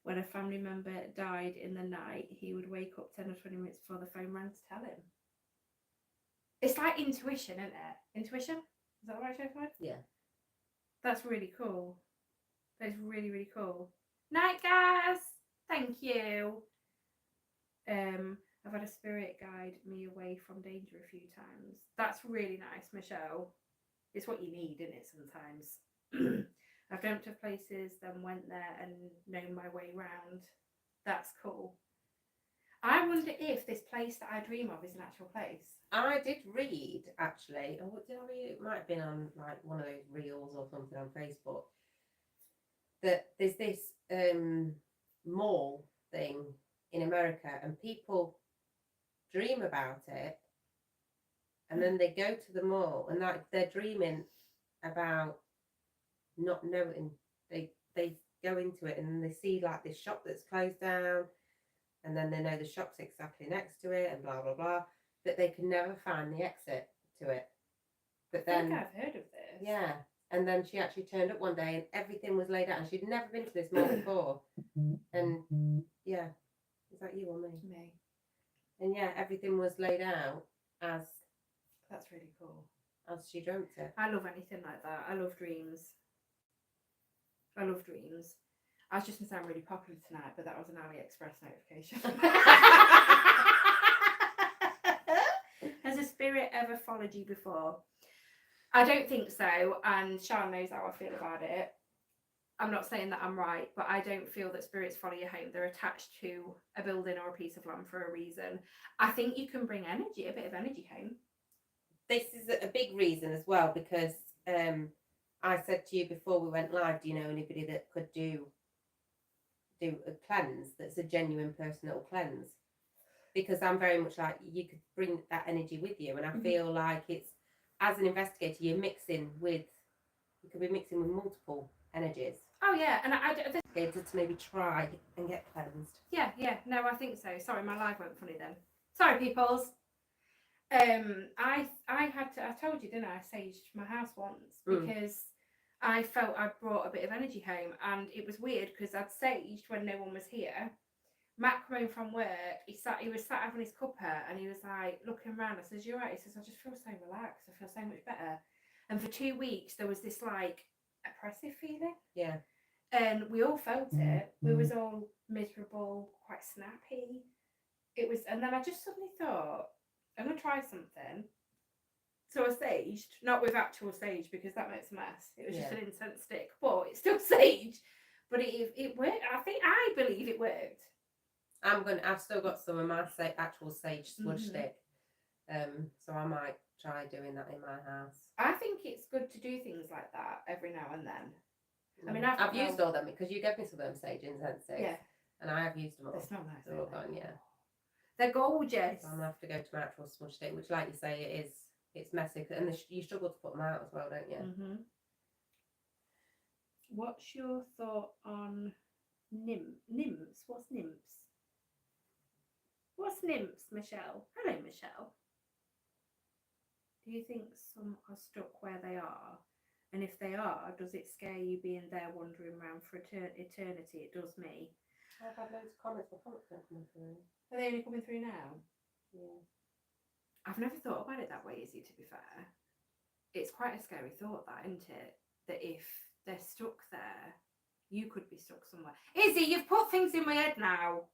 When a family member died in the night, he would wake up 10 or 20 minutes before the phone rang to tell him. It's like intuition, isn't it? Intuition? Is that the right word? Yeah. That's really cool. That's really, really cool. Night, guys. Thank you. I've had a spirit guide me away from danger a few times. That's really nice, Michelle. It's what you need, isn't it, sometimes? I've dreamt of places, then went there and known my way round. That's cool. I wonder if this place that I dream of is an actual place. I did read, actually, or what did I read? It might have been on like one of those reels or something on Facebook, that there's this mall thing in America, and people dream about it, and then they go to the mall, and like they're dreaming about not knowing. They go into it, and then they see like this shop that's closed down, and then they know the shop's exactly next to it, and blah blah blah, but they can never find the exit to it. But then I think I've heard of this. yeah, and then she actually turned up one day, and everything was laid out, and she'd never been to this mall before, and yeah, is that you or me? Me. And yeah, everything was laid out as That's really cool. as she dreamt it. I love anything like that. I love dreams. I love dreams. I was just going to sound really popular tonight, but that was an AliExpress notification. Has a spirit ever followed you before? I don't think so, and Sean knows how I feel about it. I'm not saying that I'm right, but I don't feel that spirits follow you home. They're attached to a building or a piece of land for a reason. I think you can bring energy, a bit of energy home. This is a big reason as well, because I said to you before we went live, do you know anybody that could do a cleanse that's a genuine personal cleanse? Because I'm very much like, you could bring that energy with you, and I feel like it's, as an investigator, you could be mixing with multiple energies. Oh yeah, and To maybe try and get cleansed. Yeah, no, I think so. Sorry, my live went funny then. Sorry, peoples. I told you, didn't I saged my house once because I felt I'd brought a bit of energy home, and it was weird because I'd saged when no one was here. Matt came home from work, he was sat having his cuppa, and he was like looking around. I says, "You're right." He says, "I just feel so relaxed, I feel so much better." And for 2 weeks there was this like oppressive feeling. Yeah. And we all felt it. We was all miserable, quite snappy. It was, and then I just suddenly thought, I'm gonna try something. So I saged, not with actual sage because that makes a mess. It was just an incense stick, but it's still sage. But it worked. I believe it worked. I've still got some of my actual sage smudge stick, so I might try doing that in my house. I think it's good to do things like that every now and then. I mean, I've used all them because you gave me some of them sage incense sticks. Yeah. And I have used them all. They smell nice. They're all gone, yeah. They're gorgeous. So I'm gonna have to go to my actual smudge stick, which, like you say, it's messy, and you struggle to put them out as well, don't you? Mm-hmm. What's your thought on nymphs? What's nymphs? What's nymphs, Michelle? Hello, Michelle. Do you think some are stuck where they are? And if they are, does it scare you being there wandering around for eternity? It does me. I've had loads of comments. My comments don't come through. Are they only coming through now? Yeah. I've never thought about it that way, Izzy, to be fair. It's quite a scary thought, that, isn't it? That if they're stuck there, you could be stuck somewhere. Izzy, you've put things in my head now.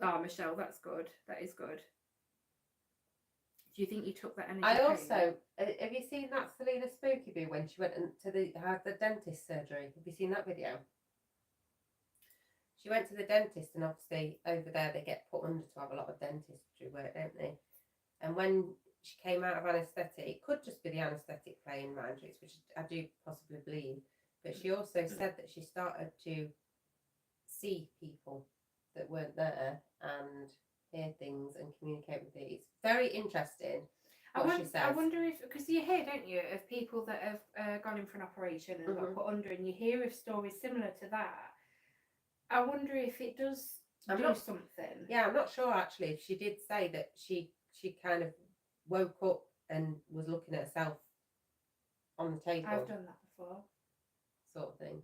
Oh, Michelle, that's good. That is good. Do you think you took that energy? I home? also have you seen that Selena Spooky Boo when she went to had the dentist surgery? Have you seen that video? She went to the dentist, and obviously over there they get put under to have a lot of dentistry work, don't they? And when she came out of anaesthetic, it could just be the anaesthetic playing magic, which I do possibly believe. But she also said that she started to see people that weren't there and hear things and communicate with these. Very interesting. I wonder if, because you hear, don't you, of people that have gone in for an operation and got put under, and you hear of stories similar to that. I wonder if it does something. Yeah, I'm not sure actually. If she did say that she kind of woke up and was looking at herself on the table. I've done that before. Sort of thing.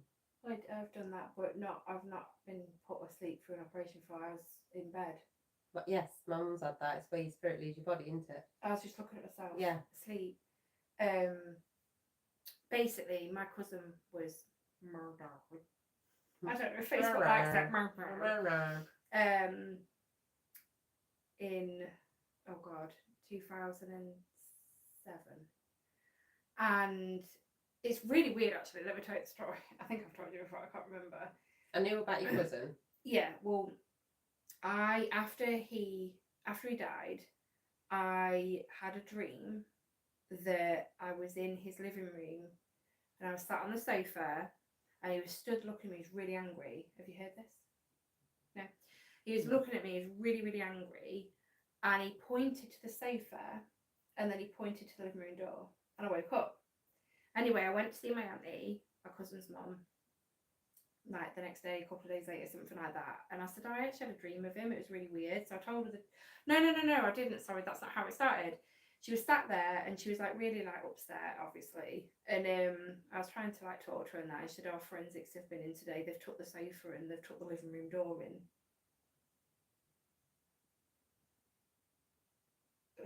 I've done that, but I've not been put asleep for an operation before. I was in bed. But yes, my mum's had that. It's where your spirit leaves your body, isn't it? I was just looking at myself. Yeah. Asleep. Basically, my cousin was murdered. I don't know if Facebook likes that. In 2007, and it's really weird actually. Let me tell you the story. I think I've told you before. I can't remember. I knew about your cousin. Yeah. Well, after he died, I had a dream that I was in his living room and I was sat on the sofa and he was stood looking at me. He was really angry. Have you heard this? No. He was looking at me. He was really, really angry, and he pointed to the sofa, and then he pointed to the living room door, and I woke up. Anyway, I went to see my auntie, my cousin's mum, like the next day, a couple of days later, something like that. And I said, I actually had a dream of him. It was really weird. So I told her that, no, I didn't. Sorry, that's not how it started. She was sat there and she was like really like upset, obviously. And I was trying to like talk to her and that. And she said, oh, forensics have been in today. They've took the sofa and they've took the living room door in.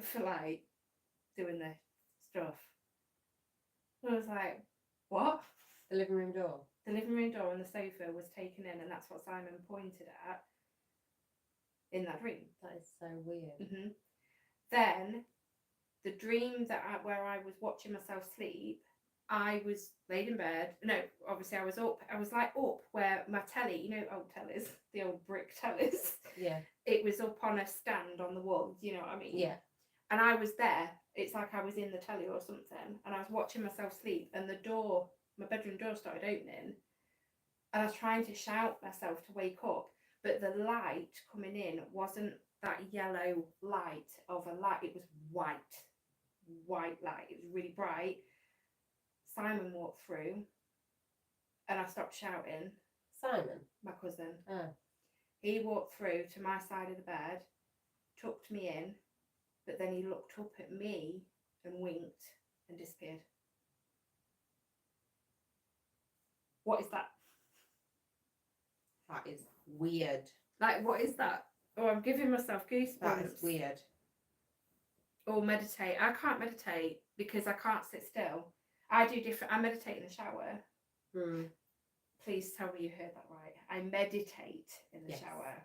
For like doing the stuff. And I was like, what? The living room door? The living room door and the sofa was taken in, and that's what Simon pointed at in that dream. That is so weird. Mm-hmm. Then the dream where I was watching myself sleep, I was laid in bed. No, obviously I was up. I was like up where my telly, you know, old tellies, the old brick tellies. Yeah. It was up on a stand on the wall. You know what I mean? Yeah. And I was there. It's like I was in the telly or something, and I was watching myself sleep, and the door, my bedroom door, started opening, and I was trying to shout myself to wake up, but the light coming in wasn't that yellow light of a light. It was white light. It was really bright. Simon walked through, and I stopped shouting. Simon? My cousin. Oh. He walked through to my side of the bed, tucked me in, but then he looked up at me and winked and disappeared. What is that? That is weird. Like, what is that? Oh, I'm giving myself goosebumps. That is weird. Or meditate. I can't meditate because I can't sit still. I meditate in the shower. Please tell me you heard that right. I meditate in the shower.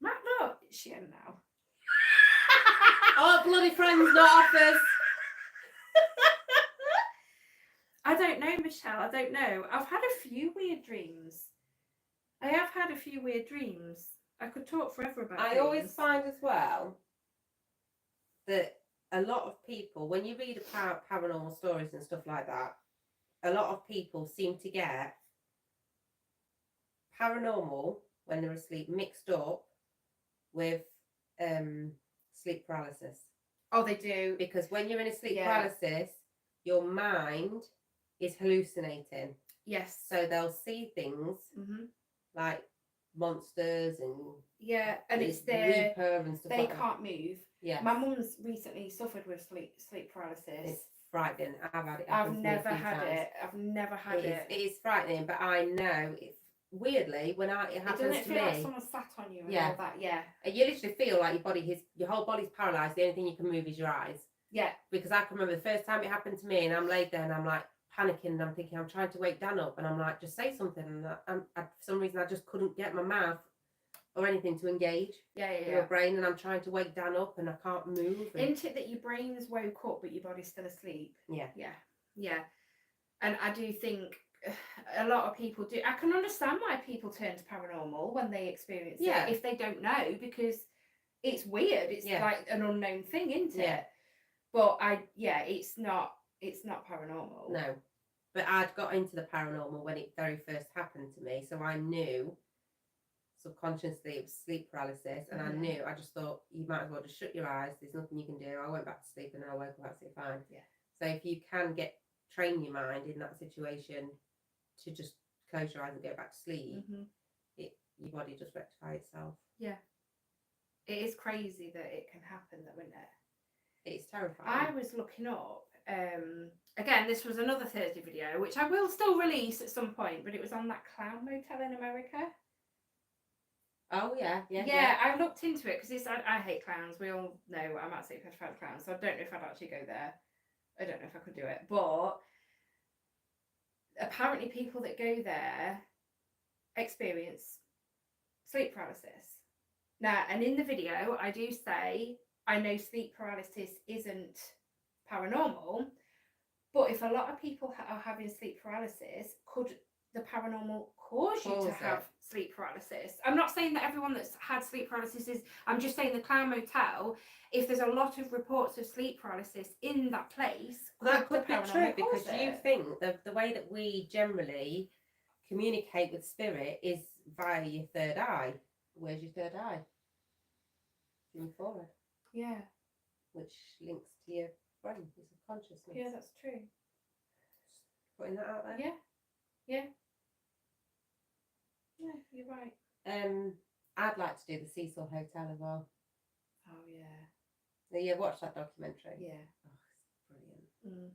Matt, look, it's she in now. Oh, bloody friends, not offers. I don't know, Michelle. I don't know. I've had a few weird dreams. I have had a few weird dreams. I could talk forever about I dreams. always find as well that a lot of people, when you read about paranormal stories and stuff like that, a lot of people seem to get paranormal when they're asleep mixed up with sleep paralysis. Oh, they do. Because when you're in a sleep paralysis, your mind is hallucinating. Yes. So they'll see things like monsters and and it's their Reaper and stuff they like can't move. Yeah. My mum's recently suffered with sleep paralysis. It's frightening. I've had it. I've never had it. It is frightening, but I know it's weirdly when it happens doesn't it to feel me. like someone sat on you and all that. Yeah. And you literally feel like your whole body's paralysed. The only thing you can move is your eyes. Yeah. Because I can remember the first time it happened to me, and I'm laid there and I'm like panicking, and I'm thinking I'm trying to wake Dan up, and I'm like, just say something, and for some reason I just couldn't get my mouth or anything to engage Yeah, in my brain, and I'm trying to wake Dan up and I can't move. And... Isn't it that your brain's woke up but your body's still asleep? Yeah. And I do think a lot of people do. I can understand why people turn to paranormal when they experience it if they don't know, because it's weird. It's like an unknown thing, isn't it? But it's not paranormal. No. But I'd got into the paranormal when it very first happened to me, so I knew subconsciously it was sleep paralysis, and I knew, I just thought, you might as well just shut your eyes, there's nothing you can do. I went back to sleep and I woke up absolutely fine. Yeah. So if you can train your mind in that situation to just close your eyes and go back to sleep, your body just rectify itself. Yeah. It is crazy that it can happen though, isn't it? It's terrifying. I was looking up, again, this was another Thursday video, which I will still release at some point, but it was on that clown motel in America. Oh, yeah. I looked into it because I hate clowns. We all know I'm absolutely petrified of clowns, so I don't know if I'd actually go there. I don't know if I could do it, but apparently people that go there experience sleep paralysis. Now, and in the video, I do say, I know sleep paralysis isn't paranormal, but if a lot of people are having sleep paralysis, could the paranormal cause you to have sleep paralysis? I'm not saying that everyone that's had sleep paralysis is, I'm just saying the clown motel, if there's a lot of reports of sleep paralysis in that place, that could be true, because you think the way that we generally communicate with spirit is via your third eye. Where's your third eye? In your forehead. Yeah. Which links to your brain, your subconsciousness. Yeah, that's true. Just putting that out there. Yeah. Yeah, you're right. I'd like to do the Cecil Hotel as well. Oh yeah. Yeah, watch that documentary. Yeah. Oh, it's brilliant.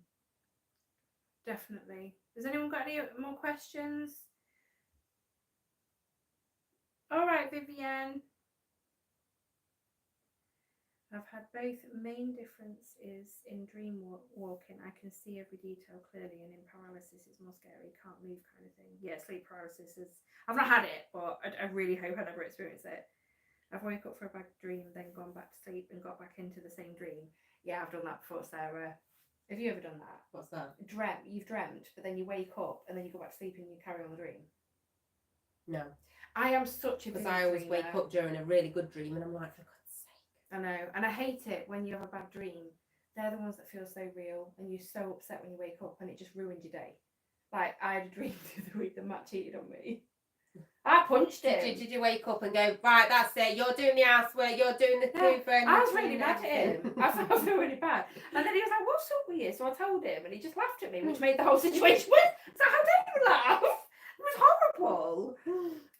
Definitely. Has anyone got any more questions? All right, Vivienne. I've had both. Main difference is in dream walking, I can see every detail clearly, and in paralysis it's more scary, can't move kind of thing. Yeah, sleep paralysis is, I've not had it, but I really hope I never experience it. I've woke up for a bad dream, then gone back to sleep and got back into the same dream. Yeah, I've done that before, Sarah. Have you ever done that? What's that? You've dreamt, but then you wake up and then you go back to sleep and you carry on the dream. No. I am such a because I always wake up during a really good dream and I'm like, for God's sake. I know, and I hate it when you have a bad dream. They're the ones that feel so real, and you're so upset when you wake up, and it just ruined your day. Like, I had a dream the other week that Matt cheated on me. I punched him. Did you wake up and go, right, that's it, you're doing the housework, you're doing the food, I was really mad at him. I felt really bad. And then he was like, what's up with you? So I told him, and he just laughed at me, which made the whole situation worse. So how dare you laugh? It was horrible.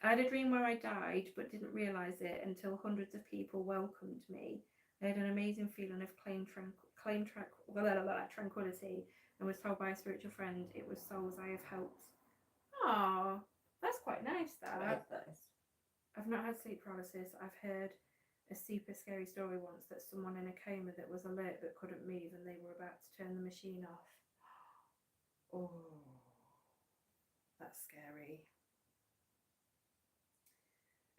I had a dream where I died, but didn't realise it until hundreds of people welcomed me. I had an amazing feeling of tranquility, and was told by a spiritual friend it was souls I have helped. Oh, that's quite nice, that. That's nice. I've not had sleep paralysis. I've heard a super scary story once that someone in a coma that was alert but couldn't move, and they were about to turn the machine off. Oh, that's scary.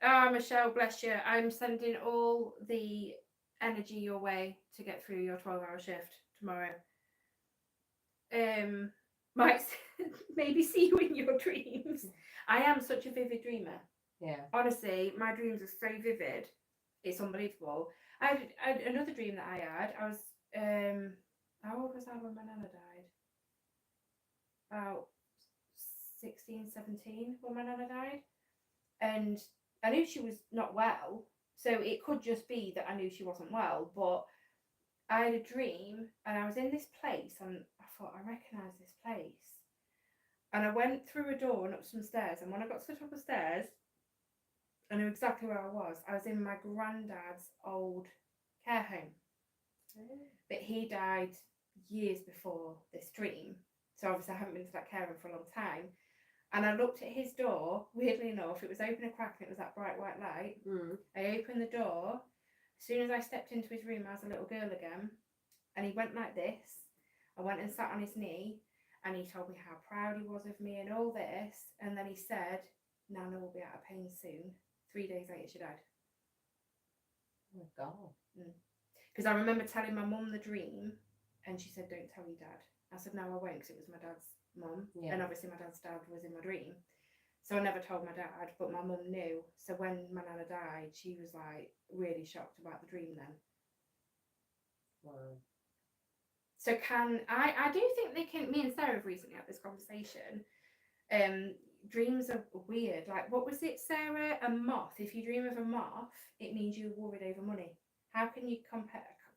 Ah, Michelle, bless you. I'm sending all the energy your way to get through your 12-hour shift tomorrow. Might maybe see you in your dreams. I am such a vivid dreamer. Yeah. Honestly, my dreams are so vivid. It's unbelievable. I had another dream that I had. I was how old was I when my nana died? About 16, 17 when my nana died. And I knew she was not well, so it could just be that I knew she wasn't well, but I had a dream and I was in this place and I thought, I recognise this place. And I went through a door and up some stairs, and when I got to the top of the stairs, I knew exactly where I was. I was in my granddad's old care home. But he died years before this dream, so obviously I haven't been to that care home for a long time. And I looked at his door, weirdly enough, it was open a crack and it was that bright white light. I opened the door. As soon as I stepped into his room, I was a little girl again. And he went like this. I went and sat on his knee, and he told me how proud he was of me and all this. And then he said, Nana will be out of pain soon. 3 days later, she died. Oh my God. Because I remember telling my mum the dream, and she said, "Don't tell your dad." I said, "No, I won't," because it was my dad's mum, Yeah. and obviously my dad's dad was in my dream. So I never told my dad, but my mum knew. So when my nana died, she was like really shocked about the dream then. Wow. So I do think they can. Me and Sarah have recently had this conversation. Dreams are weird. Like, what was it, Sarah? A moth. If you dream of a moth, it means you're worried over money. How can you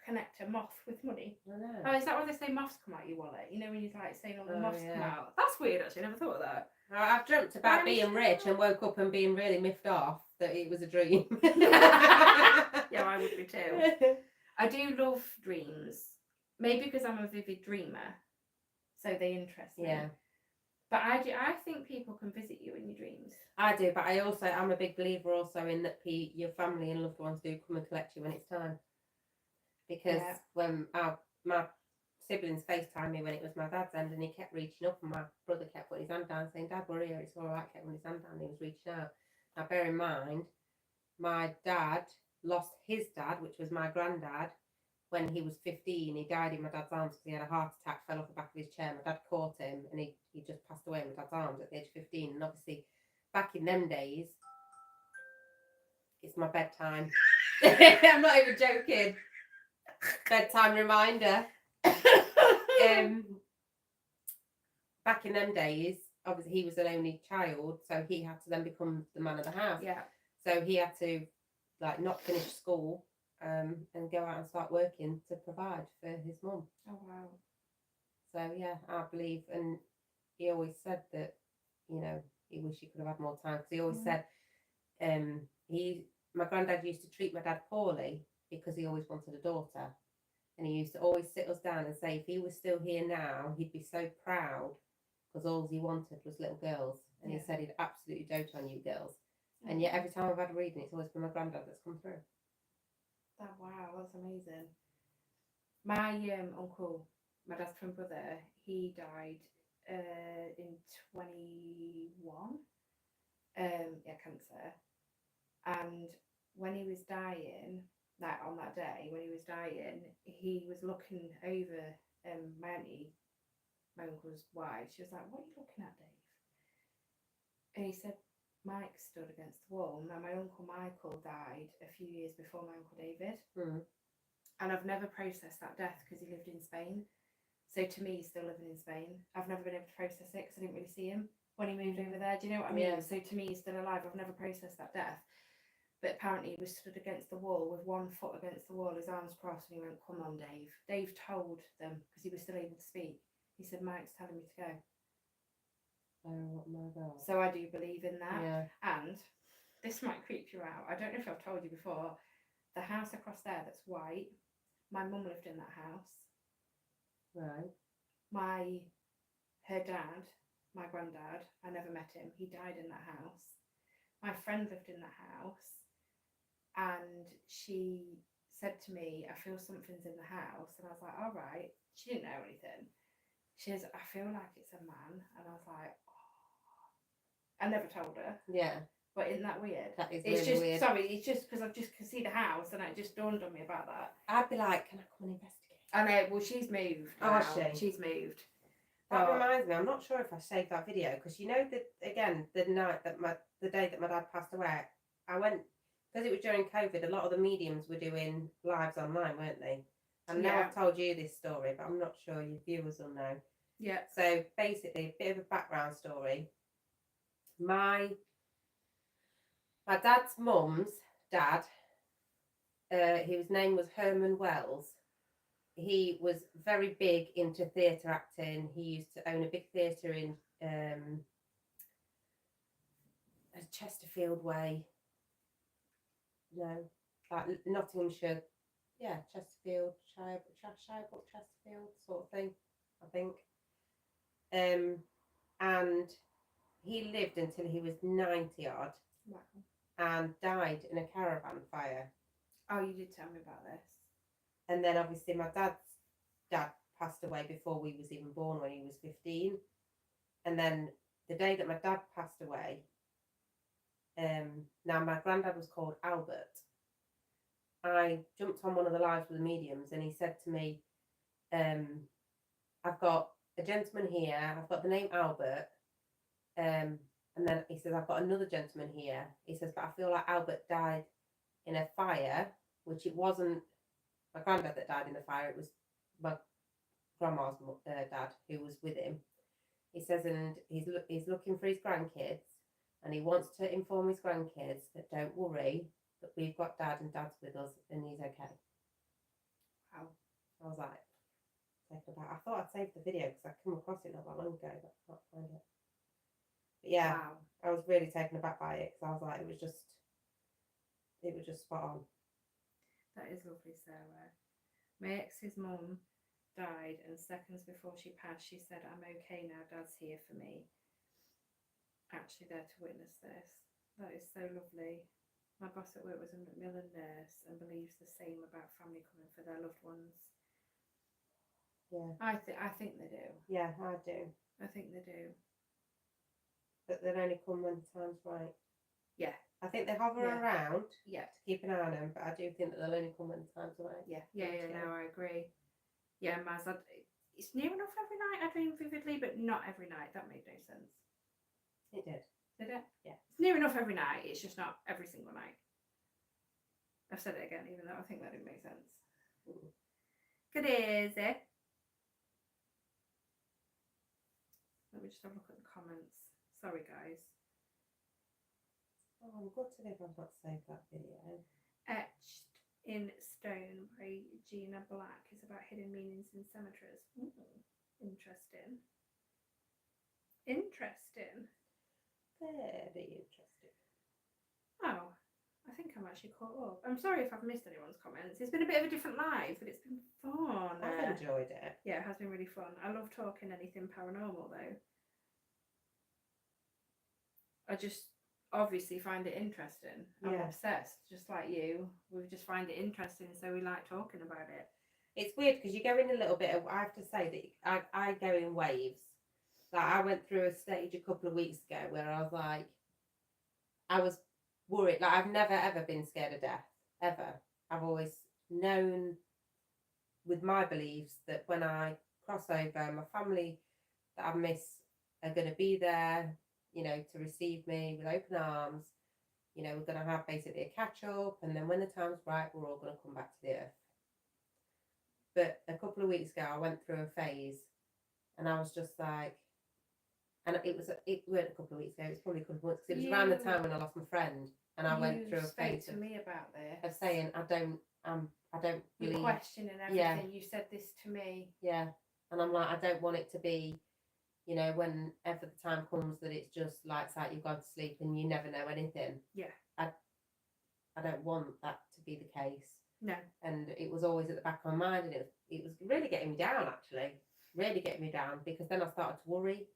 connect a moth with money? I know. Oh, is that why they say moths come out your wallet? You know, when you're like saying all the Oh, moths come yeah. out. That's weird. Actually, I never thought of that. I've dreamt about I'm being rich sure. and woke up and being really miffed off that it was a dream. Yeah, I would be too. I do love dreams. Maybe because I'm a vivid dreamer, so they interest me. Yeah. But I think people can visit you in your dreams. I do, but I'm a big believer also in that your family and loved ones do come and collect you when it's time. Because when my siblings FaceTimed me when it was my dad's end, and he kept reaching up, and my brother kept putting his hand down saying, "Dad, we're here, it's all right," kept putting his hand down, and he was reaching out. Now bear in mind, my dad lost his dad, which was my granddad, when he was 15. He died in my dad's arms because he had a heart attack, fell off the back of his chair. My dad caught him, and he just passed away in my dad's arms at the age of 15. And obviously, back in them days, it's my bedtime. I'm not even joking. Bedtime reminder. Back in them days, obviously he was an only child, so he had to then become the man of the house. Yeah. So he had to not finish school and go out and start working to provide for his mum. Oh wow. So yeah, I believe, and he always said that, he wished he could have had more time, because he always said, my granddad used to treat my dad poorly because he always wanted a daughter, and he used to always sit us down and say if he was still here now, he'd be so proud because all he wanted was little girls, and he said he'd absolutely dote on you girls. And yet every time I've had a reading, it's always been my granddad that's come through. Oh wow, that's amazing. My uncle, my dad's twin brother, he died in 21. Cancer. And when he was dying, on that day when he was dying, he was looking over my auntie, my uncle's wife. She was like, "What are you looking at, Dave?" And he said, "Mike stood against the wall." Now my uncle Michael died a few years before my uncle David. And I've never processed that death because he lived in Spain. So to me, he's still living in Spain. I've never been able to process it because I didn't really see him when he moved over there. Do you know what I mean? Yeah. So to me, he's still alive. I've never processed that death. But apparently he was stood against the wall with one foot against the wall, his arms crossed, and he went, "Come on, Dave." Dave told them, because he was still able to speak. He said, "Mike's telling me to go." Oh my God. So I do believe in that. Yeah. And this might creep you out. I don't know if I've told you before. The house across there that's white, my mum lived in that house. Right. Her dad, my granddad, I never met him. He died in that house. My friend lived in that house, and she said to me, "I feel something's in the house." And I was like, "All right." She didn't know anything. She says, "I feel like it's a man." And I was like, "Oh." I never told her. Yeah. But isn't that weird? That is it's really just weird. Sorry, it's just because I've just could see the house, and it just dawned on me about that. I'd be like, "Can I come and investigate?" I know. Well, she's moved. Oh, has now. she? She's moved. That reminds me, I'm not sure if I saved that video, because the night that the day that my dad passed away, I went, because it was during COVID, a lot of the mediums were doing lives online, weren't they? And now I've told you this story, but I'm not sure your viewers will know. Yeah. So basically, a bit of a background story. My dad's mum's dad, his name was Herman Wells. He was very big into theatre acting. He used to own a big theatre in Chesterfield Way. No, like Nottinghamshire. Yeah, Chesterfield, Shire, Chesterfield sort of thing, I think. And he lived until he was 90 odd. Wow. And died in a caravan fire. Oh, you did tell me about this. And then obviously my dad's dad passed away before we was even born, when he was 15. And then the day that my dad passed away, Now, my granddad was called Albert. I jumped on one of the lives with the mediums, and he said to me, I've got a gentleman here, I've got the name Albert, and then he says, I've got another gentleman here. He says, but I feel like Albert died in a fire, which it wasn't my granddad that died in the fire, it was my grandma's dad who was with him. He says, and he's looking for his grandkids, and he wants to inform his grandkids that don't worry, that we've got dad and dad's with us and he's okay. Wow. I was like, taken aback. I thought I'd saved the video because I came across it not that long ago, but I can't find it. But yeah, Wow. I was really taken aback by it because I was like, it was just spot on. That is lovely, Sarah. My ex's mum died, and seconds before she passed, she said, I'm okay now, Dad's here for me. Actually there to witness this. That is so lovely. My boss at work was a Macmillan nurse and believes the same about family coming for their loved ones. Yeah. I think they do. Yeah, I do. I think they do. But they'll only come when the time's right. Yeah. I think they hover Yeah. around Yeah. to keep an eye on them, but I do think that they'll only come when the time's right. Yeah. No, I agree. Yeah, Maz, it's near enough every night I dream vividly, but not every night. That made no sense. It did. Did it? Yeah. It's near enough every night, it's just not every single night. I've said it again, even though I think that didn't make sense. Good easy. Let me just have a look at the comments. Sorry, guys. Oh, I'm good to know if I've not saved that video. Etched in Stone by Gina Black is about hidden meanings in cemeteries. Interesting. Interesting. Very interesting. Oh, I think I'm actually caught up. I'm sorry if I've missed anyone's comments. It's been a bit of a different live, but it's been fun. I've enjoyed it. Yeah, it has been really fun. I love talking anything paranormal though. I just obviously find it interesting. I'm Yeah. obsessed, just like you. We just find it interesting, so we like talking about it. It's weird because you go in a little bit of, I have to say that I go in waves. Like I went through a stage a couple of weeks ago where I was like, I was worried. Like I've never ever been scared of death, ever. I've always known with my beliefs that when I cross over, my family that I miss are going to be there, you know, to receive me with open arms. You know, we're going to have basically a catch up, and then when the time's right, we're all going to come back to the earth. But a couple of weeks ago, I went through a phase, and I was just like, and it weren't a couple of weeks ago, it was probably a couple of months, because it was around the time when I lost my friend, and I went through a phase to me about this. of saying, I don't You're believe. questioning everything. Yeah. You said this to me. Yeah, and I'm like, I don't want it to be, you know, whenever the time comes that it's just lights out, you've gone to sleep, and you never know anything. Yeah. I don't want that to be the case. No. And it was always at the back of my mind, and it was really getting me down, actually. Really getting me down, because then I started to worry.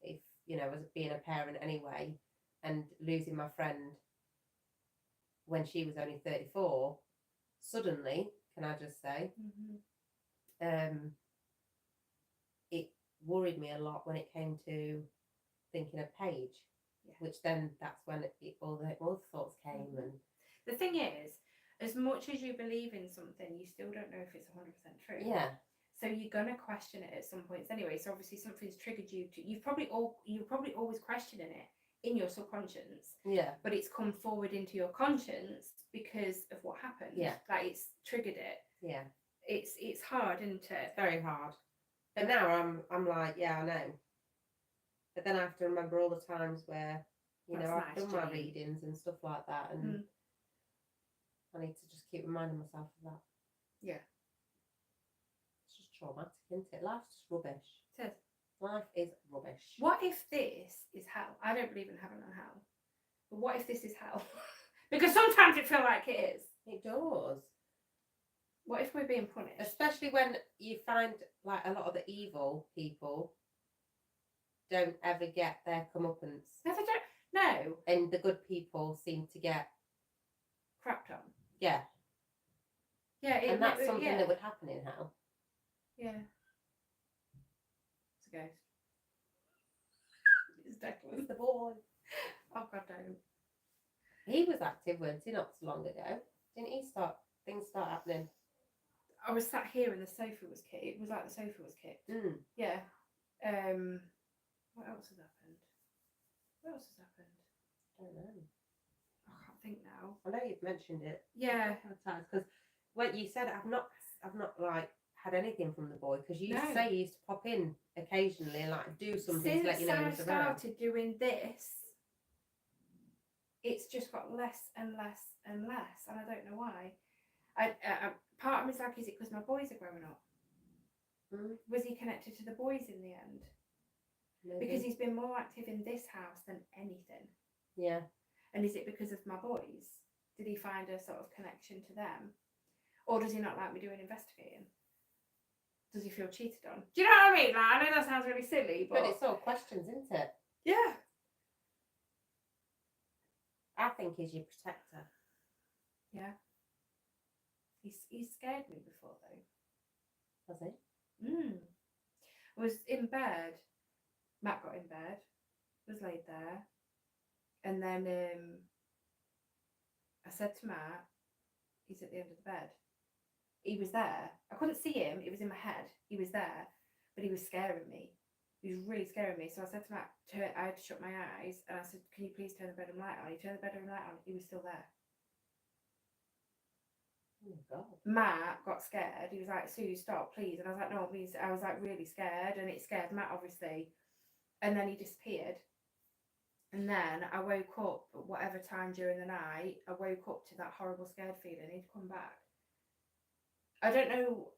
If, you know, as being a parent anyway, and losing my friend when she was only 34, suddenly, can I just say, it worried me a lot when it came to thinking of Paige. Yeah. Which then that's when all the thoughts came. And the thing is, as much as you believe in something, you still don't know if it's 100% true. yeah, so you're gonna question it at some points anyway. So obviously something's triggered you to. You're probably always questioning it in your subconscious. yeah, But it's come forward into your conscience because of what happened. Yeah. Like it's triggered it. yeah. It's hard, isn't it? It's very hard. But now I'm like, yeah, I know. But then I have to remember all the times where, you know, That's I've nice, done my Jenny. readings and stuff like that, and I need to just keep reminding myself of that. Yeah. It's just traumatic, isn't it? Life's just rubbish. It is. Life is rubbish. What if this is hell? I don't believe in heaven and hell. But what if this is hell? Because sometimes it feels like it is. It does. What if we're being punished? Especially when you find like a lot of the evil people don't ever get their comeuppance, No, they don't. No. and the good people seem to get, Crapped on. yeah. Yeah. And that's something that would happen in hell. Yeah. It's a ghost. It's Declan. It's the boy. Oh God, don't. He was active, weren't he, not so long ago? Didn't he things start happening? I was sat here and the sofa was kicked. It was like the sofa was kicked. Mm. Yeah. What else has happened? What else has happened? I don't know. I can't think now. I know you've mentioned it. Yeah. A couple of times because when you said I've not like had anything from the boy because you used to No. say you used to pop in occasionally and like do something Since to let you know he I was around. started doing this, it's just got less and less and less, and I don't know why. Part of me's like, is it because my boys are growing up? Mm. Was he connected to the boys in the end? Maybe. Because he's been more active in this house than anything. Yeah. And is it because of my boys? Did he find a sort of connection to them? Or does he not like me doing investigating? Does he feel cheated on? Do you know what I mean? Like, I know that sounds really silly, But it's all questions, isn't it? yeah. I think he's your protector. Yeah. He's scared me before though. Has he? I was in bed. Matt got in bed. Was laid there. And then I said to Matt, he's at the end of the bed. He was there. I couldn't see him. It was in my head. He was there, but he was scaring me. He was really scaring me. So I said to Matt, I had to shut my eyes, and I said, "Can you please turn the bedroom light on?" He turned the bedroom light on. He was still there. Oh my God. Matt got scared. He was like, "Sue, stop, please." And I was like, "No, please." I was like really scared, and it scared Matt obviously. And then he disappeared. And then I woke up at whatever time during the night. I woke up to that horrible scared feeling. He'd come back. I don't know.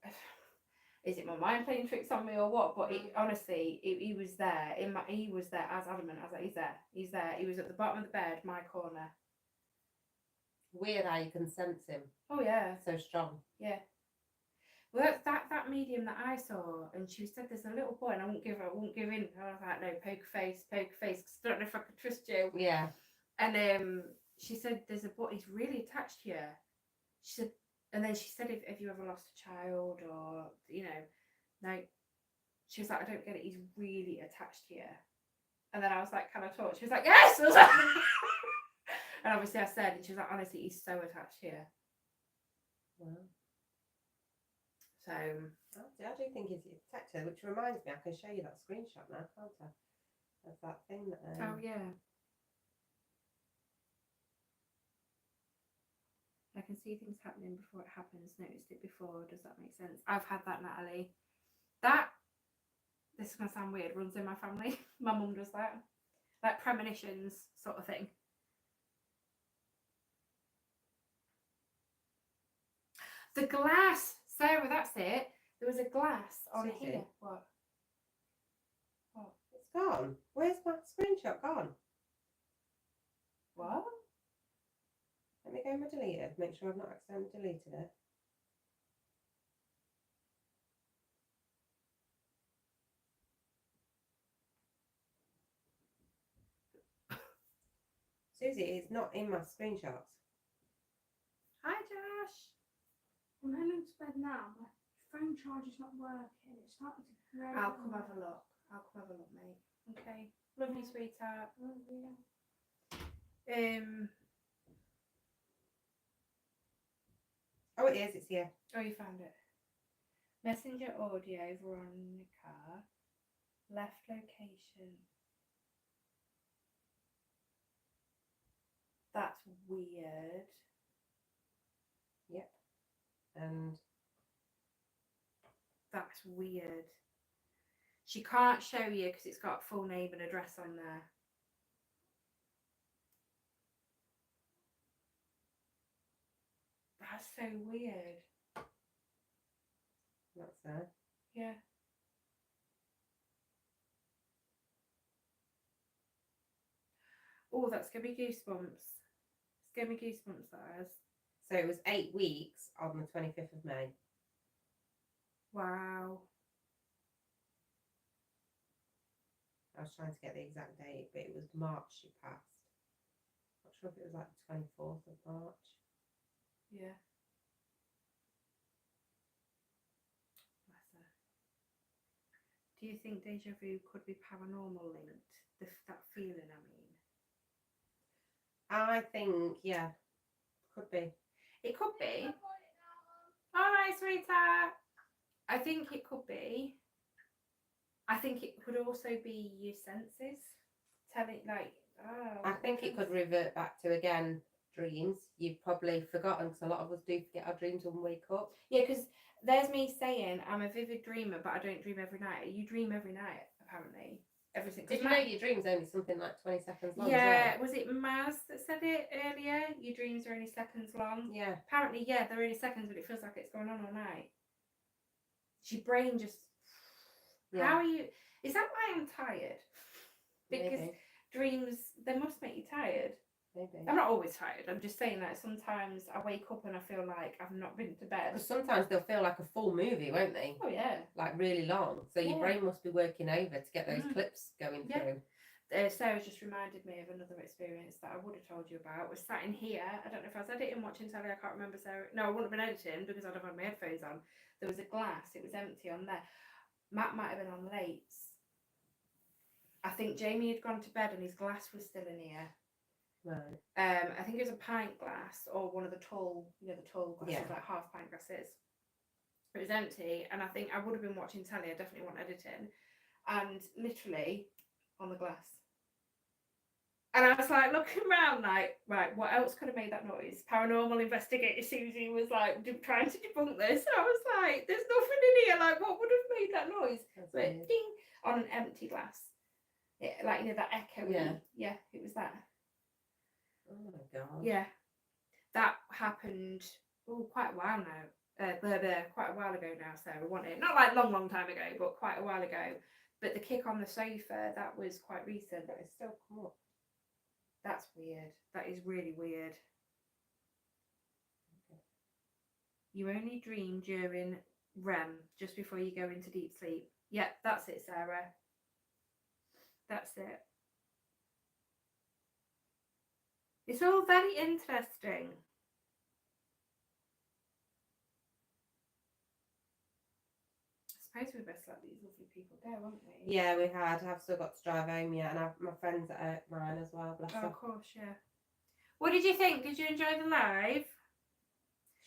Is it my mind playing tricks on me or what? But honestly, he was there. He was there as adamant. I was like, he's there. He's there. He was at the bottom of the bed, my corner. Weird how you can sense him. Oh yeah. So strong. Yeah. Well, that medium that I saw, and she said there's a little boy, and I won't give in. I was like, no, poker face, because I don't know if I could trust you. Yeah. And she said there's a boy. He's really attached to you. She said. And then she said, "Have you ever lost a child or, you know, no." She was like, "I don't get it. He's really attached to you." And then I was like, "Can I talk?" She was like, "Yes." I was like, and obviously I said, and she was like, "Honestly, he's so attached to you." Wow. So I do think he's your protector, which reminds me, I can show you that screenshot now, can't I? Of that thing that. oh yeah. I can see things happening before it happens. Noticed it before. Does that make sense? I've had that, Natalie. This is gonna sound weird. Runs in my family. My mum does that, like premonitions sort of thing. The glass, Sarah. That's it. There was a glass on Susie? here. What? It's gone. Where's my screenshot gone? What? Let me go in my deleted. Make sure I've not accidentally deleted it. Susie, it's not in my screenshots. Hi, Josh. I'm heading to bed now. My phone charge is not working. It's starting to break. I'll come have a look. Mate. Okay. Love you, sweetheart. Oh, it is. It's here. Oh, you found it. Messenger audio, Veronica. Left location. That's weird. Yep. And That's weird. She can't show you because it's got full name and address on there. That's so weird. that's there. Yeah. Oh, that's giving me goosebumps. It's giving me goosebumps, that is. So it was 8 weeks on the 25th of May. Wow. I was trying to get the exact date, but it was March she passed. Not sure if it was like the 24th of March. Yeah. Bless her. Do you think deja vu could be paranormal linked? That feeling, I mean. I think, yeah, could be. It could be. All right, sweetheart. I think it could be. I think it could also be your senses telling, like, oh. I think it could revert back to, again, dreams. You've probably forgotten, because a lot of us do forget our dreams when we wake up. Yeah, because there's me saying I'm a vivid dreamer, but I don't dream every night. You dream every night, apparently. Everything. Did you know your dream's only something like 20 seconds long? Yeah, as was it Maz that said it earlier? Your dreams are only seconds long. well? Yeah. Apparently, yeah, they're only seconds, but it feels like it's going on all night. Your brain just. Yeah. How are you? Is that why I'm tired? Because Maybe. dreams, they must make you tired. Maybe. I'm not always tired. I'm just saying that sometimes I wake up and I feel like I've not been to bed. Because sometimes they'll feel like a full movie, won't they? Oh yeah. Like really long. So your Yeah. brain must be working over to get those Mhm. clips going Yeah. through. Sarah just reminded me of another experience that I would have told you about. Was sat in here. I don't know if I was editing, watching telly. I can't remember. Sarah. No, I wouldn't have been editing because I'd have had my headphones on. There was a glass. It was empty on there. Matt might have been on late. I think Jamie had gone to bed and his glass was still in here. Right. I think it was a pint glass or one of the tall, the tall glasses, Yeah. like half pint glasses. It was empty, and I think I would have been watching telly. I definitely wasn't editing, and literally on the glass. And I was like looking around, like, right, what else could have made that noise? Paranormal investigator Susie was like trying to debunk this, and I was like, "There's nothing in here. Like, what would have made that noise?" That's But weird. ding on an empty glass. Yeah, like that echo. Yeah. It was that. Oh my god. Yeah, that happened quite a while now. Quite a while ago now, Sarah. Wasn't it? Not like long time ago, but quite a while ago. But the kick on the sofa, that was quite recent. But it's still come up. That's weird. That is really weird. Okay. You only dream during REM, just before you go into deep sleep. Yep, that's it, Sarah. That's it. It's all very interesting. I suppose we best let these lovely people go, haven't we? Yeah, we had. I've still got to drive home yet, and my friends at mine as well. Bless Oh, her. of course, yeah. What did you think? Did you enjoy the live?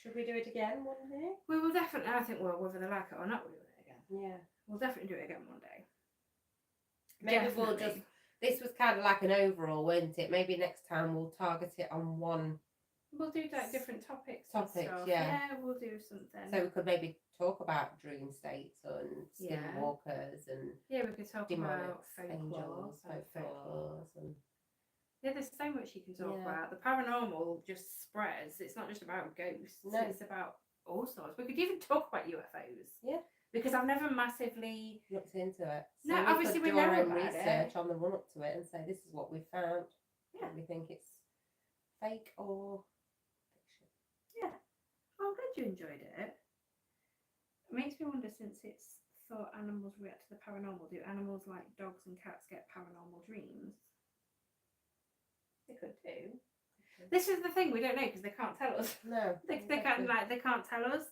Should we do it again one day? We will definitely. I think, well, whether they like it or not, we'll do it again. Yeah. We'll definitely do it again one day. Maybe we'll Definitely. just. This was kind of like an overall, wasn't it? Maybe next time we'll target it on one. We'll do like different topics. Topics, and stuff. yeah. Yeah, we'll do something. So we could maybe talk about dream states and Yeah. skinwalkers and yeah, we could talk demonics, about folklore. angels, folklores, and Yeah, there's so much you can talk Yeah. about. The paranormal just spreads. It's not just about ghosts. No. It's about all sorts. We could even talk about UFOs. Yeah. Because I've never massively. looked into it. No, we obviously could we do our know own about research it. on the run up to it and say this is what we found. Yeah. And we think it's fake or fiction. Oh, I'm glad you enjoyed it. It makes me wonder, since it's thought animals react to the paranormal, do animals like dogs and cats get paranormal dreams? They could do. This is the thing, we don't know because they can't tell us. No. They can't tell us.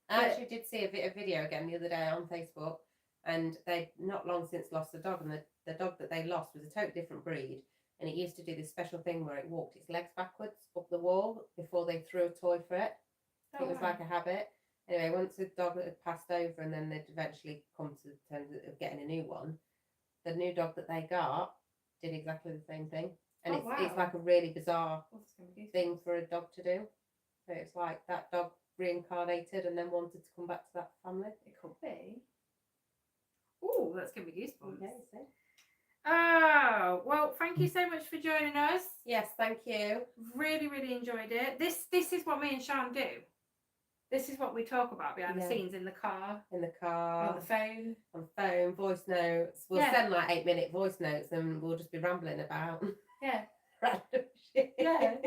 I actually did see a video again the other day on Facebook, and they'd not long since lost a dog, and the dog that they lost was a totally different breed, and it used to do this special thing where it walked its legs backwards up the wall before they threw a toy for it. It was like a habit. Anyway, once the dog had passed over and then they'd eventually come to the terms of getting a new one, the new dog that they got did exactly the same thing. And it's wow. like a really bizarre Oh, that's gonna be thing for a dog to do. So it's like that dog reincarnated and then wanted to come back to that family. It could be. Oh, that's gonna be goosebumps. Okay, so. Oh, well, thank you so much for joining us. Yes, thank you. Really, really enjoyed it. This is what me and Sean do. This is what we talk about behind the Yeah. scenes, in the car, In the car, on the phone. on the phone, voice notes. We'll Yeah. send like 8-minute voice notes and we'll just be rambling about Yeah. random shit. Yeah.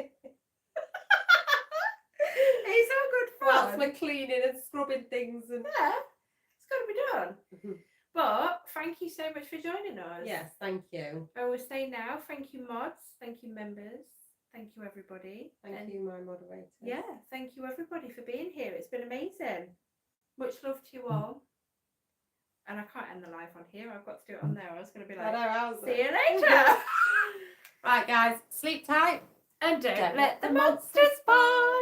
It's all good Whilst fun. we're cleaning and scrubbing things and Yeah, it's got to be done. Mhm. But thank you so much for joining us. Yes, thank you. I will say now, thank you, mods. Thank you, members. Thank you, everybody. Thank And you, my moderator. yeah, thank you, everybody, for being here. It's been amazing. Much love to you all. And I can't end the live on here. I've got to do it on there. I was going to be I like, know, how's see it? you later. Right, guys, sleep tight. And don't let the monsters bite.